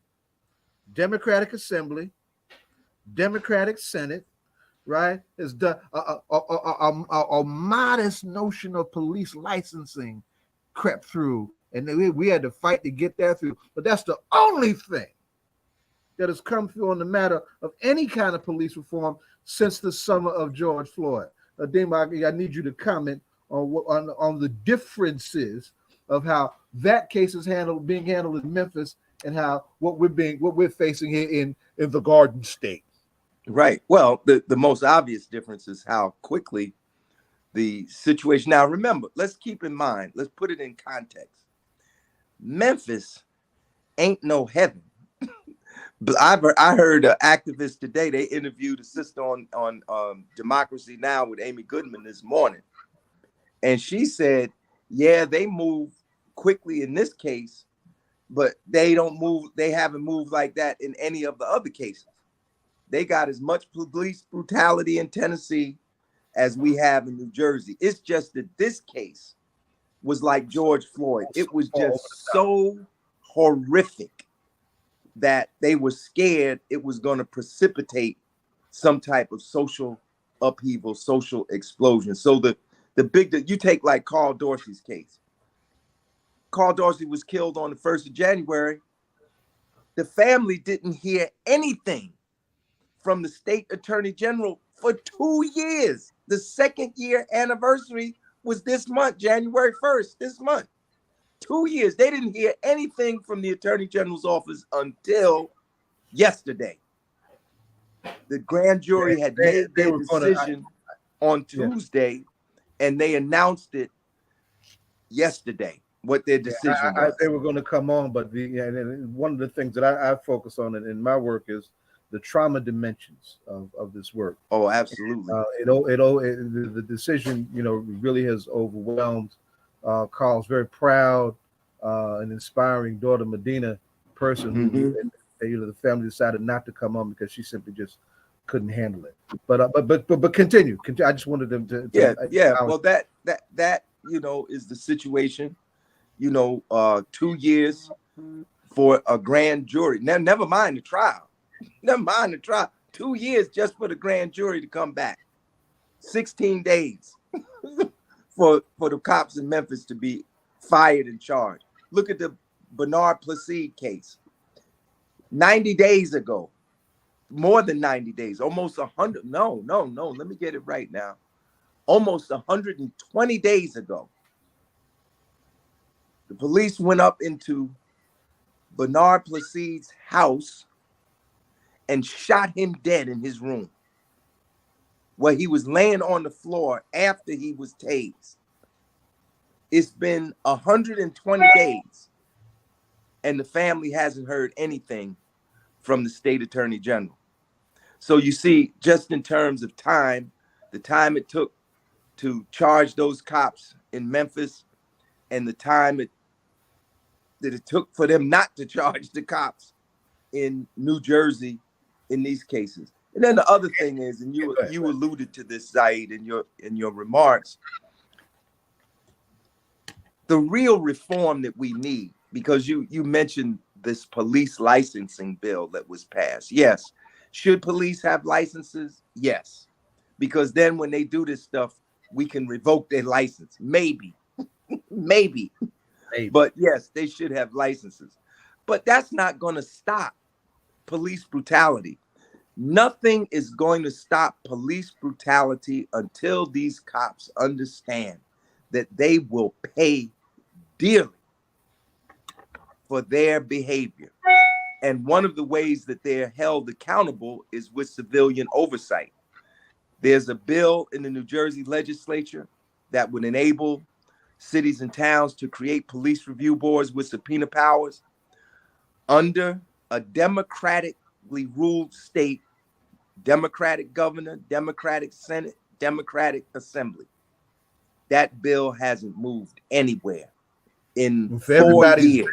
Speaker 6: Democratic Assembly, Democratic Senate, right? Has done a modest notion of police licensing crept through, and we had to fight to get that through. But that's the only thing that has come through on the matter of any kind of police reform since the summer of George Floyd. Dima, I need you to comment on the differences of how that case is being handled in Memphis and how what we're facing here in the Garden State.
Speaker 1: Right. Well, the most obvious difference is how quickly the situation. Now, remember, let's keep in mind, let's put it in context. Memphis ain't no heaven. But I heard an activist today. They interviewed a sister on Democracy Now! With Amy Goodman this morning, and she said, "Yeah, they move quickly in this case, but they haven't moved like that in any of the other cases. They got as much police brutality in Tennessee as we have in New Jersey. It's just that this case was like George Floyd. It was just so horrific that they were scared it was going to precipitate some type of social upheaval, social explosion. So you take like Carl Dorsey's case. Carl Dorsey was killed on the 1st of January. The family didn't hear anything from the state attorney general for 2 years. The 2nd year anniversary was this month, January 1st, this month. 2 years. They didn't hear anything from the attorney general's office until yesterday. The grand jury had made their decision on Tuesday, and they announced it yesterday, what their decision was.
Speaker 6: They were going to come on, but one of the things that I focus on in my work is the trauma dimensions of this work.
Speaker 9: Oh, absolutely.
Speaker 6: The decision, really has overwhelmed Carl's very proud and inspiring daughter, Medina, person who, the family decided not to come on because she simply just couldn't handle it. But continue. I just wanted them to.
Speaker 9: Well, that is the situation. 2 years for a grand jury. Now, never mind the trial. 2 years just for the grand jury to come back. 16 days for the cops in Memphis to be fired and charged. Look at the Bernard Placide case. 90 days ago, more than 90 days, almost 100. No. Let me get it right now. Almost 120 days ago, the police went up into Bernard Placide's house and shot him dead in his room, where he was laying on the floor after he was tased. It's been 120 days, and the family hasn't heard anything from the state attorney general. So you see, just in terms of time, the time it took to charge those cops in Memphis and the time that it took for them not to charge the cops in New Jersey in these cases. And then the other thing is, and you alluded to this, Zaid, in your remarks, the real reform that we need, because you mentioned this police licensing bill that was passed. Yes. Should police have licenses? Yes. Because then when they do this stuff, we can revoke their license. Maybe. Maybe. But yes, they should have licenses. But that's not going to stop police brutality. Nothing is going to stop police brutality until these cops understand that they will pay dearly for their behavior. And one of the ways that they're held accountable is with civilian oversight. There's a bill in the New Jersey legislature that would enable cities and towns to create police review boards with subpoena powers under a democratically ruled state, Democratic governor, Democratic Senate, Democratic Assembly. That bill hasn't moved anywhere in 4 years.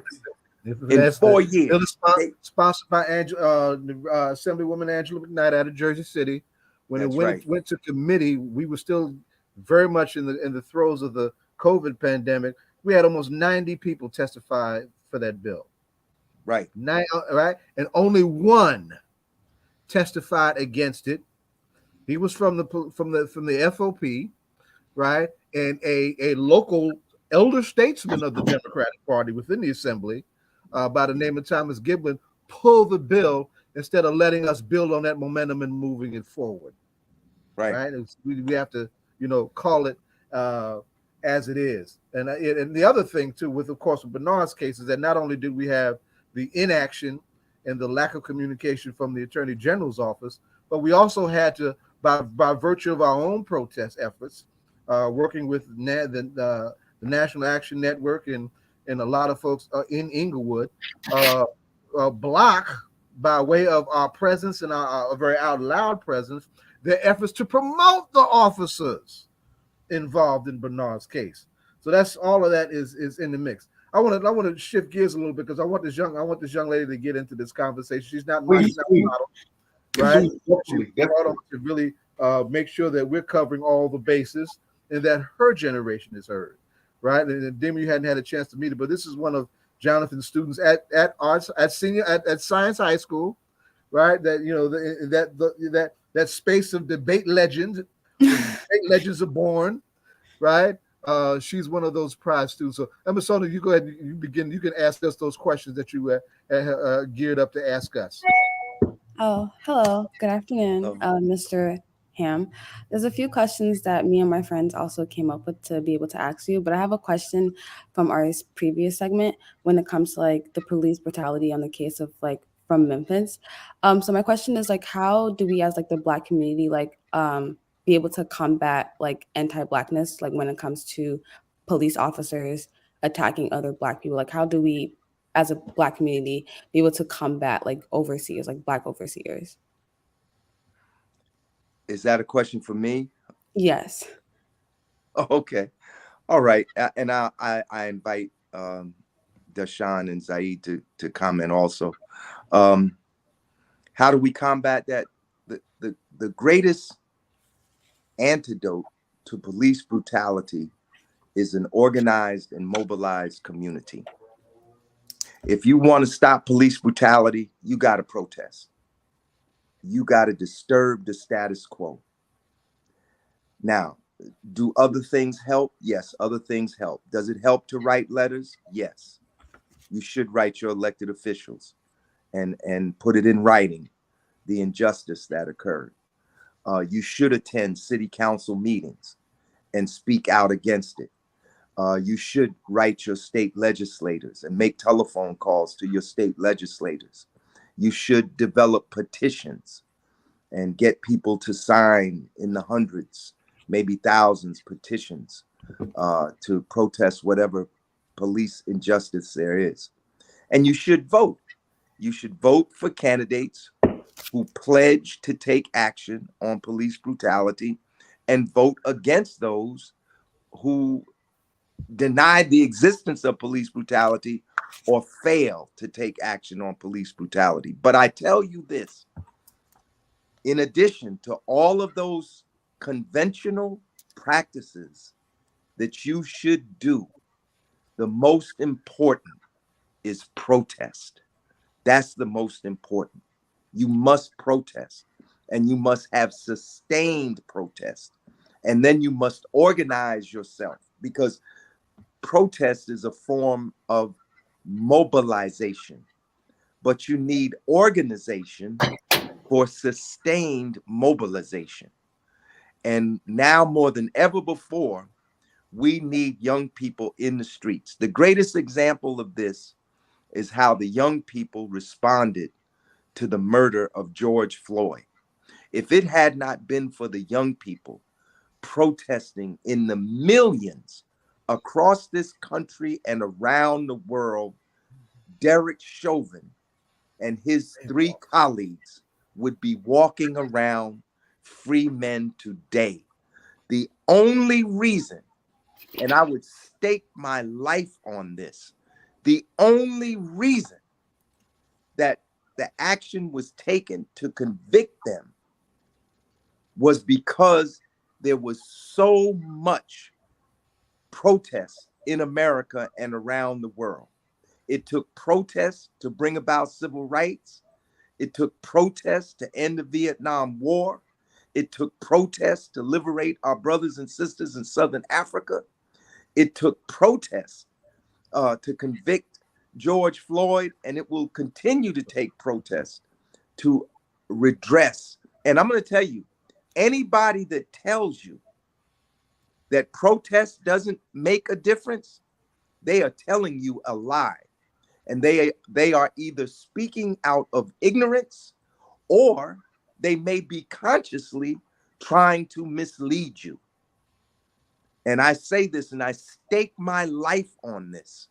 Speaker 9: In 4 years.
Speaker 6: Sponsored by Assemblywoman Angela McKnight out of Jersey City. When it went to committee, we were still very much in the throes of the COVID pandemic. We had almost 90 people testify for that bill.
Speaker 9: Right.
Speaker 6: Right. And only one testified against it. He was from the FOP, right? And a local elder statesman of the Democratic Party within the Assembly, by the name of Thomas Giblin, pulled the bill instead of letting us build on that momentum and moving it forward. Right. We have to, call it as it is. And the other thing too, with Bernard's case, is that not only did we have the inaction and the lack of communication from the Attorney General's office, but we also had to, by virtue of our own protest efforts, working with the National Action Network and a lot of folks in Inglewood, block, by way of our presence and our very out loud presence, their efforts to promote the officers involved in Bernard's case. So that's all of that is in the mix. I want to shift gears a little bit because I want this young lady to get into this conversation. She's not my model, right? She brought on to really make sure that we're covering all the bases and that her generation is heard, right? And Dimmer, you hadn't had a chance to meet her, but this is one of Jonathan's students at Science High School, right? That that space of debate legend, debate legends are born, right? She's one of those prize students. So, Emma Sona, you go ahead and you begin. You can ask us those questions that you geared up to ask us.
Speaker 8: Oh, hello. Good afternoon, Mr. Hamm. There's a few questions that me and my friends also came up with to be able to ask you, but I have a question from our previous segment when it comes to like the police brutality on the case of like from Memphis. So my question is like, how do we as like the Black community like be able to combat like anti-Blackness like when it comes to police officers attacking other Black people? Like how do we as a Black community, be able to combat like overseers, like Black overseers?
Speaker 9: Is that a question for me?
Speaker 8: Yes.
Speaker 9: Oh, okay. All right. And I invite Doshon and Zaid to comment also. How do we combat that? The greatest antidote to police brutality is an organized and mobilized community. If you want to stop police brutality, you got to protest. You got to disturb the status quo. Now, do other things help? Yes, other things help. Does it help to write letters? Yes. You should write your elected officials and put it in writing, the injustice that occurred. You should attend city council meetings and speak out against it. You should write your state legislators and make telephone calls to your state legislators. You should develop petitions and get people to sign in the hundreds, maybe thousands petitions to protest whatever police injustice there is. And you should vote. You should vote for candidates who pledge to take action on police brutality and vote against those who deny the existence of police brutality or fail to take action on police brutality. But I tell you this, in addition to all of those conventional practices that you should do, the most important is protest. That's the most important. You must protest, and you must have sustained protest. And then you must organize yourself, because protest is a form of mobilization, but you need organization for sustained mobilization. And now more than ever before, we need young people in the streets. The greatest example of this is how the young people responded to the murder of George Floyd. If it had not been for the young people protesting in the millions across this country and around the world, Derek Chauvin and his 3 colleagues would be walking around free men today. The only reason, and I would stake my life on this, the only reason that the action was taken to convict them was because there was so much protest in America and around the world. It took protests to bring about civil rights. It took protests to end the Vietnam War. It took protests to liberate our brothers and sisters in Southern Africa. It took protests to convict George Floyd, and it will continue to take protests to redress. And I'm going to tell you, anybody that tells you that protest doesn't make a difference, they are telling you a lie. And they are either speaking out of ignorance, or they may be consciously trying to mislead you. And I say this, and I stake my life on this.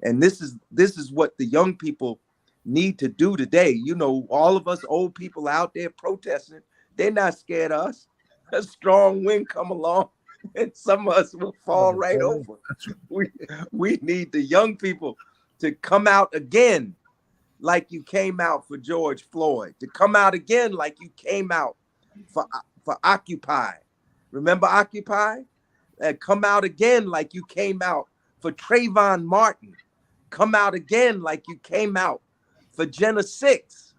Speaker 9: And this is what the young people need to do today. You know, all of us old people out there protesting, they're not scared of us. A strong wind come along and some of us will fall right over. We need the young people to come out again like you came out for George Floyd, to come out again like you came out for Occupy. Remember Occupy? Come out again like you came out for Trayvon Martin. Come out again like you came out for Jenna 6.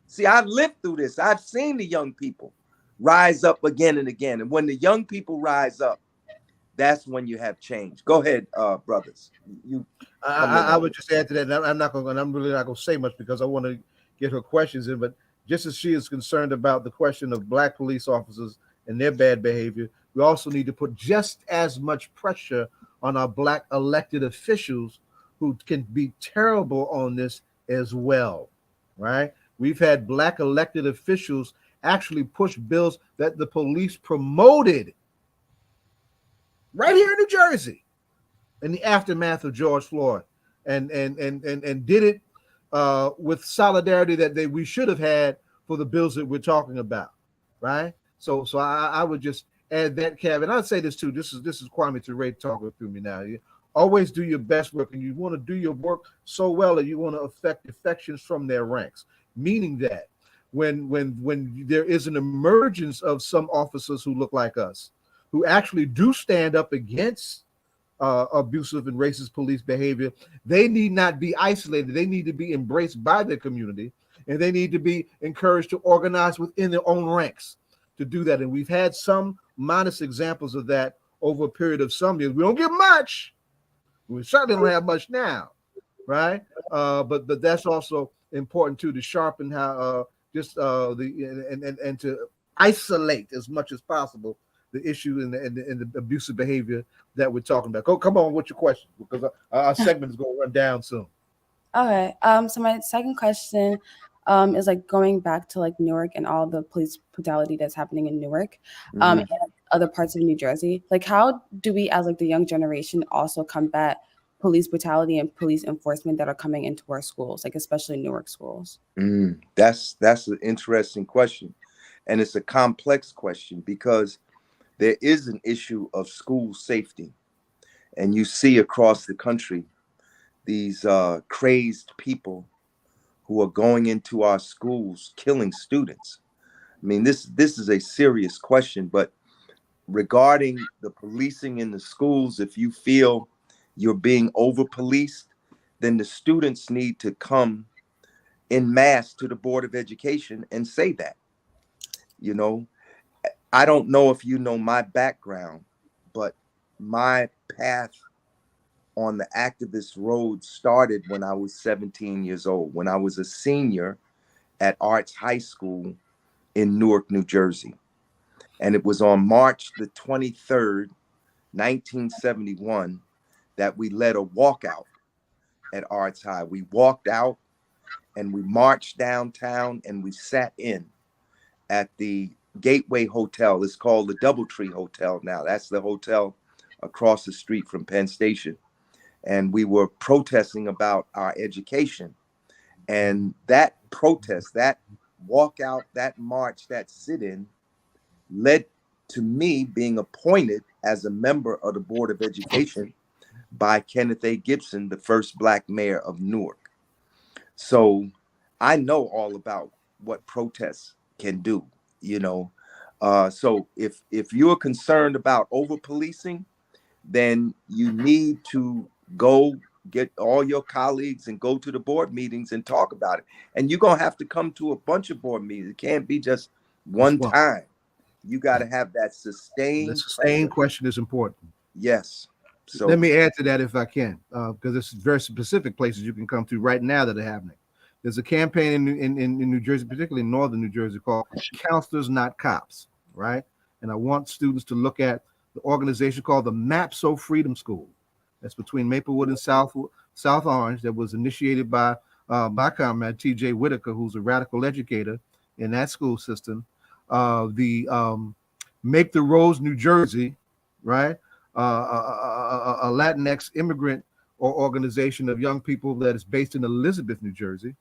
Speaker 9: See, I've lived through this. I've seen the young people rise up again and again. And when the young people rise up, that's when you have change. Go ahead, brothers.
Speaker 6: I would just add to that. I'm really not going to say much because I want to get her questions in. But just as she is concerned about the question of Black police officers and their bad behavior, we also need to put just as much pressure on our Black elected officials who can be terrible on this as well, right? We've had Black elected officials actually push bills that the police promoted right here in New Jersey in the aftermath of George Floyd. and did it with solidarity that we should have had for the bills that we're talking about, right? So I would just add that caveat. I'd say this too. This is Kwame Ture talking through me now. You always do your best work, and you want to do your work so well that you want to affect defections from their ranks. Meaning that when there is an emergence of some officers who look like us, who actually do stand up against abusive and racist police behavior, they need not be isolated. They need to be embraced by their community, and they need to be encouraged to organize within their own ranks to do that. And we've had some modest examples of that over a period of some years. We don't get much. We certainly don't have much now, right? But that's also important too, to sharpen how and to isolate as much as possible the issue and the abusive behavior that we're talking about. Come on, what's your question? Because our segment is going to run down soon.
Speaker 8: Okay. So my second question is like going back to like Newark and all the police brutality that's happening in Newark, and other parts of New Jersey. Like, how do we, as like the young generation, also combat police brutality and police enforcement that are coming into our schools, like especially Newark schools?
Speaker 9: That's an interesting question, and it's a complex question because there is an issue of school safety, and you see across the country these crazed people who are going into our schools killing students. I mean, this is a serious question, but regarding the policing in the schools, if you feel you're being over-policed, then the students need to come en masse to the Board of Education and say that. You know, I don't know if you know my background, but my path on the activist road started when I was 17 years old, when I was a senior at Arts High School in Newark, New Jersey. And it was on March the 23rd, 1971, that we led a walkout at Arts High. We walked out and we marched downtown and we sat in at the Gateway Hotel. It's called the Doubletree Hotel now. That's the hotel across the street from Penn Station. And we were protesting about our education. And that protest, that walkout, that march, that sit-in led to me being appointed as a member of the Board of Education by Kenneth A. Gibson, the first Black mayor of Newark. So I know all about what protests can do, you know. So if you're concerned about over-policing, then you need to go get all your colleagues and go to the board meetings and talk about it. And you're going to have to come to a bunch of board meetings. It can't be just one time. You got to have that sustained.
Speaker 6: The sustained question is important.
Speaker 9: Yes. So
Speaker 6: let me add to that if I can, because there's very specific places you can come to right now that are happening. There's a campaign in New Jersey, particularly in northern New Jersey, called Counselors Not Cops, right? And I want students to look at the organization called the MAPSO Freedom School. That's between Maplewood and South Orange, that was initiated by my comrade, T.J. Whitaker, who's a radical educator in that school system. The Make the Roads New Jersey, right? A Latinx immigrant or organization of young people that is based in Elizabeth, New Jersey,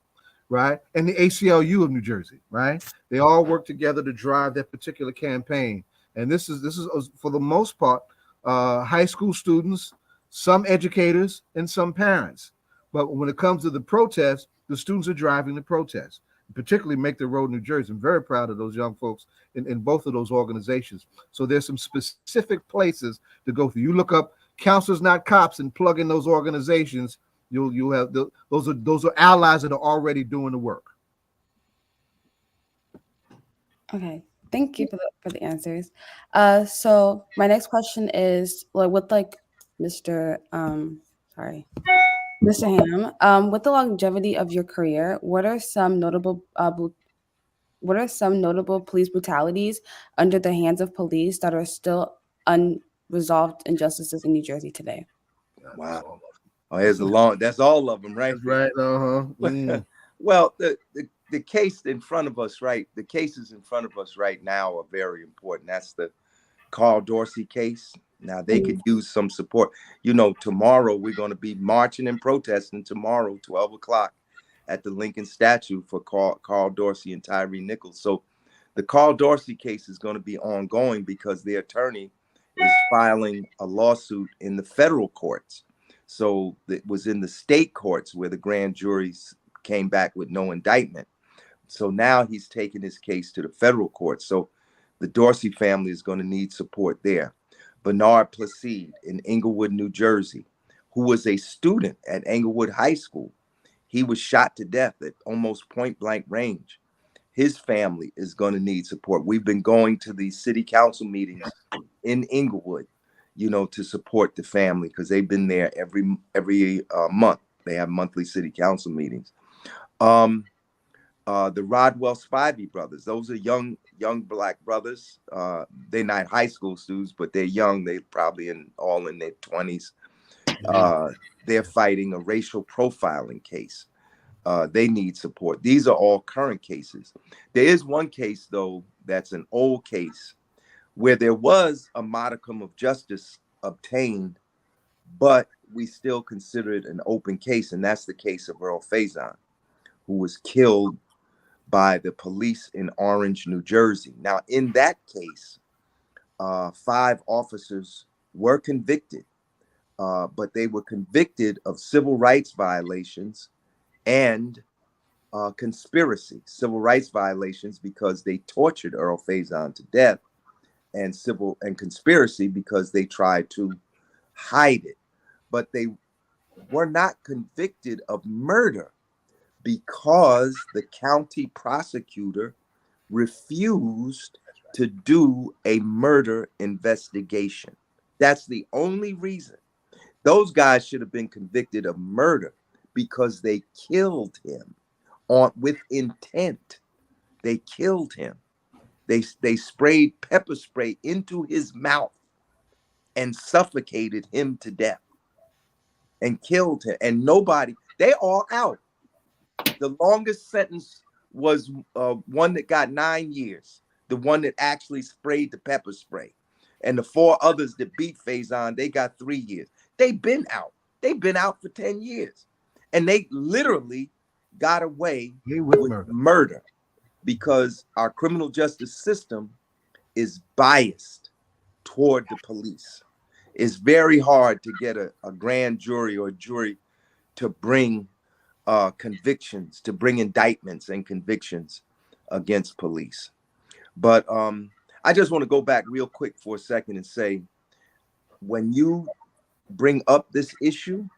Speaker 6: right? And the ACLU of New Jersey, right? They all work together to drive that particular campaign. And this is for the most part, high school students, some educators, and some parents. But when it comes to the protest, the students are driving the protest, particularly Make the Road New Jersey. I'm very proud of those young folks in both of those organizations. So there's some specific places to go through. You look up Counselors Not Cops and plug in those organizations. You'll have those are allies that are already doing the work.
Speaker 8: Okay, thank you for the answers. So my next question is, like, with like Mr. Hamm, with the longevity of your career, what are some notable police brutalities under the hands of police that are still unresolved injustices in New Jersey today?
Speaker 9: Wow. Oh, here's that's all of them, right?
Speaker 6: That's right.
Speaker 9: Well, the case in front of us, right? The cases in front of us right now are very important. That's the Carl Dorsey case Now they could use some support. You know, tomorrow we're going to be marching and protesting tomorrow, 12 o'clock at the Lincoln statue for Carl Dorsey and Tyree Nichols. So the Carl Dorsey case is going to be ongoing because the attorney is filing a lawsuit in the federal courts. So it was in the state courts where the grand juries came back with no indictment. So now he's taking his case to the federal court. So the Dorsey family is going to need support there. Bernard Placide in Englewood, New Jersey, who was a student at Englewood High School. He was shot to death at almost point blank range. His family is going to need support. We've been going to the city council meetings in Englewood, you know, to support the family because they've been there every month. They have monthly city council meetings. The Rodwell Spivey brothers, those are young black brothers. They're not high school students, but they're young. They're probably all in their 20s. They're fighting a racial profiling case. They need support. These are all current cases. There is one case, though, that's an old case where there was a modicum of justice obtained, but we still consider it an open case, and that's the case of Earl Faison, who was killed by the police in Orange, New Jersey. Now, in that case, 5 officers were convicted, but they were convicted of civil rights violations and conspiracy. Civil rights violations because they tortured Earl Faison to death, and conspiracy because they tried to hide it. But they were not convicted of murder because the county prosecutor refused to do a murder investigation. That's the only reason. Those guys should have been convicted of murder because they killed him with intent. They killed him. They sprayed pepper spray into his mouth and suffocated him to death and killed him. And they all out. The longest sentence was one that got 9 years, the one that actually sprayed the pepper spray. And the 4 others that beat Faison, they got 3 years. They've been out. They've been out for 10 years. And they literally got away with murder because our criminal justice system is biased toward the police. It's very hard to get a grand jury or a jury to bring convictions, to bring indictments and convictions against police. But I just want to go back real quick for a second and say, when you bring up this issue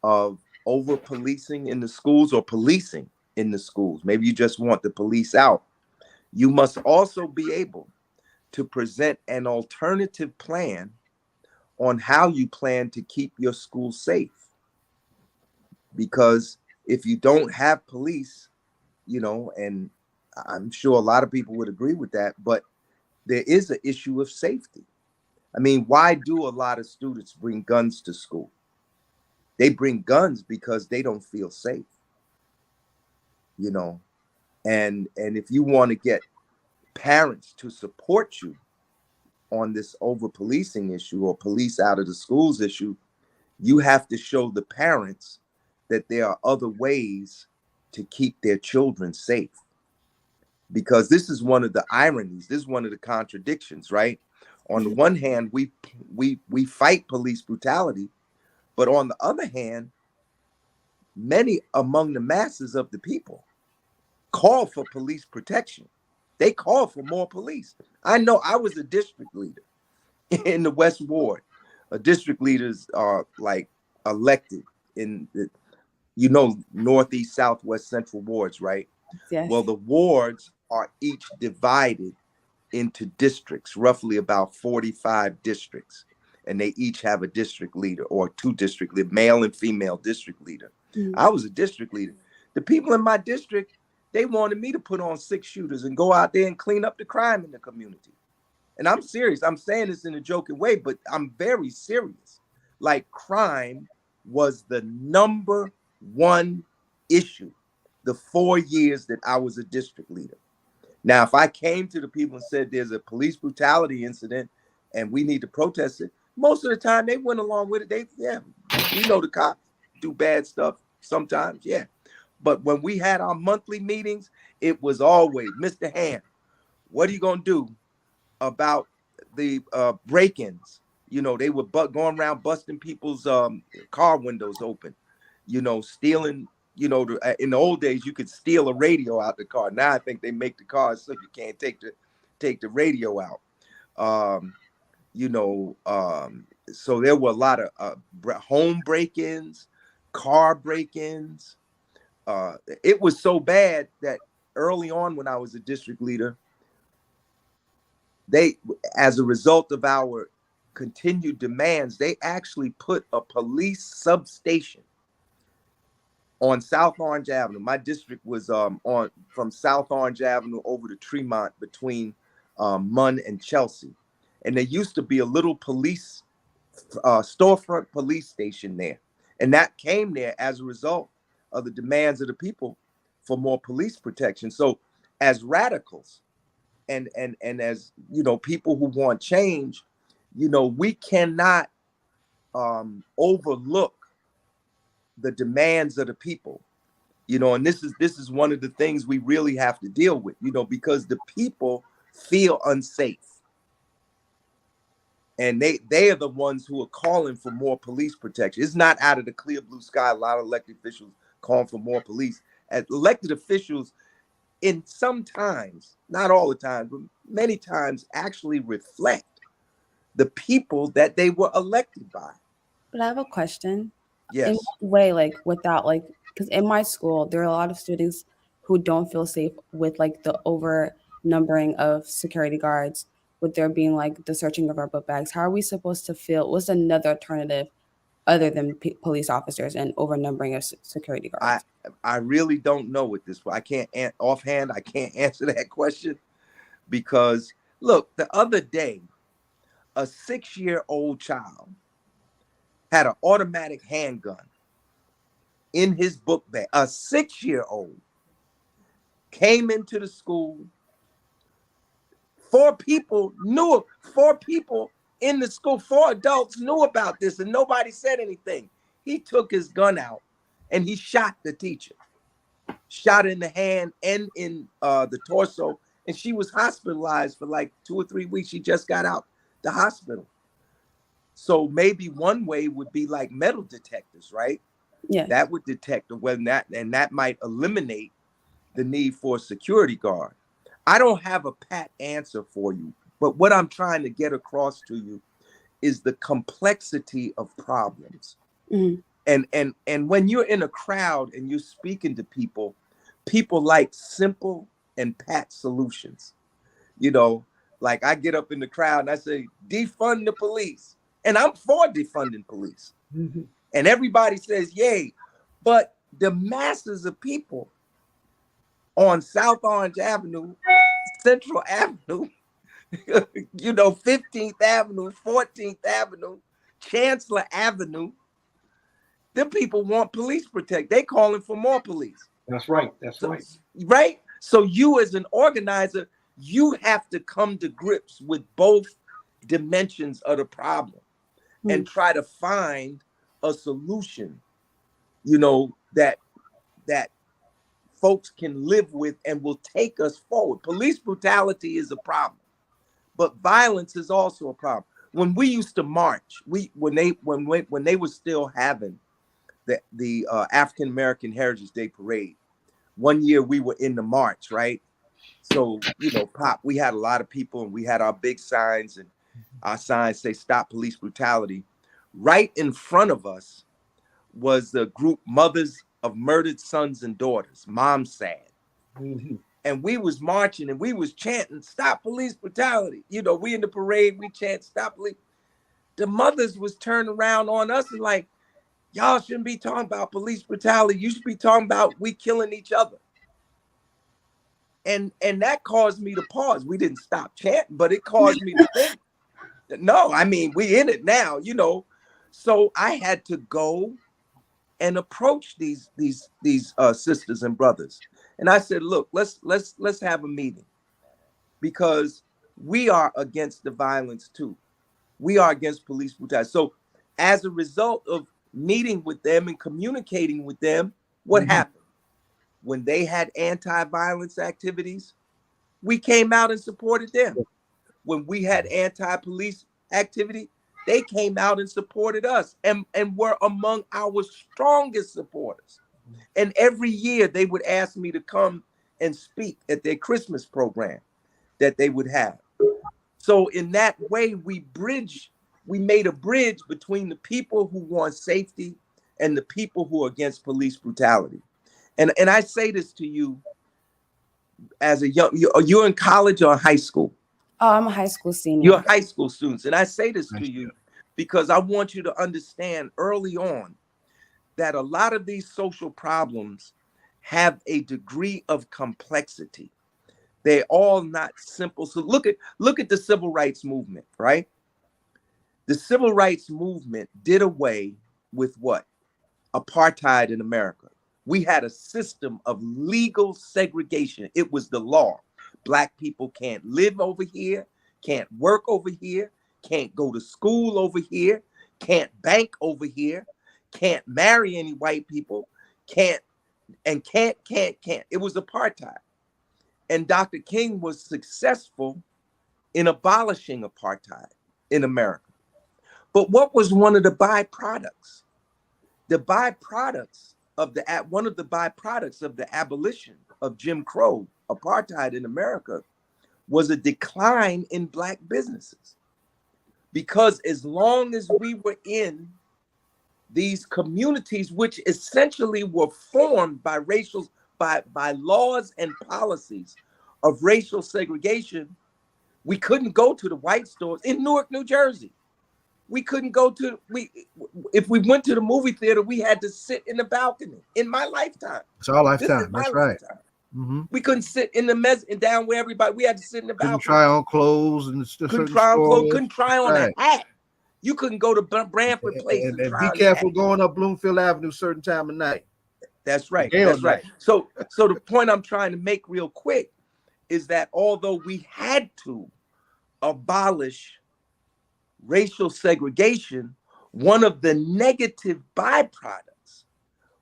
Speaker 9: of over policing in the schools or policing in the schools, maybe you just want the police out, you must also be able to present an alternative plan on how you plan to keep your school safe. Because if you don't have police, you know, and I'm sure a lot of people would agree with that, but there is an issue of safety. I mean, why do a lot of students bring guns to school? They bring guns because they don't feel safe, you know. And if you want to get parents to support you on this over policing issue or police out of the schools issue, you have to show the parents that there are other ways to keep their children safe. Because this is one of the ironies, this is one of the contradictions, right? On the one hand, we fight police brutality, but on the other hand, many among the masses of the people call for police protection. They call for more police. I know I was a district leader in the West Ward. District leaders are like elected in the, you know, Northeast, Southwest, Central wards, right?
Speaker 8: Yes.
Speaker 9: Well, the wards are each divided into districts, roughly about 45 districts. And they each have a district leader or 2 district leaders, male and female district leader. Mm-hmm. I was a district leader. The people in my district, they wanted me to put on 6 shooters and go out there and clean up the crime in the community. And I'm serious. I'm saying this in a joking way, but I'm very serious. Like, crime was the number 1 issue the 4 years that I was a district leader. Now, if I came to the people and said there's a police brutality incident and we need to protest it. Most of the time they went along with it. We know the cops do bad stuff sometimes, yeah. But when we had our monthly meetings, it was always, Mr. Hamm, what are you gonna do about the break-ins? You know, they were going around busting people's car windows open, you know, stealing, you know, in the old days, you could steal a radio out the car. Now I think they make the cars so you can't take the radio out. You know, so there were a lot of home break-ins, car break-ins. It was so bad that early on when I was a district leader, they, as a result of our continued demands, they actually put a police substation on South Orange Avenue. My district was from South Orange Avenue over to Tremont between Munn and Chelsea. And there used to be a little police storefront police station there. And that came there as a result of the demands of the people for more police protection. So as radicals and as, you know, people who want change, you know, we cannot overlook the demands of the people, you know, and this is one of the things we really have to deal with, you know, because the people feel unsafe. And they are the ones who are calling for more police protection. It's not out of the clear blue sky. A lot of elected officials calling for more police. As elected officials, in sometimes, not all the time, but many times, actually reflect the people that they were elected by.
Speaker 8: But I have a question.
Speaker 9: Yes.
Speaker 8: In what way, like without like, because in my school, there are a lot of students who don't feel safe with like the over numbering of security guards, with there being like the searching of our book bags. How are we supposed to feel? What's another alternative other than police officers and over numbering of security guards?
Speaker 9: I really don't know at this point. I can't offhand. I can't answer that question because look, the other day, a 6-year-old child had an automatic handgun in his book bag. A 6-year-old came into the school. 4 people in the school, 4 adults knew about this and nobody said anything. He took his gun out and he shot the teacher, shot in the hand and in the torso. And she was hospitalized for like 2 or 3 weeks. She just got out the hospital. So maybe one way would be like metal detectors, right?
Speaker 8: Yeah.
Speaker 9: That would detect when that might eliminate the need for a security guard. I don't have a pat answer for you, but what I'm trying to get across to you is the complexity of problems.
Speaker 8: Mm-hmm.
Speaker 9: And when you're in a crowd and you're speaking to people like simple and pat solutions. You know, like I get up in the crowd and I say, defund the police. And I'm for defunding police. Mm-hmm. And everybody says, yay. But the masses of people on South Orange Avenue, Central Avenue, you know, 15th Avenue, 14th Avenue, Chancellor Avenue, them people want police protection. They calling for more police.
Speaker 7: That's right. That's
Speaker 9: so,
Speaker 7: right.
Speaker 9: Right? So you as an organizer, you have to come to grips with both dimensions of the problem and try to find a solution, you know, that folks can live with and will take us forward. Police brutality is a problem, but violence is also a problem. When we used to march, when they were still having the African American Heritage Day Parade, one year we were in the march, right? So, you know, we had a lot of people and we had our big signs, and our signs say stop police brutality. Right in front of us was the group Mothers of Murdered Sons and Daughters, Mom Sad. Mm-hmm. And we was marching and we was chanting, stop police brutality. You know, we in the parade, we chant, stop police. The mothers was turning around on us and like, y'all shouldn't be talking about police brutality. You should be talking about we killing each other. And that caused me to pause. We didn't stop chanting, but it caused me to think, no, I mean, we in it now, you know. So I had to go and approach these sisters and brothers. And I said, look, let's have a meeting because we are against the violence too. We are against police brutality. So as a result of meeting with them and communicating with them, what happened? When they had anti-violence activities, we came out and supported them. When we had anti-police activity, they came out and supported us and were among our strongest supporters. And every year they would ask me to come and speak at their Christmas program that they would have. So in that way, we made a bridge between the people who want safety and the people who are against police brutality. And I say this to you as a you're in college or high school?
Speaker 8: Oh, I'm a high school senior.
Speaker 9: You're high school students. And I say this to you because I want you to understand early on that a lot of these social problems have a degree of complexity. They're all not simple. So look at the civil rights movement, right? The civil rights movement did away with what? Apartheid in America. We had a system of legal segregation. It was the law. Black people can't live over here, can't work over here, can't go to school over here, can't bank over here, can't marry any white people, can't. It was apartheid. And Dr. King was successful in abolishing apartheid in America. But what was one of the byproducts? One of the byproducts of the abolition of Jim Crow, apartheid in America, was a decline in Black businesses. Because as long as we were in these communities, which essentially were formed by by laws and policies of racial segregation, we couldn't go to the white stores in Newark, New Jersey. We couldn't go to, if we went to the movie theater, we had to sit in the balcony in my lifetime.
Speaker 6: It's our lifetime. That's right.
Speaker 9: We couldn't sit in the mess and down where everybody, we had to sit in the balcony.
Speaker 6: Couldn't try on clothes and
Speaker 9: couldn't try on clothes, couldn't try on a hat. You couldn't go to Branford Place and
Speaker 6: be careful going up Bloomfield Avenue a certain time of night.
Speaker 9: That's right. That's right. So the point I'm trying to make real quick is that although we had to abolish racial segregation, one of the negative byproducts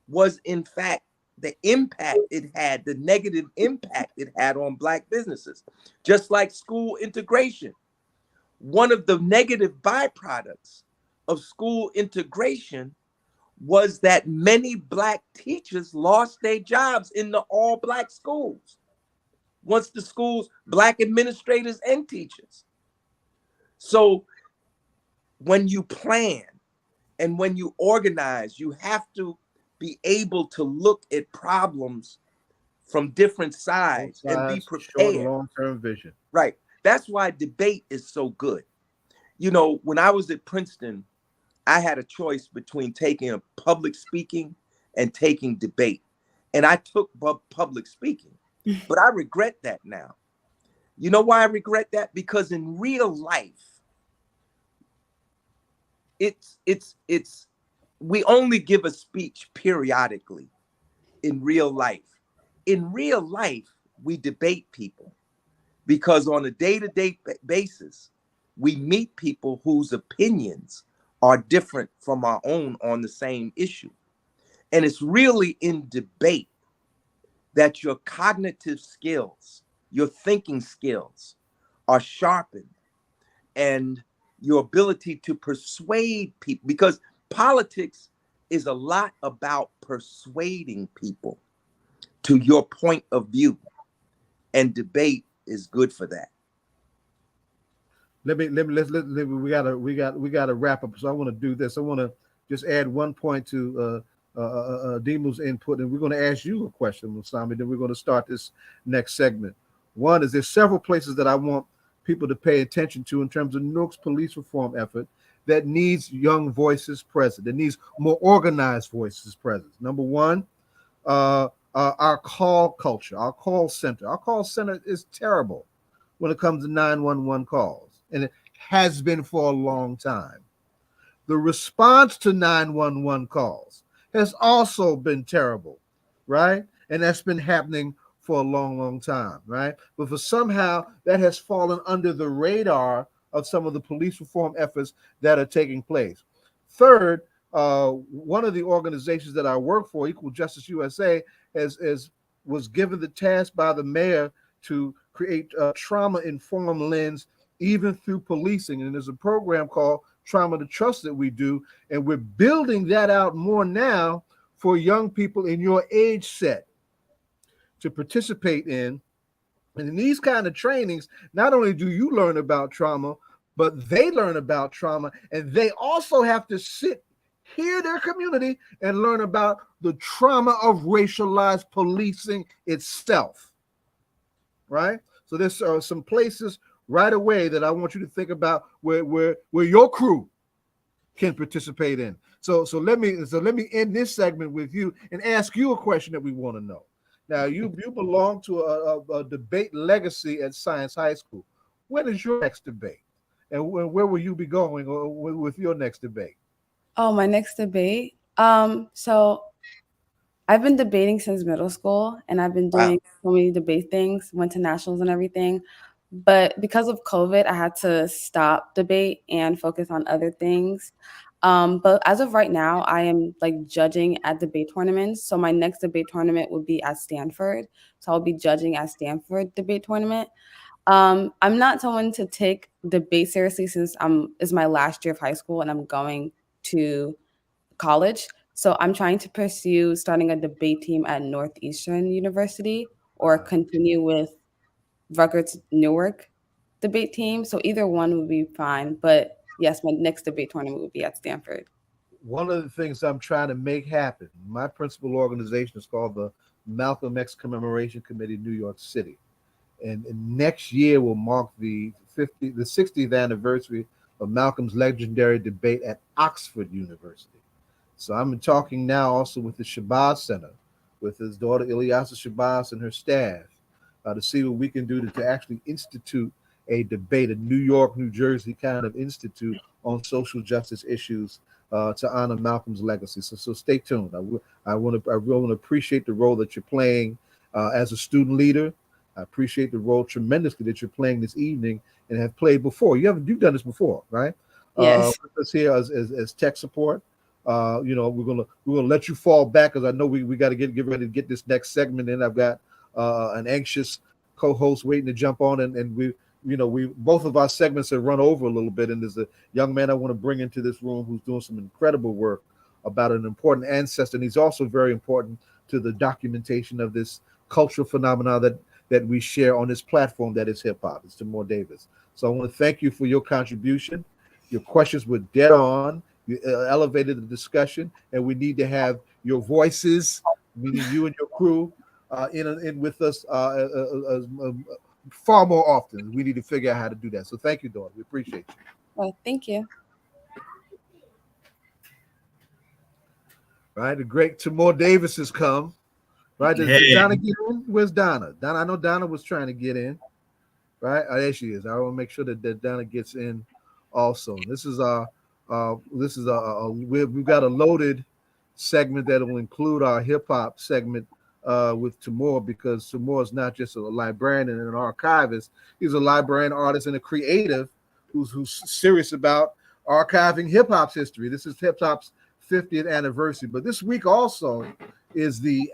Speaker 9: was, in fact, the negative impact it had on Black businesses. Just like school integration. One of the negative byproducts of school integration was that many Black teachers lost their jobs in the all Black schools. Once the schools, Black administrators and teachers. So when you plan and when you organize, you have to be able to look at problems from different sides and be prepared.
Speaker 6: Short, long-term vision.
Speaker 9: Right. That's why debate is so good. You know, when I was at Princeton, I had a choice between taking public speaking and taking debate. And I took public speaking, but I regret that now. You know why I regret that? Because in real life, we only give a speech periodically in real life. In real life, we debate people because on a day-to-day basis, we meet people whose opinions are different from our own on the same issue. And it's really in debate that your cognitive skills, your thinking skills are sharpened and your ability to persuade people, because politics is a lot about persuading people to your point of view, and debate is good for that.
Speaker 6: We gotta wrap up. So I want to do this. I want to just add one point to Dimu's input, and we're going to ask you a question, Musami. Then we're going to start this next segment. One is there's several places that I want people to pay attention to in terms of Newark's police reform effort that needs young voices present, that needs more organized voices present. Number one, our call culture, our call center. Our call center is terrible when it comes to 911 calls, and it has been for a long time. The response to 911 calls has also been terrible, right? And that's been happening for a long, long time, right? But for somehow that has fallen under the radar of some of the police reform efforts that are taking place. Third, one of the organizations that I work for, Equal Justice USA, was given the task by the mayor to create a trauma-informed lens even through policing. And there's a program called Trauma to Trust that we do, and we're building that out more now for young people in your age set to participate in. And in these kind of trainings, not only do you learn about trauma, but they learn about trauma, and they also have to hear their community and learn about the trauma of racialized policing itself, right? So there's some places right away that I want you to think about where your crew can participate in. So let me end this segment with you and ask you a question that we want to know. Now, you belong to a debate legacy at Science High School. When is your next debate? And where will you be going with your next debate?
Speaker 8: Oh, my next debate? So I've been debating since middle school, and I've been doing so many debate things, went to nationals and everything. But because of COVID, I had to stop debate and focus on other things. But as of right now, I am like judging at debate tournaments. So my next debate tournament would be at Stanford. So I'll be judging at Stanford debate tournament. I'm not someone to take debate seriously since it's my last year of high school and I'm going to college. So I'm trying to pursue starting a debate team at Northeastern University or continue with Rutgers Newark debate team. So either one would be fine. But yes, my next debate tournament would be at Stanford.
Speaker 6: One of the things I'm trying to make happen, my principal organization is called the Malcolm X Commemoration Committee, New York City. And next year will mark the 60th anniversary of Malcolm's legendary debate at Oxford University. So I'm talking now also with the Shabazz Center, with his daughter Ilyasa Shabazz and her staff, to see what we can do to actually institute a debate, a New York, New Jersey kind of institute on social justice issues to honor Malcolm's legacy. So stay tuned. I really want to appreciate the role that you're playing as a student leader. I appreciate the role tremendously that you're playing this evening and have played before. You've done this before, right?
Speaker 8: Yes.
Speaker 6: With us here as tech support. We're gonna let you fall back because I know we got to get ready to get this next segment in. I've got an anxious co-host waiting to jump on, and we both of our segments have run over a little bit. And there's a young man I want to bring into this room who's doing some incredible work about an important ancestor, and he's also very important to the documentation of this cultural phenomena that we share on this platform that is hip hop. It's Timur Davis. So I want to thank you for your contribution. Your questions were dead on. You elevated the discussion, and we need to have your voices, meaning you and your crew, in with us far more often. We need to figure out how to do that. So thank you, daughter. We appreciate you.
Speaker 8: Well, thank you.
Speaker 6: Right, the great Timur Davis has come. Right, did Donna get in? Where's Donna? I know Donna was trying to get in. Right, there she is. I want to make sure that Donna gets in also. This is we've got a loaded segment that will include our hip hop segment with Timur, because Timur is not just a librarian and an archivist. He's a librarian, artist, and a creative who's serious about archiving hip hop's history. This is hip hop's 50th anniversary, but this week also is the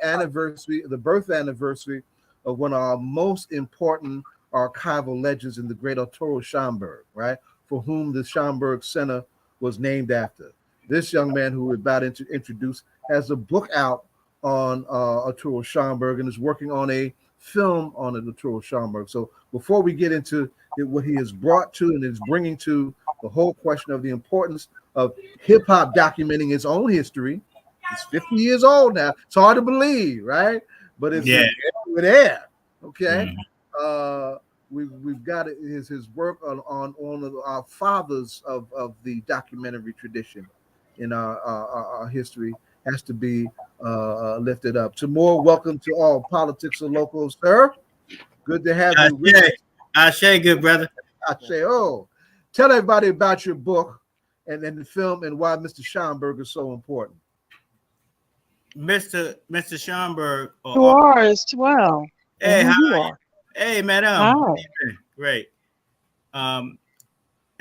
Speaker 6: birth anniversary of one of our most important archival legends in the great Arthur Schomburg, right? For whom the Schomburg Center was named after. This young man who we're about to introduce has a book out on Arthur Schomburg and is working on a film on Arthur Schomburg. So before we get into what he has brought to and is bringing to the whole question of the importance of hip hop documenting its own history, it's 50 years old now. It's hard to believe, right? But it's we're there. Okay. We've got his work on our fathers of the documentary tradition in our history has to be lifted up. Timur, welcome to all Politics of Local, sir. Good to have you.
Speaker 10: Ashe, good brother.
Speaker 6: Ashe, tell everybody about your book and the film and why Mr. Schomburg is so important.
Speaker 10: Mr. Schomburg.
Speaker 5: You are as well.
Speaker 10: Hey,
Speaker 5: how
Speaker 10: you are? Hey, madam.
Speaker 5: Hi.
Speaker 10: Great.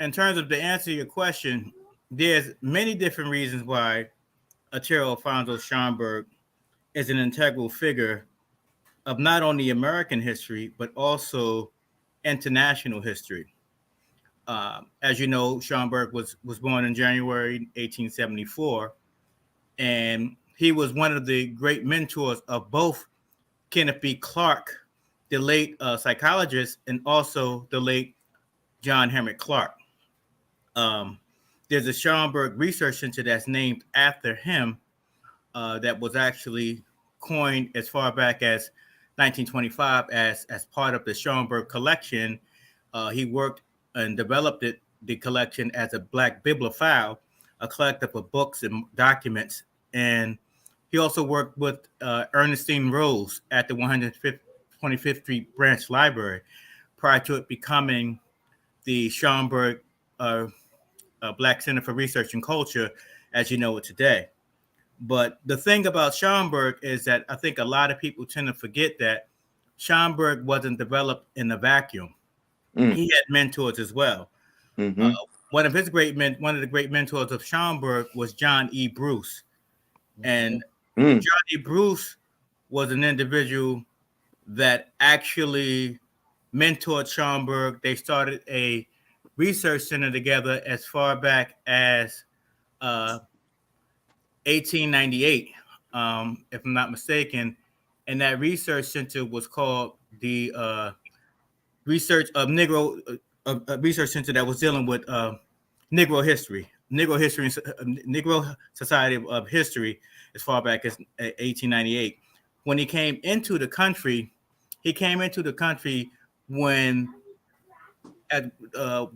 Speaker 10: in terms of the answer to your question, there's many different reasons why Arturo Alfonso Schomburg is an integral figure of not only American history, but also international history. As you know, Schomburg was born in January 1874, and he was one of the great mentors of both Kenneth B. Clark, the late psychologist, and also the late John Henrik Clarke. There's a Schomburg Research Center that's named after him that was actually coined as far back as 1925 as part of the Schomburg collection. He worked and developed the collection as a Black bibliophile, a collective of books and documents. And he also worked with Ernestine Rose at the 125th Street Branch Library prior to it becoming the Schomburg Black Center for Research and Culture as you know it today. But the thing about Schomburg is that I think a lot of people tend to forget that Schomburg wasn't developed in a vacuum. He had mentors as well.
Speaker 9: Mm-hmm.
Speaker 10: One of the great mentors of Schomburg was John E. Bruce. And John E. Bruce was an individual that actually mentored Schomburg. They started a research center together as far back as 1898, if I'm not mistaken. And that research center was called the Research Center that was dealing with Negro Society of History as far back as 1898. When he came into the country, when at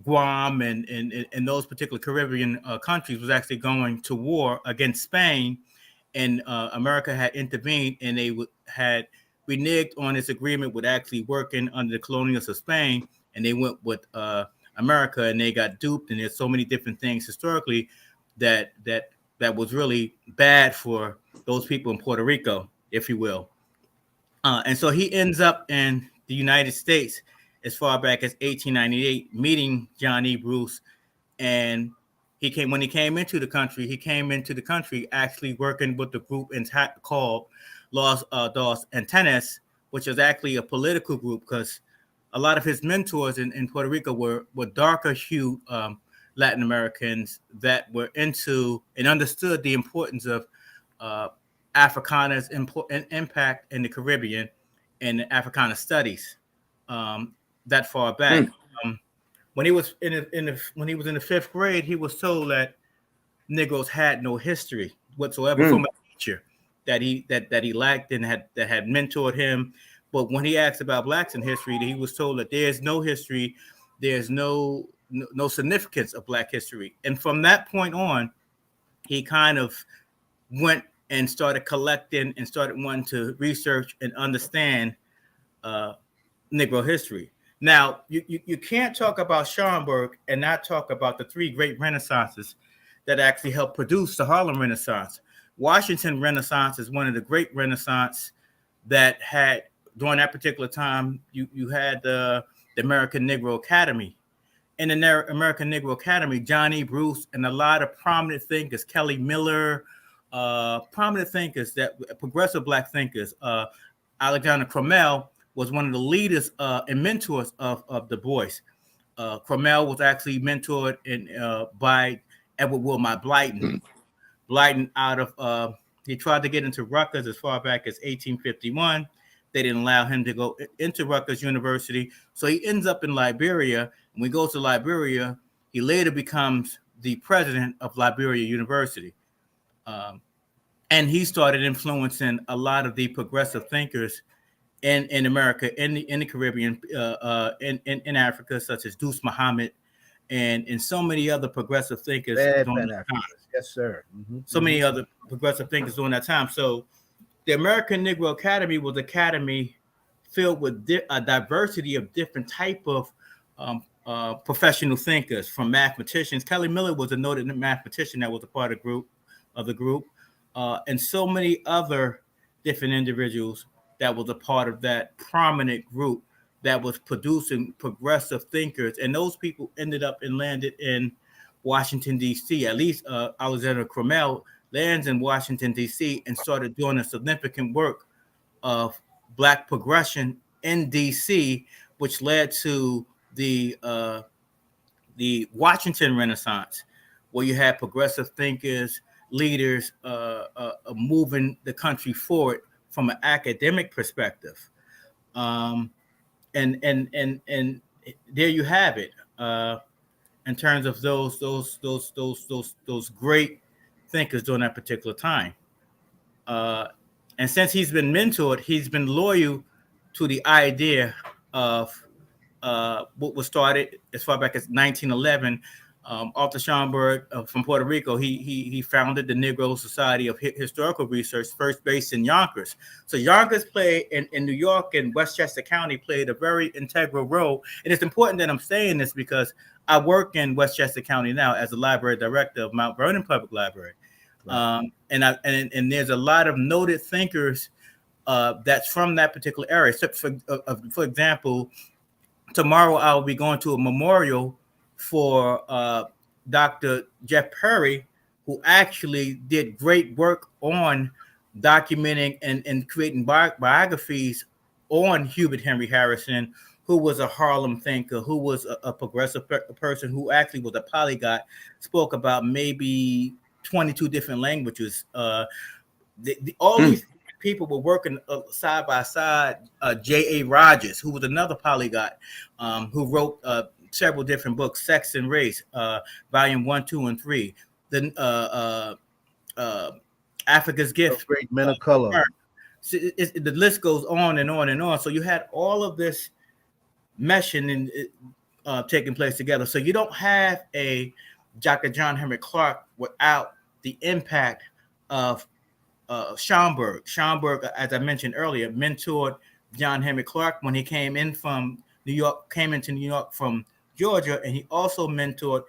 Speaker 10: Guam and those particular Caribbean countries was actually going to war against Spain, and America had intervened, and they had reneged on this agreement with actually working under the colonialists of Spain, and they went with America, and they got duped. And there's so many different things historically that was really bad for those people in Puerto Rico, if you will. And so he ends up in the United States as far back as 1898, meeting John E. Bruce. And when he came into the country actually working with the group called Los Dos Antennas, which is actually a political group, because a lot of his mentors in Puerto Rico were darker hued Latin Americans that were into and understood the importance of Africana's impact in the Caribbean and Africana studies that far back. When he was in the fifth grade, he was told that Negroes had no history whatsoever from a teacher that he liked and had mentored him. But when he asked about Blacks in history, he was told that there's no history, there's no significance of Black history. And from that point on, he kind of went and started collecting and started wanting to research and understand Negro history. Now, you can't talk about Schomburg and not talk about the three great Renaissances that actually helped produce the Harlem Renaissance. Washington Renaissance is one of the great Renaissance that had, during that particular time, you had the American Negro Academy. In the American Negro Academy, John E. Bruce and a lot of prominent thinkers, Kelly Miller, prominent thinkers, progressive Black thinkers, Alexander Crummell was one of the leaders and mentors of Du Bois. Crummell was actually mentored by Edward Wilmot Blyton. Blyton he tried to get into Rutgers as far back as 1851. They didn't allow him to go into Rutgers University. So he ends up in Liberia. When he goes to Liberia, he later becomes the president of Liberia University. And he started influencing a lot of the progressive thinkers in America, in the Caribbean, in Africa, such as Deuce Muhammad, and so many other progressive thinkers.
Speaker 6: Yes, sir.
Speaker 10: So many other progressive thinkers during that time. So the American Negro Academy was an academy filled with a diversity of different type of professional thinkers, from mathematicians. Kelly Miller was a noted mathematician that was a part of the group, and so many other different individuals that was a part of that prominent group that was producing progressive thinkers, and those people ended up and landed in Washington, D.C. At least Alexander Crummell lands in Washington, D.C. and started doing a significant work of Black progression in D.C., which led to the Washington Renaissance, where you had progressive thinkers, leaders moving the country forward from an academic perspective. And there you have it. In terms of those great thinkers during that particular time. And since he's been mentored, he's been loyal to the idea of what was started as far back as 1911. Arthur Schomburg from Puerto Rico, he founded the Negro Society of Historical Research, first based in Yonkers. So Yonkers played in New York and Westchester County played a very integral role. And it's important that I'm saying this because I work in Westchester County now as the library director of Mount Vernon Public Library. Right. And there's a lot of noted thinkers that's from that particular area. So for example, tomorrow I'll be going to a memorial for Dr. Jeff Perry, who actually did great work on documenting and creating biographies on Hubert Henry Harrison, who was a Harlem thinker, who was a progressive person, who actually was a polyglot, spoke about maybe 22 different languages. All these people were working side by side. J.A. Rogers, who was another polyglot, who wrote several different books, Sex and Race, volume 1, 2, and 3. Then Africa's Gift.
Speaker 6: Great men of color.
Speaker 10: So the list goes on and on and on. So you had all of this meshing and taking place together. So you don't have a Dr. John Henry Clark without the impact of Schomburg. Schomburg, as I mentioned earlier, mentored John Henry Clark when he came into New York from Georgia, and he also mentored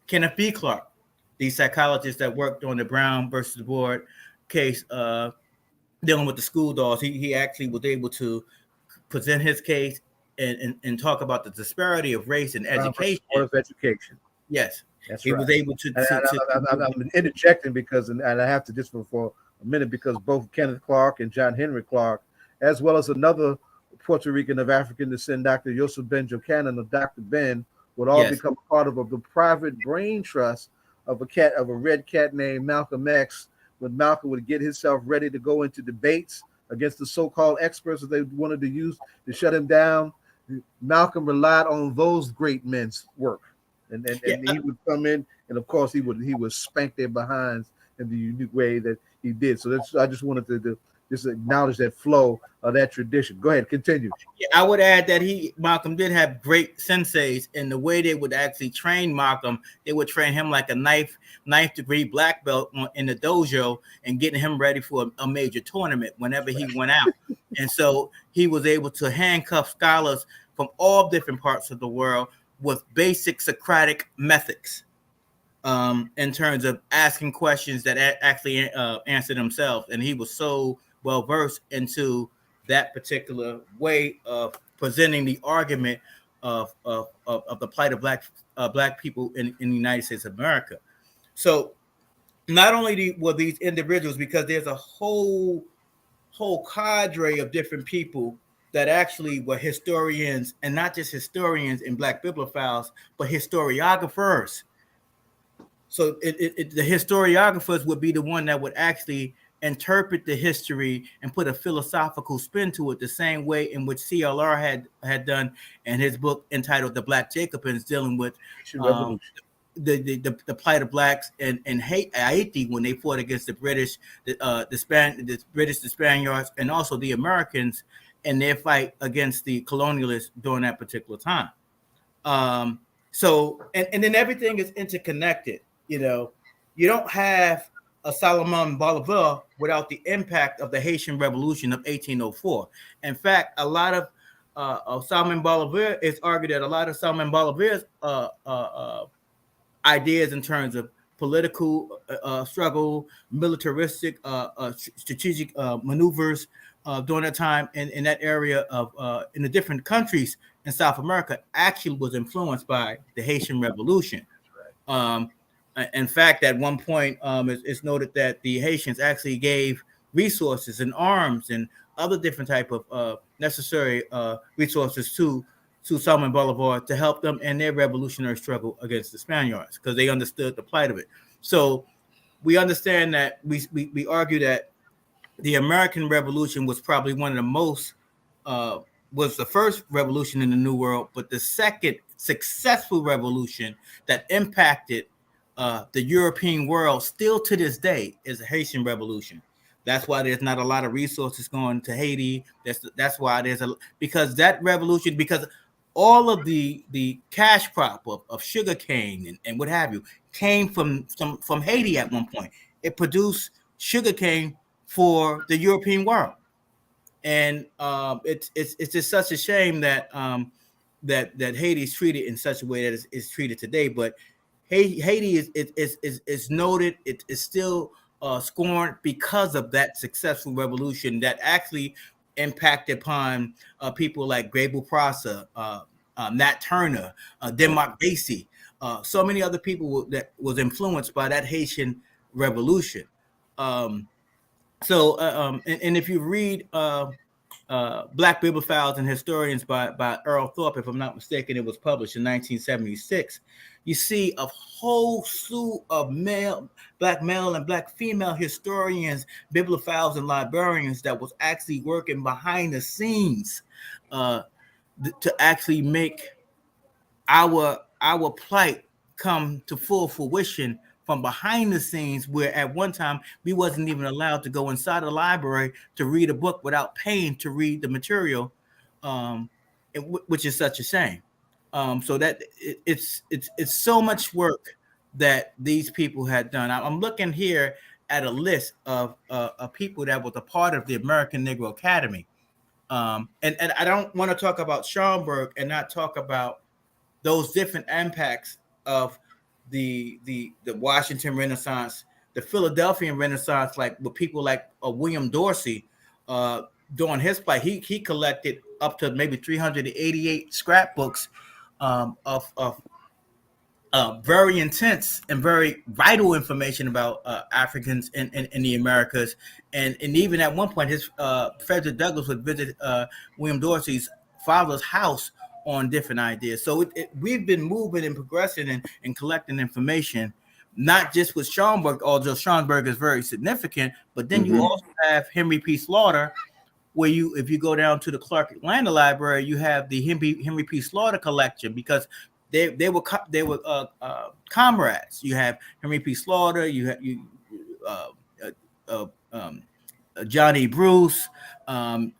Speaker 10: Kenneth B. Clark, the psychologist that worked on the Brown versus Board case, dealing with the school dolls. He actually was able to present his case and talk about the disparity of race and education.
Speaker 6: Education.
Speaker 10: Yes.
Speaker 6: That's
Speaker 10: he
Speaker 6: right.
Speaker 10: was able to.
Speaker 6: I'm interjecting because, and I have to just for a minute, because both Kenneth Clark and John Henry Clark, as well as another Puerto Rican of African descent, Dr. Yusuf Ben Jokanan or Dr. Ben, would all become part of the private brain trust of a red cat named Malcolm X, when Malcolm would get himself ready to go into debates against the so-called experts that they wanted to use to shut him down. Malcolm relied on those great men's work. And he would come in, and of course he would spank their behinds in the unique way that he did. So I just wanted to just acknowledge that flow of that tradition. Go ahead, continue.
Speaker 10: Yeah, I would add that Malcolm did have great senseis, and the way they would actually train Malcolm, they would train him like a ninth degree black belt in the dojo and getting him ready for a major tournament whenever he went out. And so he was able to handcuff scholars from all different parts of the world with basic Socratic methods, in terms of asking questions that actually answer themselves. And he was so well versed into that particular way of presenting the argument of the plight of black people in the United States of America. So not only were these individuals, because there's a whole cadre of different people that actually were historians, and not just historians and Black bibliophiles, but historiographers. So the historiographers would be the one that would actually interpret the history and put a philosophical spin to it, the same way in which CLR had done in his book entitled "The Black Jacobins," dealing with the plight of blacks and Haiti when they fought against the British, the Spaniards, and also the Americans in their fight against the colonialists during that particular time. So then everything is interconnected. You know, you don't have a Salomon Bolivar without the impact of the Haitian Revolution of 1804. In fact, a lot of Salomon Bolivar, it's argued that a lot of Salomon Bolivar's ideas in terms of political struggle, militaristic, strategic maneuvers during that time in that area of in the different countries in South America actually was influenced by the Haitian Revolution. In fact, at one point, it's noted that the Haitians actually gave resources and arms and other different type of necessary resources to Simon Bolivar to help them in their revolutionary struggle against the Spaniards, because they understood the plight of it. So we understand that we argue that the American Revolution was probably one of the most was the first revolution in the New World, but the second successful revolution that impacted the European world still to this day is the Haitian Revolution. That's why there's not a lot of resources going to Haiti. That's why because that revolution, because all of the cash crop of sugar cane and what have you came from Haiti at one point. It produced sugar cane for the European world. And it's just such a shame that that Haiti is treated in such a way that it's treated today. But Haiti is noted. It is still scorned because of that successful revolution that actually impacted upon people like Grable Prasa, Nat Turner, Denmark Vesey, so many other people that was influenced by that Haitian revolution. And if you read Black Bibliophiles and Historians by Earl Thorpe, if I'm not mistaken, it was published in 1976. You see a whole slew of Black male and Black female historians, bibliophiles, and librarians that was actually working behind the scenes to actually make our plight come to full fruition from behind the scenes, where at one time we wasn't even allowed to go inside the library to read a book without paying to read the material, which is such a shame. So that it's so much work that these people had done. I'm looking here at a list of people that was a part of the American Negro Academy. And I don't want to talk about Schomburg and not talk about those different impacts of the Washington Renaissance, the Philadelphian Renaissance, like with people like William Dorsey during his plight. He collected up to maybe 388 scrapbooks of very intense and very vital information about Africans in the Americas. And even at one point, his Frederick Douglass would visit William Dorsey's father's house on different ideas. So we've been moving and progressing and collecting information, not just with Schomburg, although Schomburg is very significant, but then you also have Henry P. Slaughter, where if you go down to the Clark Atlanta Library, you have the Henry P. Slaughter collection, because they were comrades. You have Henry P. Slaughter, you have Johnny Bruce,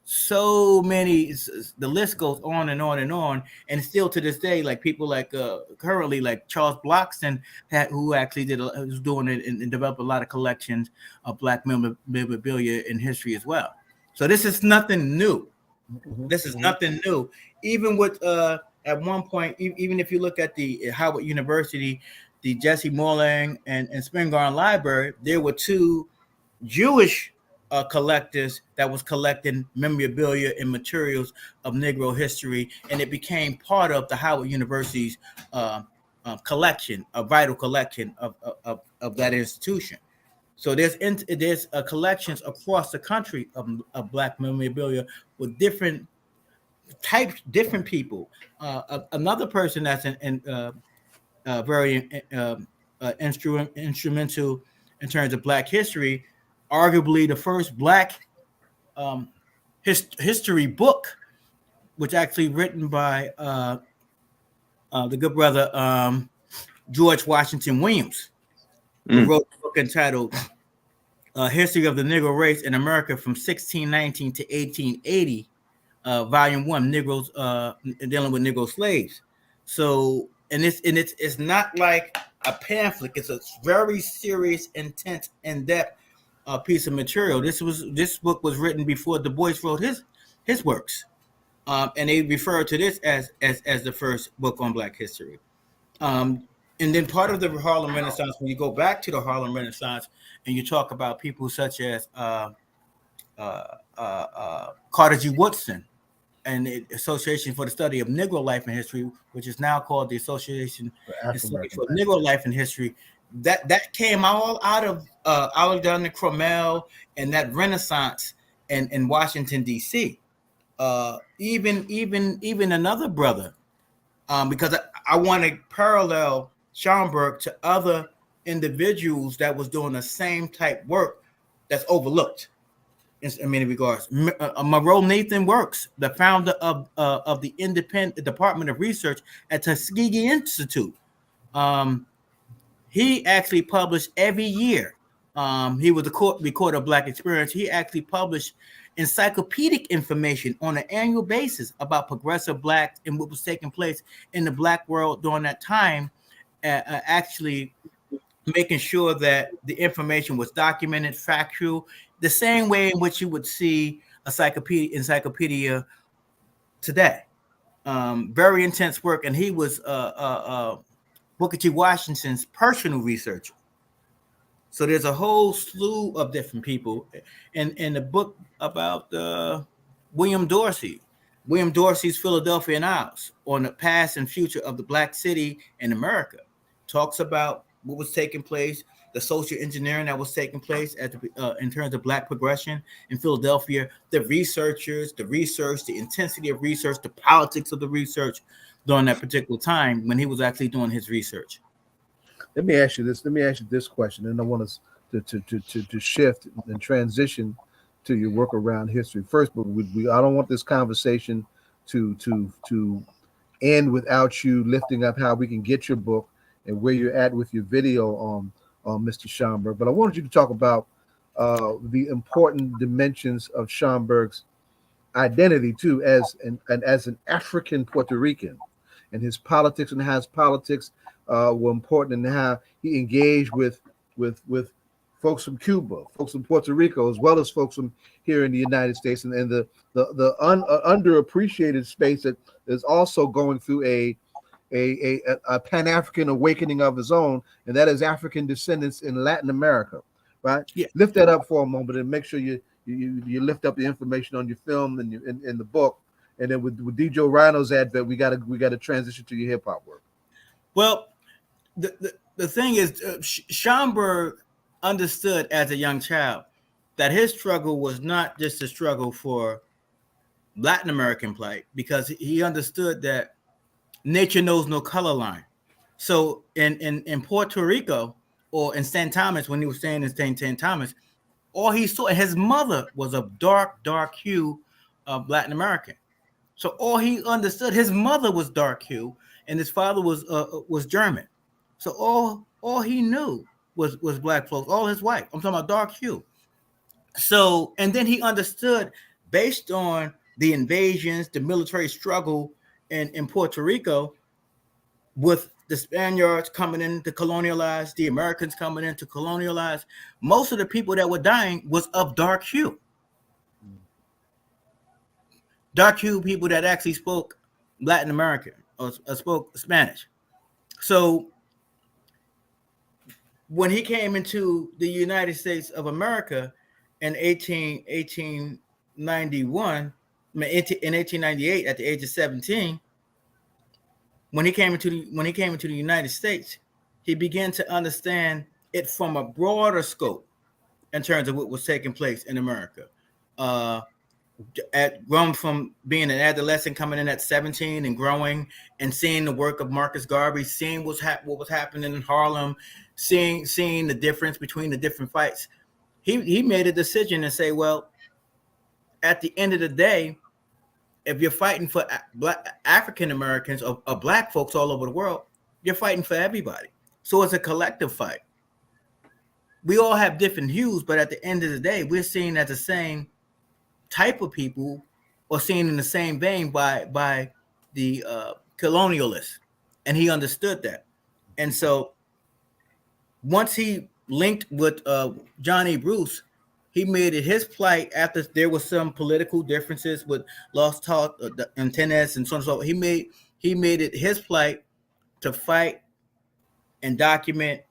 Speaker 10: so many. The list goes on and on and on, and still to this day, like people like currently like Charles Bloxton, who actually was doing it and developed a lot of collections of Black memorabilia in history as well. So this is nothing new. This is nothing new. Even with at one point, even if you look at the Howard University, the Jesse Morlang and Spingarn Library, there were two Jewish collectors that was collecting memorabilia and materials of Negro history, and it became part of the Howard University's collection, a vital collection of that institution. So there's collections across the country of Black memorabilia with different types, different people. Another person that's very instrumental in terms of Black history, arguably the first Black history book, which actually written by the good brother George Washington Williams, who wrote a book entitled History of the Negro Race in America from 1619 to 1880, Volume 1, Negroes dealing with Negro slaves. So, and it's not like a pamphlet; it's a very serious, intense, in-depth piece of material. This book was written before Du Bois wrote his works, and they refer to this as the first book on Black history. And And then part of the Harlem Renaissance, when you go back to the Harlem Renaissance and you talk about people such as Carter G. Woodson and the Association for the Study of Negro Life and History, which is now called the Association for Negro Life and History, that came all out of Alexander Crummell and that Renaissance in Washington, D.C. Even another brother, because I want to parallel Schomburg to other individuals that was doing the same type work that's overlooked in many regards. Monroe Nathan Works, the founder of the Independent Department of Research at Tuskegee Institute. He actually published every year. He was the recorder of Black experience. He actually published encyclopedic information on an annual basis about progressive Blacks and what was taking place in the Black world during that time, actually making sure that the information was documented, factual, the same way in which you would see encyclopedia today. Very intense work, and he was Booker T. Washington's personal researcher. So there's a whole slew of different people. In the book about William Dorsey's Philadelphia and Isles, on the past and future of the Black city in America, talks about what was taking place, the social engineering that was taking place in terms of Black progression in Philadelphia, the researchers, the research, the intensity of research, the politics of the research during that particular time when he was actually doing his research.
Speaker 6: Let me ask you this question, and I want us to shift and transition to your work around history. First, but I don't want this conversation to end without you lifting up how we can get your book and where you're at with your video on Mr. Schomburg. But I wanted you to talk about the important dimensions of Schomburg's identity too, as an African Puerto Rican, and his politics and how his politics were important, and how he engaged with folks from Cuba, folks from Puerto Rico, as well as folks from here in the United States, and the underappreciated space that is also going through a Pan-African awakening of his own, and that is African descendants in Latin America, right?
Speaker 10: Yeah.
Speaker 6: Lift that up for a moment and make sure you lift up the information on your film and in the book, and then with DJ Rhino's advent, we got to transition to your hip hop work.
Speaker 10: Well, the thing is, Schomburg understood as a young child that his struggle was not just a struggle for Latin American plight, because he understood that nature knows no color line. So in Puerto Rico, or in St. Thomas, when he was staying in St. Thomas, all he saw, his mother was a dark hue of Latin American. So all he understood, his mother was dark hue and his father was German. So all he knew was Black folks, all his white. I'm talking about dark hue. So, and then he understood, based on the invasions, the military struggle in Puerto Rico, with the Spaniards coming in to colonialize, the Americans coming in to colonialize, most of the people that were dying was of dark hue. Dark hue people that actually spoke Latin American or spoke Spanish. So when he came into the United States of America in 1898, at the age of 17, when he came into the United States, he began to understand it from a broader scope in terms of what was taking place in America. Grown from being an adolescent, coming in at 17 and growing, and seeing the work of Marcus Garvey, seeing what was happening in Harlem, seeing the difference between the different fights, he made a decision to say, well, at the end of the day, if you're fighting for African Americans or Black folks all over the world, you're fighting for everybody. So it's a collective fight. We all have different hues, but at the end of the day, we're seen as the same type of people, or seen in the same vein by the colonialists. And he understood that. And so once he linked with Johnny Bruce, he made it his plight, after there was some political differences with Lost Talk and Tennis and so on and so on. He made it his plight to fight and document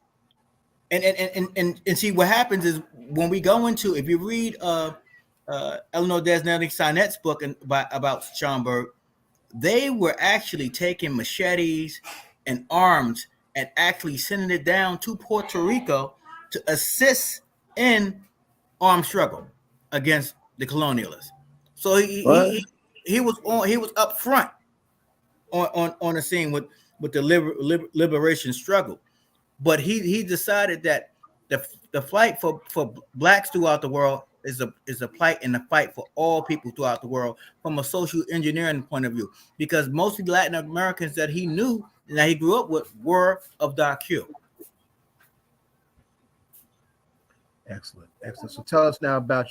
Speaker 10: and see what happens is when we go into, if you read Eleanor Desnelli Sinet's book about Schomburg, they were actually taking machetes and arms and actually sending it down to Puerto Rico to assist in armed struggle against the colonialists. So he was up front on the scene with the liberation struggle. But he decided that the fight for blacks throughout the world is a plight and a fight for all people throughout the world from a social engineering point of view, because most of the Latin Americans that he knew and that he grew up with were of dark hue.
Speaker 6: Excellent. So tell us now about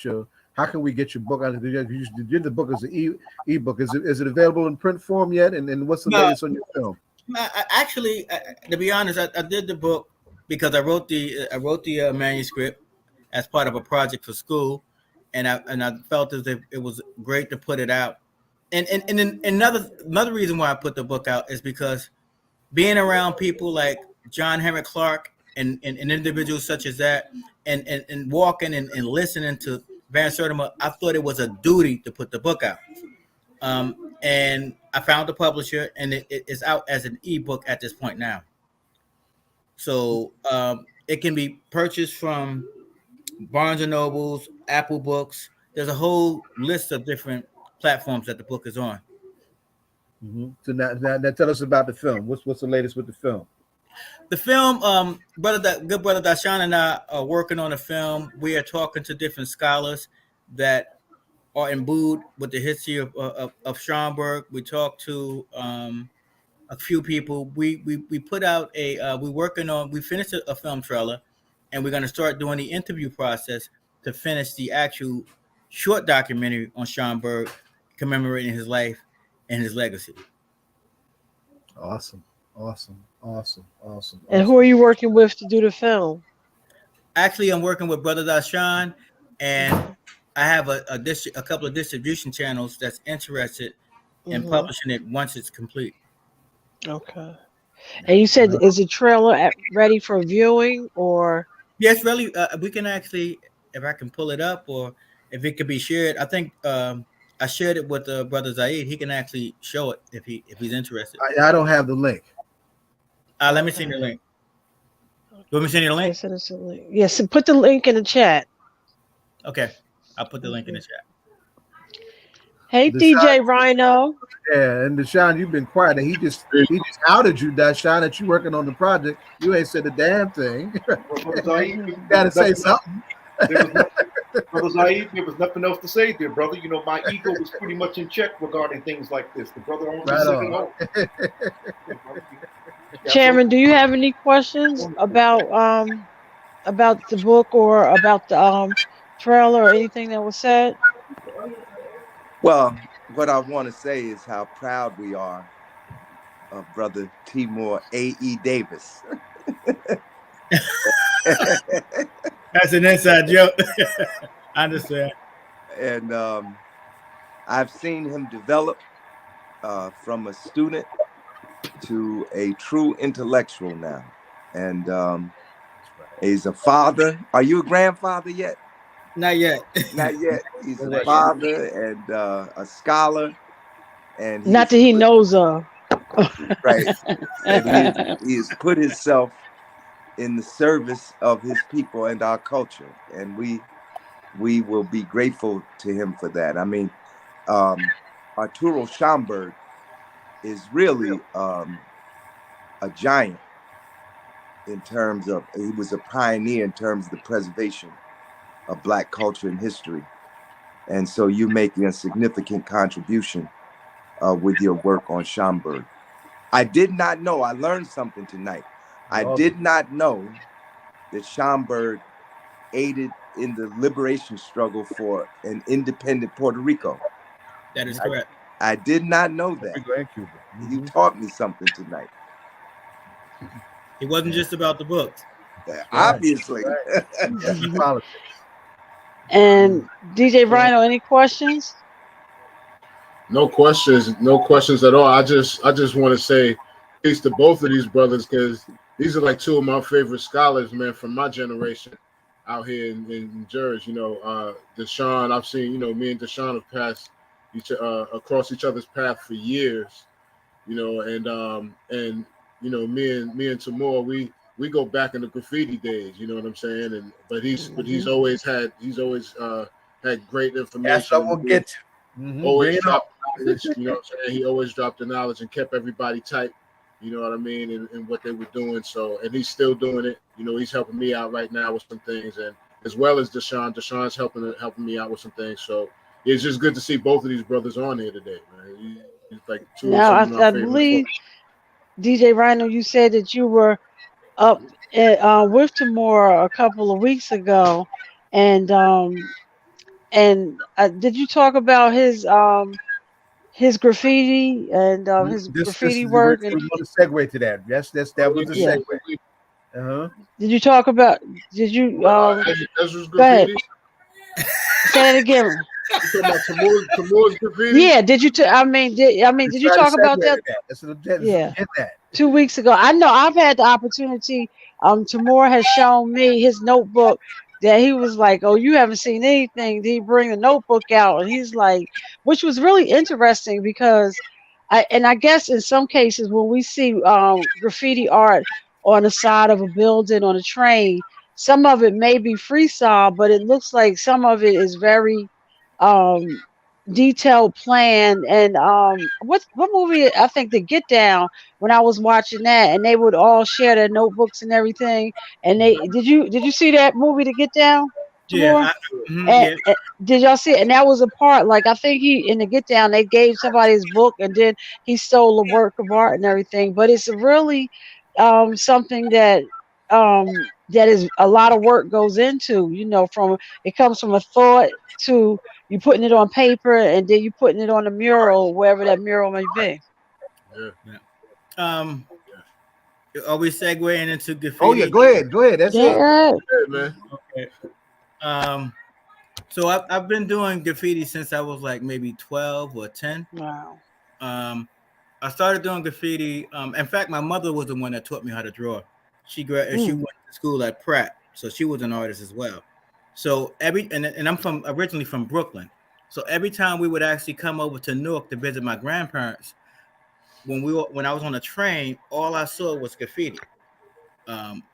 Speaker 6: how can we get your book out? You did the book as an e-book. Is it available in print form yet? And what's the latest on your film?
Speaker 10: Actually, to be honest, I did the book because I wrote the manuscript as part of a project for school, and I felt as if it was great to put it out. And another reason why I put the book out is because being around people like John Henrik Clarke and individuals such as that, and walking and listening to Van Sertima, I thought it was a duty to put the book out. And I found a publisher, and it is out as an ebook at this point now. So it can be purchased from Barnes and Nobles, Apple Books. There's a whole list of different platforms that the book is on.
Speaker 6: Mm-hmm. So now tell us about the film. What's the latest with the film?
Speaker 10: The film, good brother Doshon and I are working on a film. We are talking to different scholars that are imbued with the history of Schomburg. We talked to a few people. We put out we finished a film trailer, and we're going to start doing the interview process to finish the actual short documentary on Schomburg, commemorating his life and his legacy.
Speaker 6: Awesome.
Speaker 11: And who are you working with to do the film?
Speaker 10: Actually, I'm working with Brother Doshon, and I have a couple of distribution channels that's interested in publishing it once it's complete.
Speaker 11: Okay. And you said, is the trailer ready for viewing, or?
Speaker 10: Yes, really. We can actually, if I can pull it up, or if it could be shared. I think I shared it with Brother Zaid. He can actually show it if he's interested.
Speaker 6: I don't have the link.
Speaker 10: Let me send you the link. You want me to send you the link?
Speaker 11: Yes, put the link in the chat.
Speaker 10: Okay, I'll put the link in the chat.
Speaker 11: Hey, DJ Rhino.
Speaker 6: Yeah, and Doshon, you've been quiet. And he just outed you, Doshon, that you working on the project. You ain't said a damn thing. You gotta say something.
Speaker 7: Brother Zaid, there was nothing else to say there, brother. You know, my ego was pretty much in check regarding things like this. The brother owns the second home.
Speaker 11: Chairman, do you have any questions about the book or about the trailer or anything that was said?
Speaker 9: Well, what I want to say is how proud we are of Brother Timur A.E. Davis.
Speaker 10: That's an inside joke. I understand.
Speaker 9: And I've seen him develop from a student to a true intellectual now. And he's a father. Are you a grandfather yet?
Speaker 10: Not yet.
Speaker 9: Not yet. He's a father and a scholar. And
Speaker 11: not that he knows of.
Speaker 9: Right. And he has put himself in the service of his people and our culture. And we will be grateful to him for that. I mean, Arthur Schomburg is really a giant in terms of, he was a pioneer in terms of the preservation of Black culture and history. And so you're making a significant contribution with your work on Schomburg. I did not know, I learned something tonight. I did not know that Schomburg aided in the liberation struggle for an independent Puerto Rico.
Speaker 10: That is correct.
Speaker 9: I did not know that. You taught me something tonight.
Speaker 10: It wasn't just about the books.
Speaker 9: Obviously.
Speaker 11: And DJ Rhino, any questions?
Speaker 12: No questions at all. I just want to say peace to both of these brothers, because these are like two of my favorite scholars, man, from my generation out here in Jersey. Doshon, I've seen, me and Doshon have passed across each other's path for years, and me and Timur, we go back in the graffiti days, you know what I'm saying? But he's always had great information.
Speaker 6: That's what we'll get to.
Speaker 12: Always dropped knowledge, you know what I'm saying? He always dropped the knowledge and kept everybody tight, you know what I mean, and what they were doing. So, and he's still doing it. He's helping me out right now with some things, and as well as Doshon. Doshon's helping me out with some things. So it's just good to see both of these brothers on here today, man. He's like two
Speaker 11: now,
Speaker 12: of my
Speaker 11: I
Speaker 12: favorite
Speaker 11: believe,
Speaker 12: folks.
Speaker 11: DJ Rhino, you said that you were up with Timur a couple of weeks ago, and did you talk about his graffiti and his graffiti work?
Speaker 6: We want to segue to that. Yes, that was the segue.
Speaker 11: Did you talk about? Did you? Go ahead. Say it again.
Speaker 12: You talking about Timur's graffiti?
Speaker 11: Yeah. Did you? Did you talk about that? Yeah. 2 weeks ago. I know I've had the opportunity. Timur has shown me his notebook that he was like, "Oh, you haven't seen anything." Did he bring the notebook out? And he's like, which was really interesting because I guess in some cases when we see graffiti art on the side of a building, on a train, some of it may be freestyle, but it looks like some of it is very detailed plan. And what movie? I think The Get Down, when I was watching that, and they would all share their notebooks and everything. And did you see that movie, The Get Down?
Speaker 10: Yeah,
Speaker 11: did y'all see it? And that was a part, like, I think in The Get Down, they gave somebody his book and then he stole a work of art and everything. But it's really something that is a lot of work goes into, it comes from a thought to you putting it on paper and then you putting it on a mural, wherever that mural may be.
Speaker 10: Are we segueing into graffiti?
Speaker 6: Oh yeah, go ahead. That's it.
Speaker 12: Man.
Speaker 10: Okay. So I've been doing graffiti since I was like maybe 12 or 10.
Speaker 11: Wow.
Speaker 10: I started doing graffiti. In fact, my mother was the one that taught me how to draw. She went to school at Pratt, so she was an artist as well. So and I'm originally from Brooklyn. So every time we would actually come over to Newark to visit my grandparents, when I was on a train, all I saw was graffiti,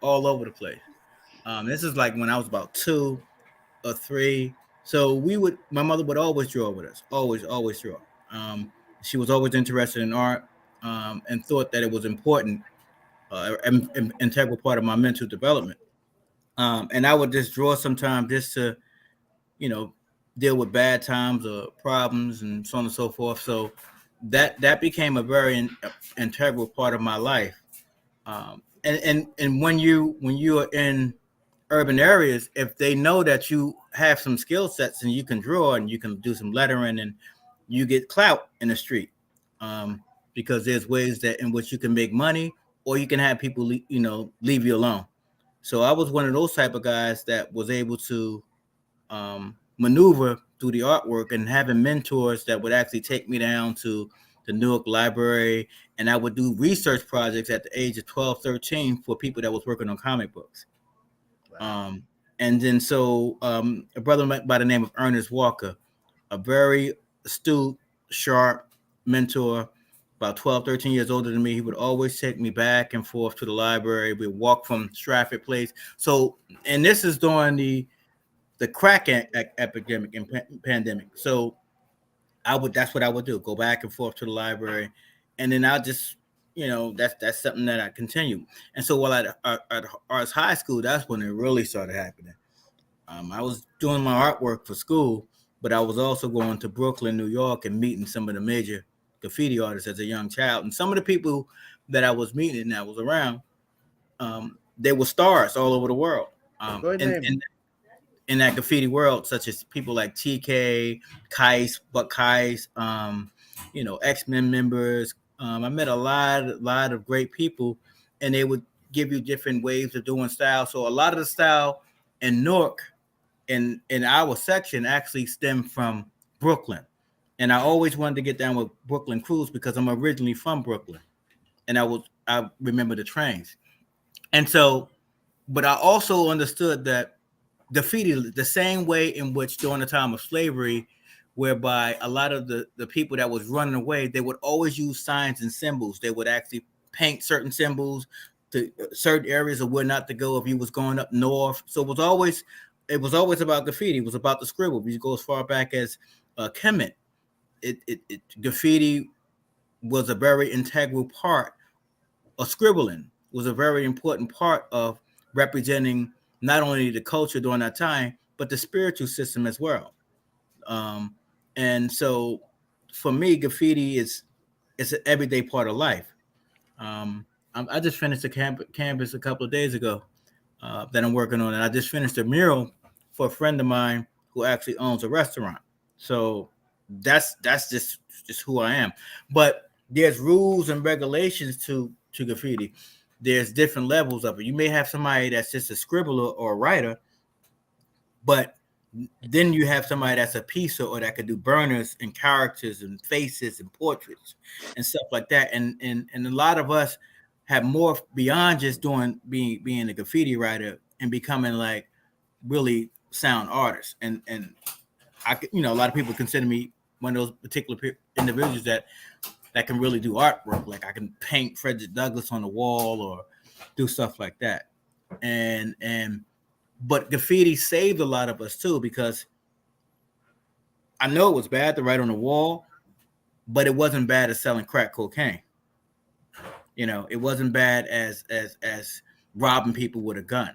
Speaker 10: all over the place. This is like when I was about 2 or 3. So my mother would always draw with us, always draw. She was always interested in art, and thought that it was important, an integral part of my mental development. And I would just draw sometimes just to, deal with bad times or problems and so on and so forth. So that became a very integral part of my life. And when you are in urban areas, if they know that you have some skill sets and you can draw and you can do some lettering, and you get clout in the street, because there's ways that in which you can make money, or you can have people leave you alone. So I was one of those type of guys that was able to maneuver through the artwork, and having mentors that would actually take me down to the Newark Library, and I would do research projects at the age of 12, 13 for people that was working on comic books. Wow. And then a brother by the name of Ernest Walker, a very astute, sharp mentor, about 12, 13 years older than me. He would always take me back and forth to the library. We'd walk from Stratford Place. So, and this is during the crack epidemic and pandemic. So that's what I would do, go back and forth to the library. And then I'll just, that's something that I continue. And so while at Arts High School, that's when it really started happening. I was doing my artwork for school, but I was also going to Brooklyn, New York, and meeting some of the major graffiti artists as a young child. And some of the people that I was meeting and that was around, they were stars all over the world. In that graffiti world, such as people like TK, Kais, Buck Kais, X-Men members. I met a lot of great people, and they would give you different ways of doing style. So a lot of the style in Newark, in our section, actually stemmed from Brooklyn. And I always wanted to get down with Brooklyn crews because I'm originally from Brooklyn, and I remember the trains. And so, but I also understood that graffiti, the same way in which during the time of slavery, whereby a lot of the people that was running away, they would always use signs and symbols. They would actually paint certain symbols to certain areas of where not to go if you was going up north. So it was always about graffiti. It was about the scribble. You go as far back as Kemet. Graffiti was a very integral part of scribbling, was a very important part of representing not only the culture during that time, but the spiritual system as well. And so for me, graffiti is an everyday part of life. I just finished a canvas a couple of days ago that I'm working on, and I just finished a mural for a friend of mine who actually owns a restaurant. So that's just who I am. But there's rules and regulations to graffiti. There's different levels of it. You may have somebody that's just a scribbler or a writer, but then you have somebody that's a piecer or that could do burners and characters and faces and portraits and stuff like that. And a lot of us have morphed beyond just being a graffiti writer and becoming like really sound artists. And I, a lot of people consider me one of those particular individuals that can really do artwork. Like I can paint Frederick Douglass on the wall or do stuff like that. But graffiti saved a lot of us too, because I know it was bad to write on the wall, but it wasn't bad as selling crack cocaine. It wasn't bad as robbing people with a gun.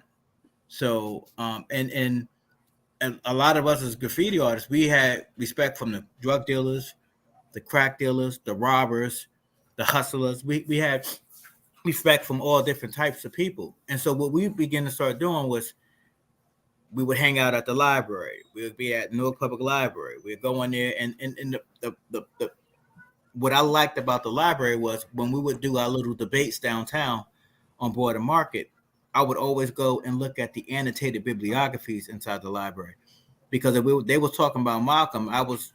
Speaker 10: So, and a lot of us as graffiti artists, we had respect from the drug dealers, the crack dealers, the robbers, the hustlers. We had respect from all different types of people. And so what we began to start doing was we would hang out at the library. We would be at Newark Public Library. We'd go in there, and the what I liked about the library was when we would do our little debates downtown on Border Market, I would always go and look at the annotated bibliographies inside the library, because if they were talking about Malcolm, I was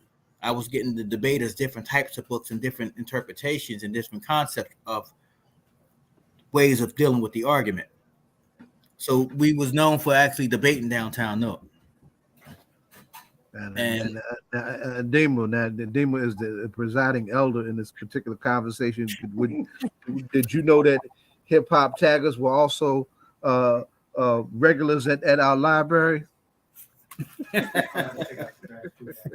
Speaker 10: getting the debaters different types of books and different interpretations and different concepts of ways of dealing with the argument. So we was known for actually debating downtown Newark.
Speaker 6: And Dima is the presiding elder in this particular conversation. Did you know that hip hop taggers were also regulars at our library?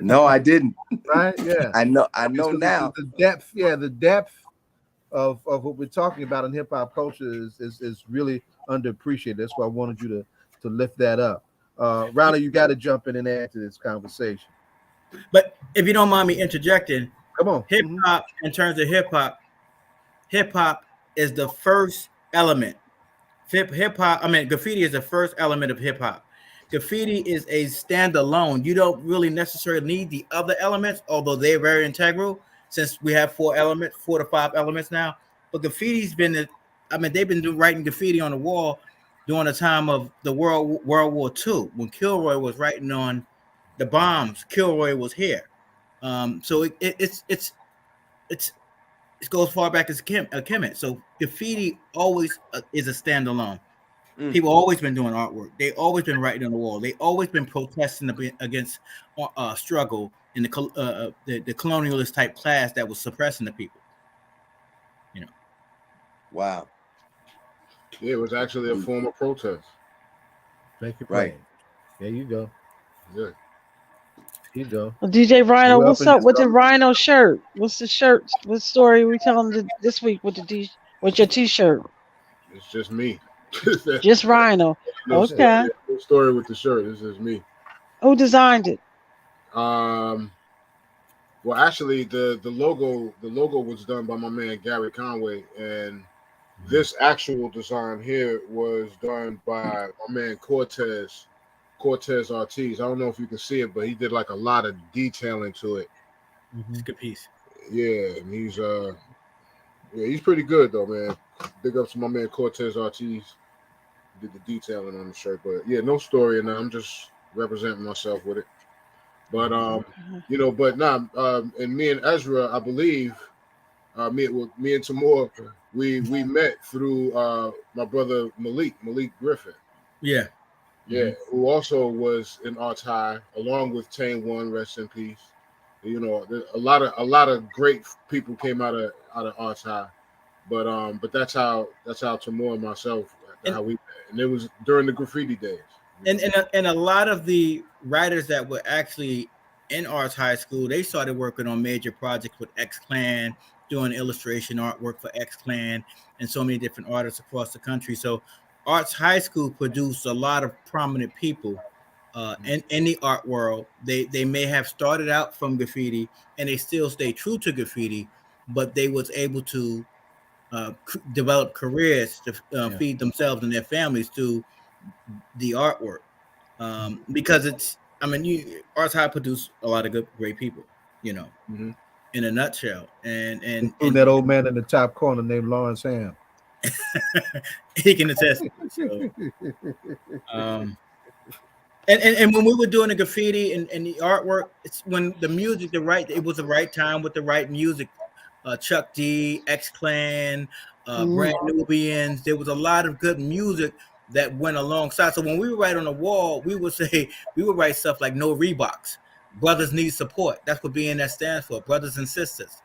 Speaker 9: No, I didn't.
Speaker 6: Right? Yeah,
Speaker 9: I know now.
Speaker 6: The depth of what we're talking about in hip hop culture is really underappreciated. That's why I wanted you to lift that up. Rhino, you got to jump in and add to this conversation.
Speaker 10: But if you don't mind me interjecting,
Speaker 6: come on.
Speaker 10: Hip hop, in terms of hip hop is the first element. Graffiti is the first element of hip hop. Graffiti is a standalone. You don't really necessarily need the other elements, although they're very integral, since we have 4 to 5 elements now. But graffiti's been, they've been writing graffiti on the wall during the time of the World War II, when Kilroy was writing on the bombs. Kilroy was here. So it goes far back as Kemet. So graffiti always is a standalone. People always been doing artwork. They always been writing on the wall. They always been protesting against struggle in the colonialist type class that was suppressing the people.
Speaker 9: Wow.
Speaker 12: Yeah, it was actually a form of protest.
Speaker 6: Thank you. Right. There you go.
Speaker 12: Yeah.
Speaker 6: You go.
Speaker 11: Well, DJ Rhino, what's up with the Rhino shirt? What's the shirt? What story are we telling this week with your T-shirt?
Speaker 12: It's just me.
Speaker 11: Just Rhino. Okay.
Speaker 12: No story with the shirt. This is me.
Speaker 11: Who designed it?
Speaker 12: Well, actually, the logo was done by my man Gary Conway, and this actual design here was done by my man Cortez Ortiz. I don't know if you can see it, but he did like a lot of detailing to it.
Speaker 10: It's a good piece.
Speaker 12: Yeah, and he's pretty good though, man. Big ups to my man Cortez Ortiz. Did the detailing on the shirt, but yeah, no story, and I'm just representing myself with it. But and me and Ezra, I believe, me and Timur, we met through my brother Malik Griffin.
Speaker 10: Yeah.
Speaker 12: Yeah, who also was in Arts High, along with Tane One, rest in peace. You know, a lot of great people came out of Arts High, but that's how Timur and myself, how we met. And it was during the graffiti days.
Speaker 10: And a lot of the writers that were actually in Arts High School, they started working on major projects with X Clan, doing illustration artwork for X Clan, and so many different artists across the country. So Arts High School produced a lot of prominent people in the art world. They may have started out from graffiti and they still stay true to graffiti, but they was able to develop careers to feed themselves and their families through the artwork. Because it's, I mean, Arts High produced a lot of great people, you know, in a nutshell. And
Speaker 6: that old man in the top corner named Lawrence Hamm.
Speaker 10: He can attest. So, and when we were doing the graffiti and the artwork, it's when the music, it was the right time with the right music. Chuck D, X Clan, Brand Nubians. There was a lot of good music that went alongside. So when we would write on the wall, we would write stuff like "No Reeboks," "Brothers Need Support." That's what BNS stands for, brothers and sisters.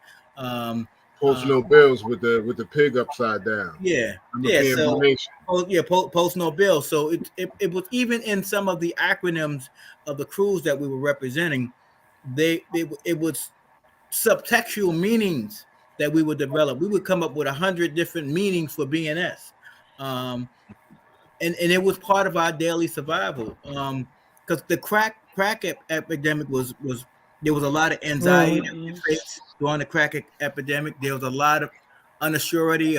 Speaker 12: Post no bills with the pig upside down.
Speaker 10: Post no bills. So it was even in some of the acronyms of the crews that we were representing, it was subtextual meanings that we would develop. We would come up with 100 different meanings for BNS. And it was part of our daily survival. Because the crack epidemic was there was a lot of anxiety that we faced during the crack epidemic. There was a lot of unassurity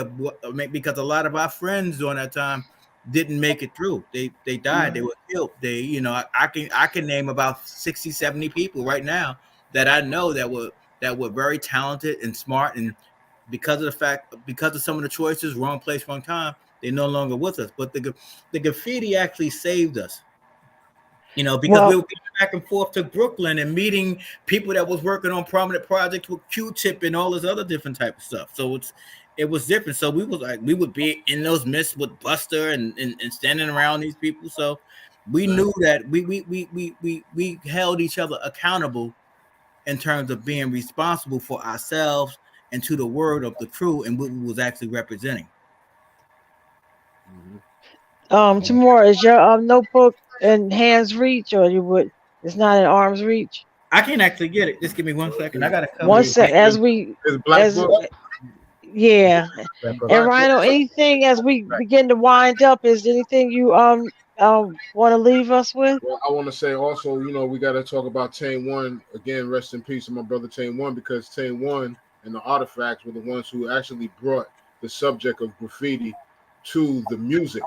Speaker 10: because a lot of our friends during that time didn't make it through. They died. They were killed. I can name about 60, 70 people right now that I know that were very talented and smart, and because of some of the choices, wrong place, wrong time, they're no longer with us. But the graffiti actually saved us. You know, because we were going back and forth to Brooklyn and meeting people that was working on prominent projects with Q-Tip and all this other different type of stuff. So it was different. So we would be in those midst with Buster and standing around these people. So we knew that we held each other accountable in terms of being responsible for ourselves and to the word of the crew and what we was actually representing.
Speaker 11: Timur, is your notebook in hands reach, or it's not in arm's reach?
Speaker 10: I can actually get it. Just give me 1 second. I gotta come.
Speaker 11: 1 second yeah. And Rhino, anything as we begin to wind up, is there anything you want to leave us with?
Speaker 12: Well, I want to say also, you know, we got to talk about Tane One again. Rest in peace to my brother Tane One, because Tane One and the Artifacts were the ones who actually brought the subject of graffiti to the music,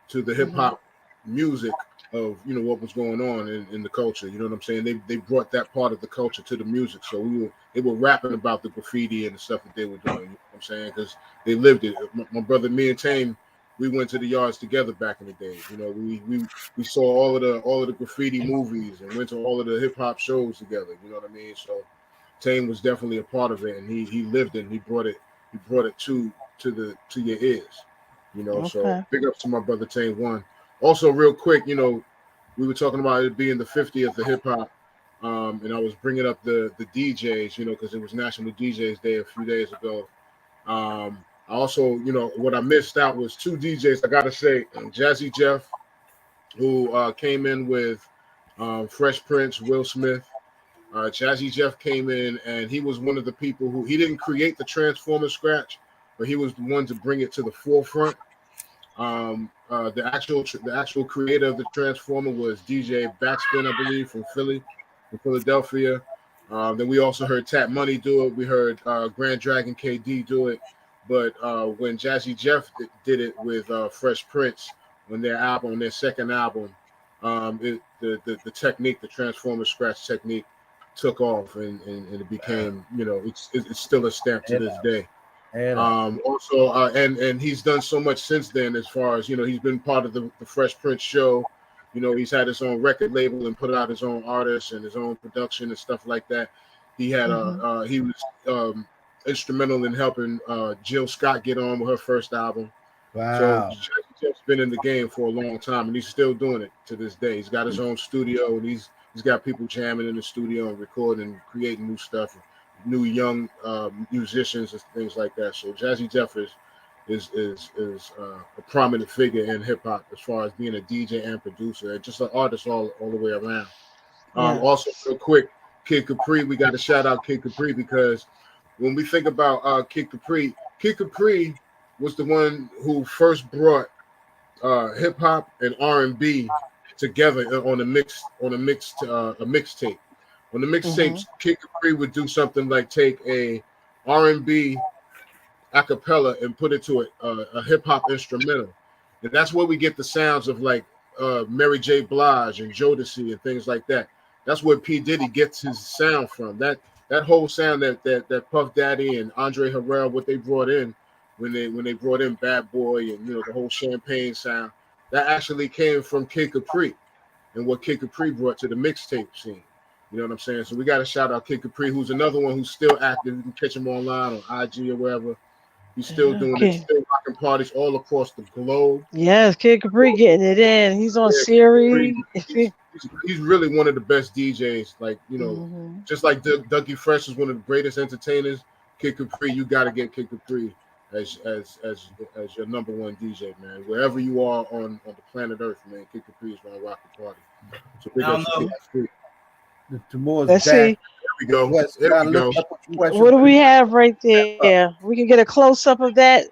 Speaker 12: to the hip hop music of, you know, what was going on in the culture. You know what I'm saying? They brought that part of the culture to the music. So they were rapping about the graffiti and the stuff that they were doing. You know what I'm saying? Because they lived it. My brother, me and Tame, we went to the yards together back in the day. You know, we saw all of the graffiti movies and went to all of the hip hop shows together. You know what I mean? So Tame was definitely a part of it, and he lived it. And he brought it to your ears. You know, so big ups to my brother Tane One. Also, real quick, you know, we were talking about it being the 50th of hip hop, and I was bringing up the DJs, you know, because it was National DJs Day a few days ago. I also, you know, what I missed out was 2 DJs. I gotta say, Jazzy Jeff, who came in with Fresh Prince, Will Smith. Jazzy Jeff came in, and he was one of the people who, he didn't create the Transformer scratch, but he was the one to bring it to the forefront. The actual creator of the Transformer was DJ Backspin, I believe, from Philadelphia. Then we also heard Tap Money do it. We heard Grand Dragon KD do it. But when Jazzy Jeff did it with Fresh Prince on their second album, the technique, the Transformer scratch technique, took off, and it became, you know, it's still a stamp to this day. And and he's done so much since then, as far as, you know, he's been part of the Fresh Prince show. You know, he's had his own record label and put out his own artists and his own production and stuff like that. He had he was instrumental in helping Jill Scott get on with her first album.
Speaker 6: Wow.
Speaker 12: So Jeff's been in the game for a long time, and he's still doing it to this day. He's got his own studio, and he's got people jamming in the studio and recording and creating new stuff, new young musicians and things like that. So Jazzy Jeff is a prominent figure in hip hop as far as being a DJ and producer, and just an artist all the way around. Also, real quick, Kid Capri, we got to shout out Kid Capri, because when we think about Kid Capri was the one who first brought hip hop and R&B together on a mixtape. On the mixtapes, Kid Capri would do something like take a R&B a cappella and put it to a hip hop instrumental, and that's where we get the sounds of like Mary J. Blige and Jodeci and things like that. That's where P. Diddy gets his sound from. That whole sound that Puff Daddy and Andre Harrell, what they brought in when they brought in Bad Boy and the whole Champagne sound, that actually came from Kid Capri and what Kid Capri brought to the mixtape scene. You know what I'm saying? So we got to shout out Kid Capri, who's another one who's still active. You can catch him online on IG or wherever. He's still doing it, still rocking parties all across the globe.
Speaker 11: Yes, Kid Capri getting it in. He's on Siri.
Speaker 12: He's really one of the best DJs. Like, just like Dougie Fresh is one of the greatest entertainers. Kid Capri, you got to get Kid Capri as your number one DJ, man. Wherever you are on the planet Earth, man, Kid Capri is gonna rock the party. So big up to Kid Capri.
Speaker 11: Let's see.
Speaker 12: We go. There we go.
Speaker 11: What do we have right there? We can get a close up of that.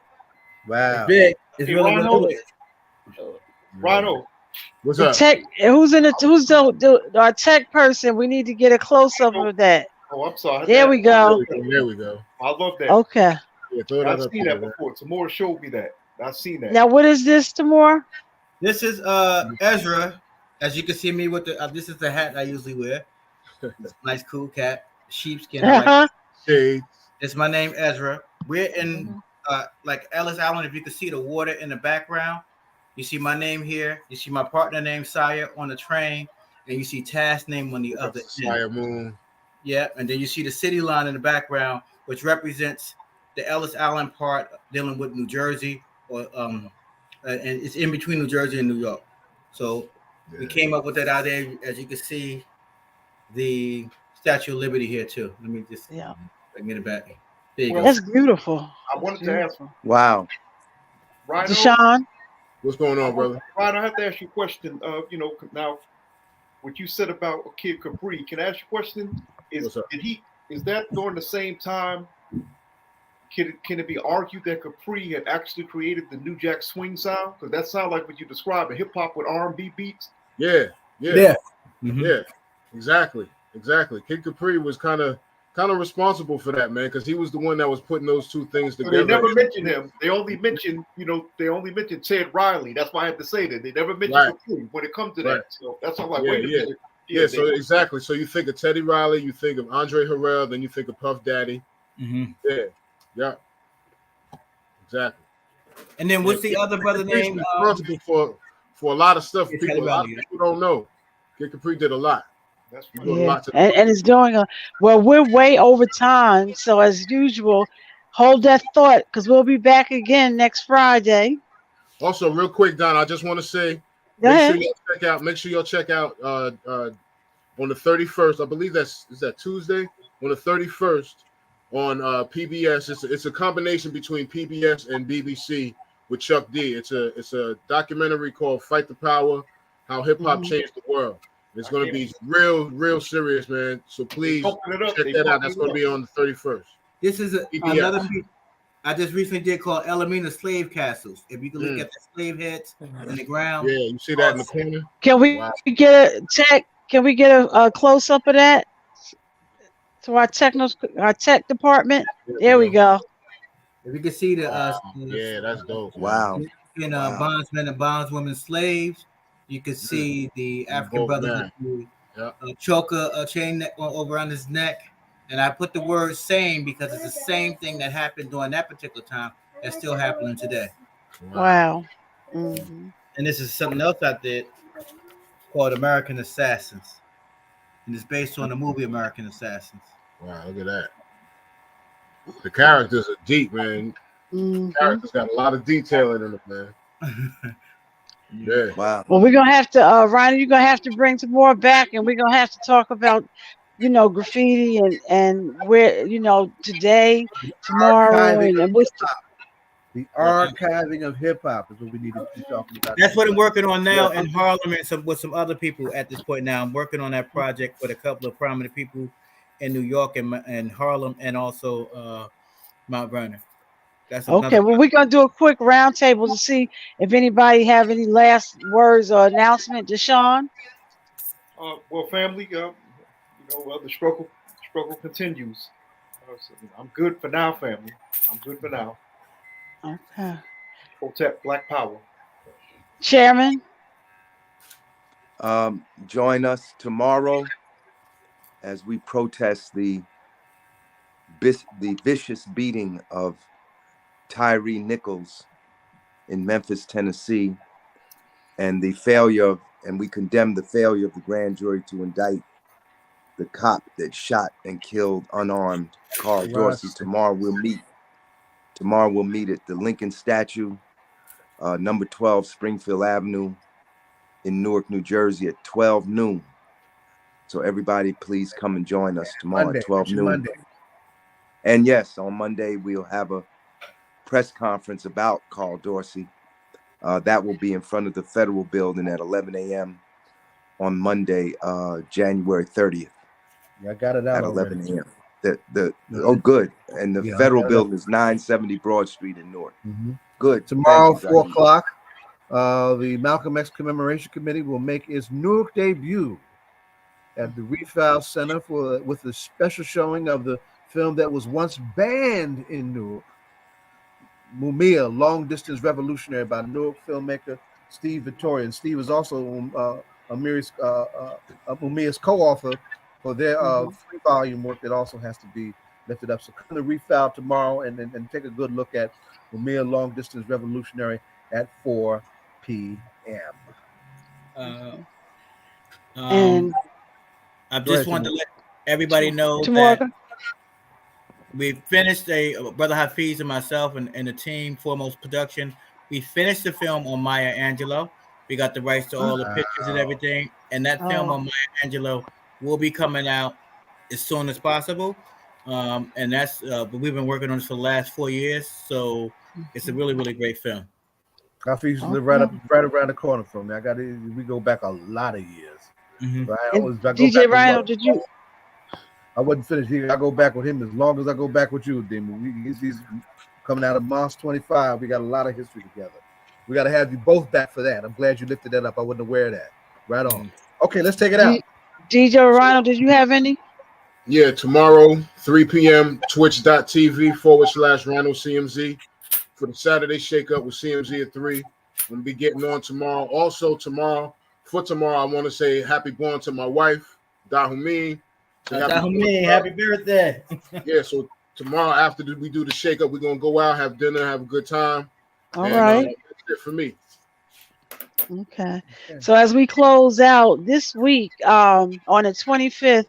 Speaker 6: Wow.
Speaker 13: It's really
Speaker 12: Rhino. What's
Speaker 11: the
Speaker 12: up?
Speaker 11: Tech, who's our tech person? We need to get a close up of that.
Speaker 7: Oh, I'm sorry.
Speaker 11: There we go.
Speaker 12: There we go.
Speaker 7: I love that.
Speaker 11: Okay.
Speaker 12: Yeah,
Speaker 7: I've seen that before. Timur showed me that. I've seen that.
Speaker 11: Now, what is this, Timur?
Speaker 13: This is Ezra. As you can see me with the this is the hat I usually wear. Nice cool cap, sheepskin.
Speaker 12: Shades.
Speaker 13: It's my name, Ezra. We're in like Ellis Island. If you can see the water in the background, you see my name here. You see my partner named Sire on the train, and you see Taz name on the other
Speaker 12: Sire Moon.
Speaker 13: Yeah, and then you see the city line in the background, which represents the Ellis Island part dealing with New Jersey, or and it's in between New Jersey and New York. So we came up with that out there. As you can see, the Statue of Liberty here too. Let me just get it back. There you go.
Speaker 11: That's beautiful.
Speaker 7: I wanted to ask.
Speaker 9: Wow.
Speaker 7: Rhino,
Speaker 11: Deshaun,
Speaker 12: what's going on, brother?
Speaker 7: Rhino, I have to ask you a question. Now, what you said about Kid Capri, can I ask you a question? Is that during the same time? Can it be argued that Capri had actually created the New Jack Swing sound? Because that sounds like what you described, a hip hop with R&B beats.
Speaker 12: Yeah.
Speaker 13: Mm-hmm.
Speaker 12: Yeah. Exactly. Kid Capri was kind of responsible for that, man, because he was the one that was putting those two things together.
Speaker 7: They never mentioned him. They only mentioned, Ted Riley. That's why I had to say that. They never mentioned Capri when it comes to that. So that's all like, wait a minute.
Speaker 12: Yeah, so exactly. So you think of Teddy Riley, you think of Andre Harrell, then you think of Puff Daddy.
Speaker 13: Mm-hmm.
Speaker 12: Yeah. Exactly.
Speaker 13: And then what's the other brother name?
Speaker 12: Responsible for a lot of stuff people don't know. Kid Capri did a lot.
Speaker 11: And it's doing we're way over time. So as usual, hold that thought because we'll be back again next Friday.
Speaker 12: Also, real quick, Don, I just want to say, make sure you'll check out on the 31st. I believe is that Tuesday on the 31st on PBS. It's a combination between PBS and BBC with Chuck D. It's a documentary called "Fight the Power: How Hip Hop Changed the World." It's going to be real serious, man. So please check that out. That's going to be on the 31st.
Speaker 13: This is another piece I just recently did called Elamina Slave Castles. If you can look at the slave heads in the ground.
Speaker 12: Yeah, you see that in the corner?
Speaker 11: Can we get a check? Can we get a close up of that? To our tech department. There we go.
Speaker 13: If you can see the
Speaker 12: that's dope.
Speaker 9: Wow.
Speaker 13: And bondsmen and bondswomen slaves. You can see the African brothers choke a chain over on his neck. And I put the word same because it's the same thing that happened during that particular time that's still happening today.
Speaker 11: Wow. Mm-hmm.
Speaker 13: And this is something else I did called American Assassins. And it's based on the movie American Assassins.
Speaker 12: Wow, look at that. The characters are deep, man.
Speaker 11: Mm-hmm.
Speaker 12: Characters got a lot of detail in it, man. Yeah.
Speaker 9: Wow.
Speaker 11: Well, we're gonna have to, Rhino, you're gonna have to bring some more back, and we're gonna have to talk about, graffiti and where, today, tomorrow, and what's
Speaker 6: the archiving of hip hop is what we need to be talking about.
Speaker 13: That's what I'm working on now in Harlem and with some other people at this point. Now I'm working on that project with a couple of prominent people in New York and Harlem, and also Mount Vernon. That's
Speaker 11: okay. Well, we're gonna do a quick roundtable to see if anybody have any last words or announcement. Doshon.
Speaker 7: Well, family, the struggle continues. So I'm good for now, family. I'm good for now.
Speaker 11: Okay.
Speaker 7: Protect Black Power.
Speaker 11: Chairman.
Speaker 9: Join us tomorrow as we protest the vicious beating of Tyree Nichols in Memphis, Tennessee, and we condemn the failure of the grand jury to indict the cop that shot and killed unarmed Carl Dorsey. Tomorrow we'll meet at the Lincoln statue, number 12 Springfield Avenue in Newark, New Jersey at 12 noon. So everybody please come and join us tomorrow at 12 noon. Monday. And yes, on Monday we'll have a press conference about Carl Dorsey. That will be in front of the federal building at 11 a.m. on Monday, January 30th.
Speaker 6: Yeah, I got it out
Speaker 9: at
Speaker 6: already.
Speaker 9: 11 a.m. Oh, good. And the federal building is 970 Broad Street in Newark.
Speaker 6: Mm-hmm.
Speaker 9: Good.
Speaker 6: Tomorrow, 4 o'clock, the Malcolm X Commemoration Committee will make its Newark debut at the Refile Center with a special showing of the film that was once banned in Newark, Mumia, Long Distance Revolutionary, by Newark filmmaker Steve Vittoria. And Steve is also Mumia's co-author for their 3-volume work that also has to be lifted up. So come to Refile tomorrow and take a good look at Mumia, Long Distance Revolutionary at 4 p.m.
Speaker 11: And
Speaker 13: I just want to let everybody know that we finished Brother Hafiz and myself and the team, Foremost Production. We finished the film on Maya Angelou. We got the rights to all the pictures and everything. And that film on Maya Angelou will be coming out as soon as possible. And that's but we've been working on this for the last 4 years. So it's a really, really great film.
Speaker 6: Hafiz live right around the corner from me. We go back a lot of years.
Speaker 11: Mm-hmm. DJ Rhino, did you?
Speaker 6: I wasn't finished here. I go back with him as long as I go back with you, Demon. He's coming out of Mons 25. We got a lot of history together. We got to have you both back for that. I'm glad you lifted that up. I wasn't aware of that. Right on. Okay, let's take it out.
Speaker 11: DJ Rhino, did you have any?
Speaker 12: Yeah, tomorrow, 3 p.m., twitch.tv/RhinoCMZ for the Saturday Shake Up with CMZ at 3. I'm going to be getting on tomorrow. Also, tomorrow, I want to say happy born to my wife, Dahumeen.
Speaker 13: Happy birthday.
Speaker 12: Yeah, so tomorrow after we do the Shake Up, we're going to go out, have dinner, have a good time.
Speaker 11: All right.
Speaker 12: That's it for me.
Speaker 11: Okay. So as we close out this week, on the 25th,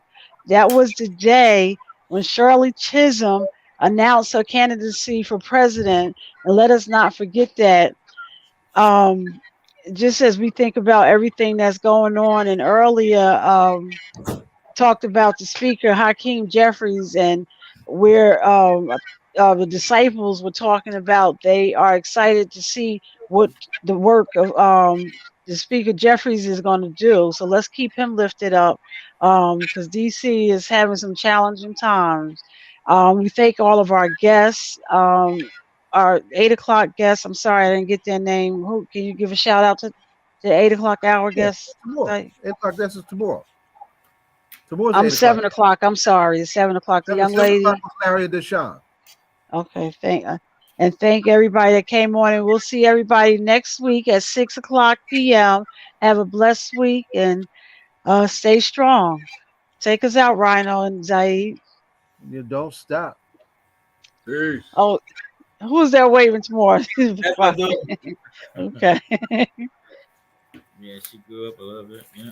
Speaker 11: that was the day when Shirley Chisholm announced her candidacy for president. And let us not forget that. Just as we think about everything that's going on, and earlier talked about the speaker, Hakeem Jeffries, and where the disciples were talking about they are excited to see what the work of the speaker Jeffries is going to do. So let's keep him lifted up because DC is having some challenging times. We thank all of our guests, our 8 o'clock guests. I'm sorry I didn't get their name. Who can you give a shout out to the 8 o'clock hour guests?
Speaker 6: Tomorrow. 8 o'clock guests is tomorrow.
Speaker 11: I'm 7 o'clock. I'm sorry. It's 7 o'clock. The young lady.
Speaker 6: Larry Deshawn.
Speaker 11: Okay. Thank everybody that came on, and we'll see everybody next week at 6 o'clock p.m. Have a blessed week and stay strong. Take us out, Rhino and Zaid.
Speaker 6: You don't stop.
Speaker 12: Peace.
Speaker 11: Oh, who's there waving tomorrow? Okay.
Speaker 13: Yeah, she grew up a little bit. Yeah.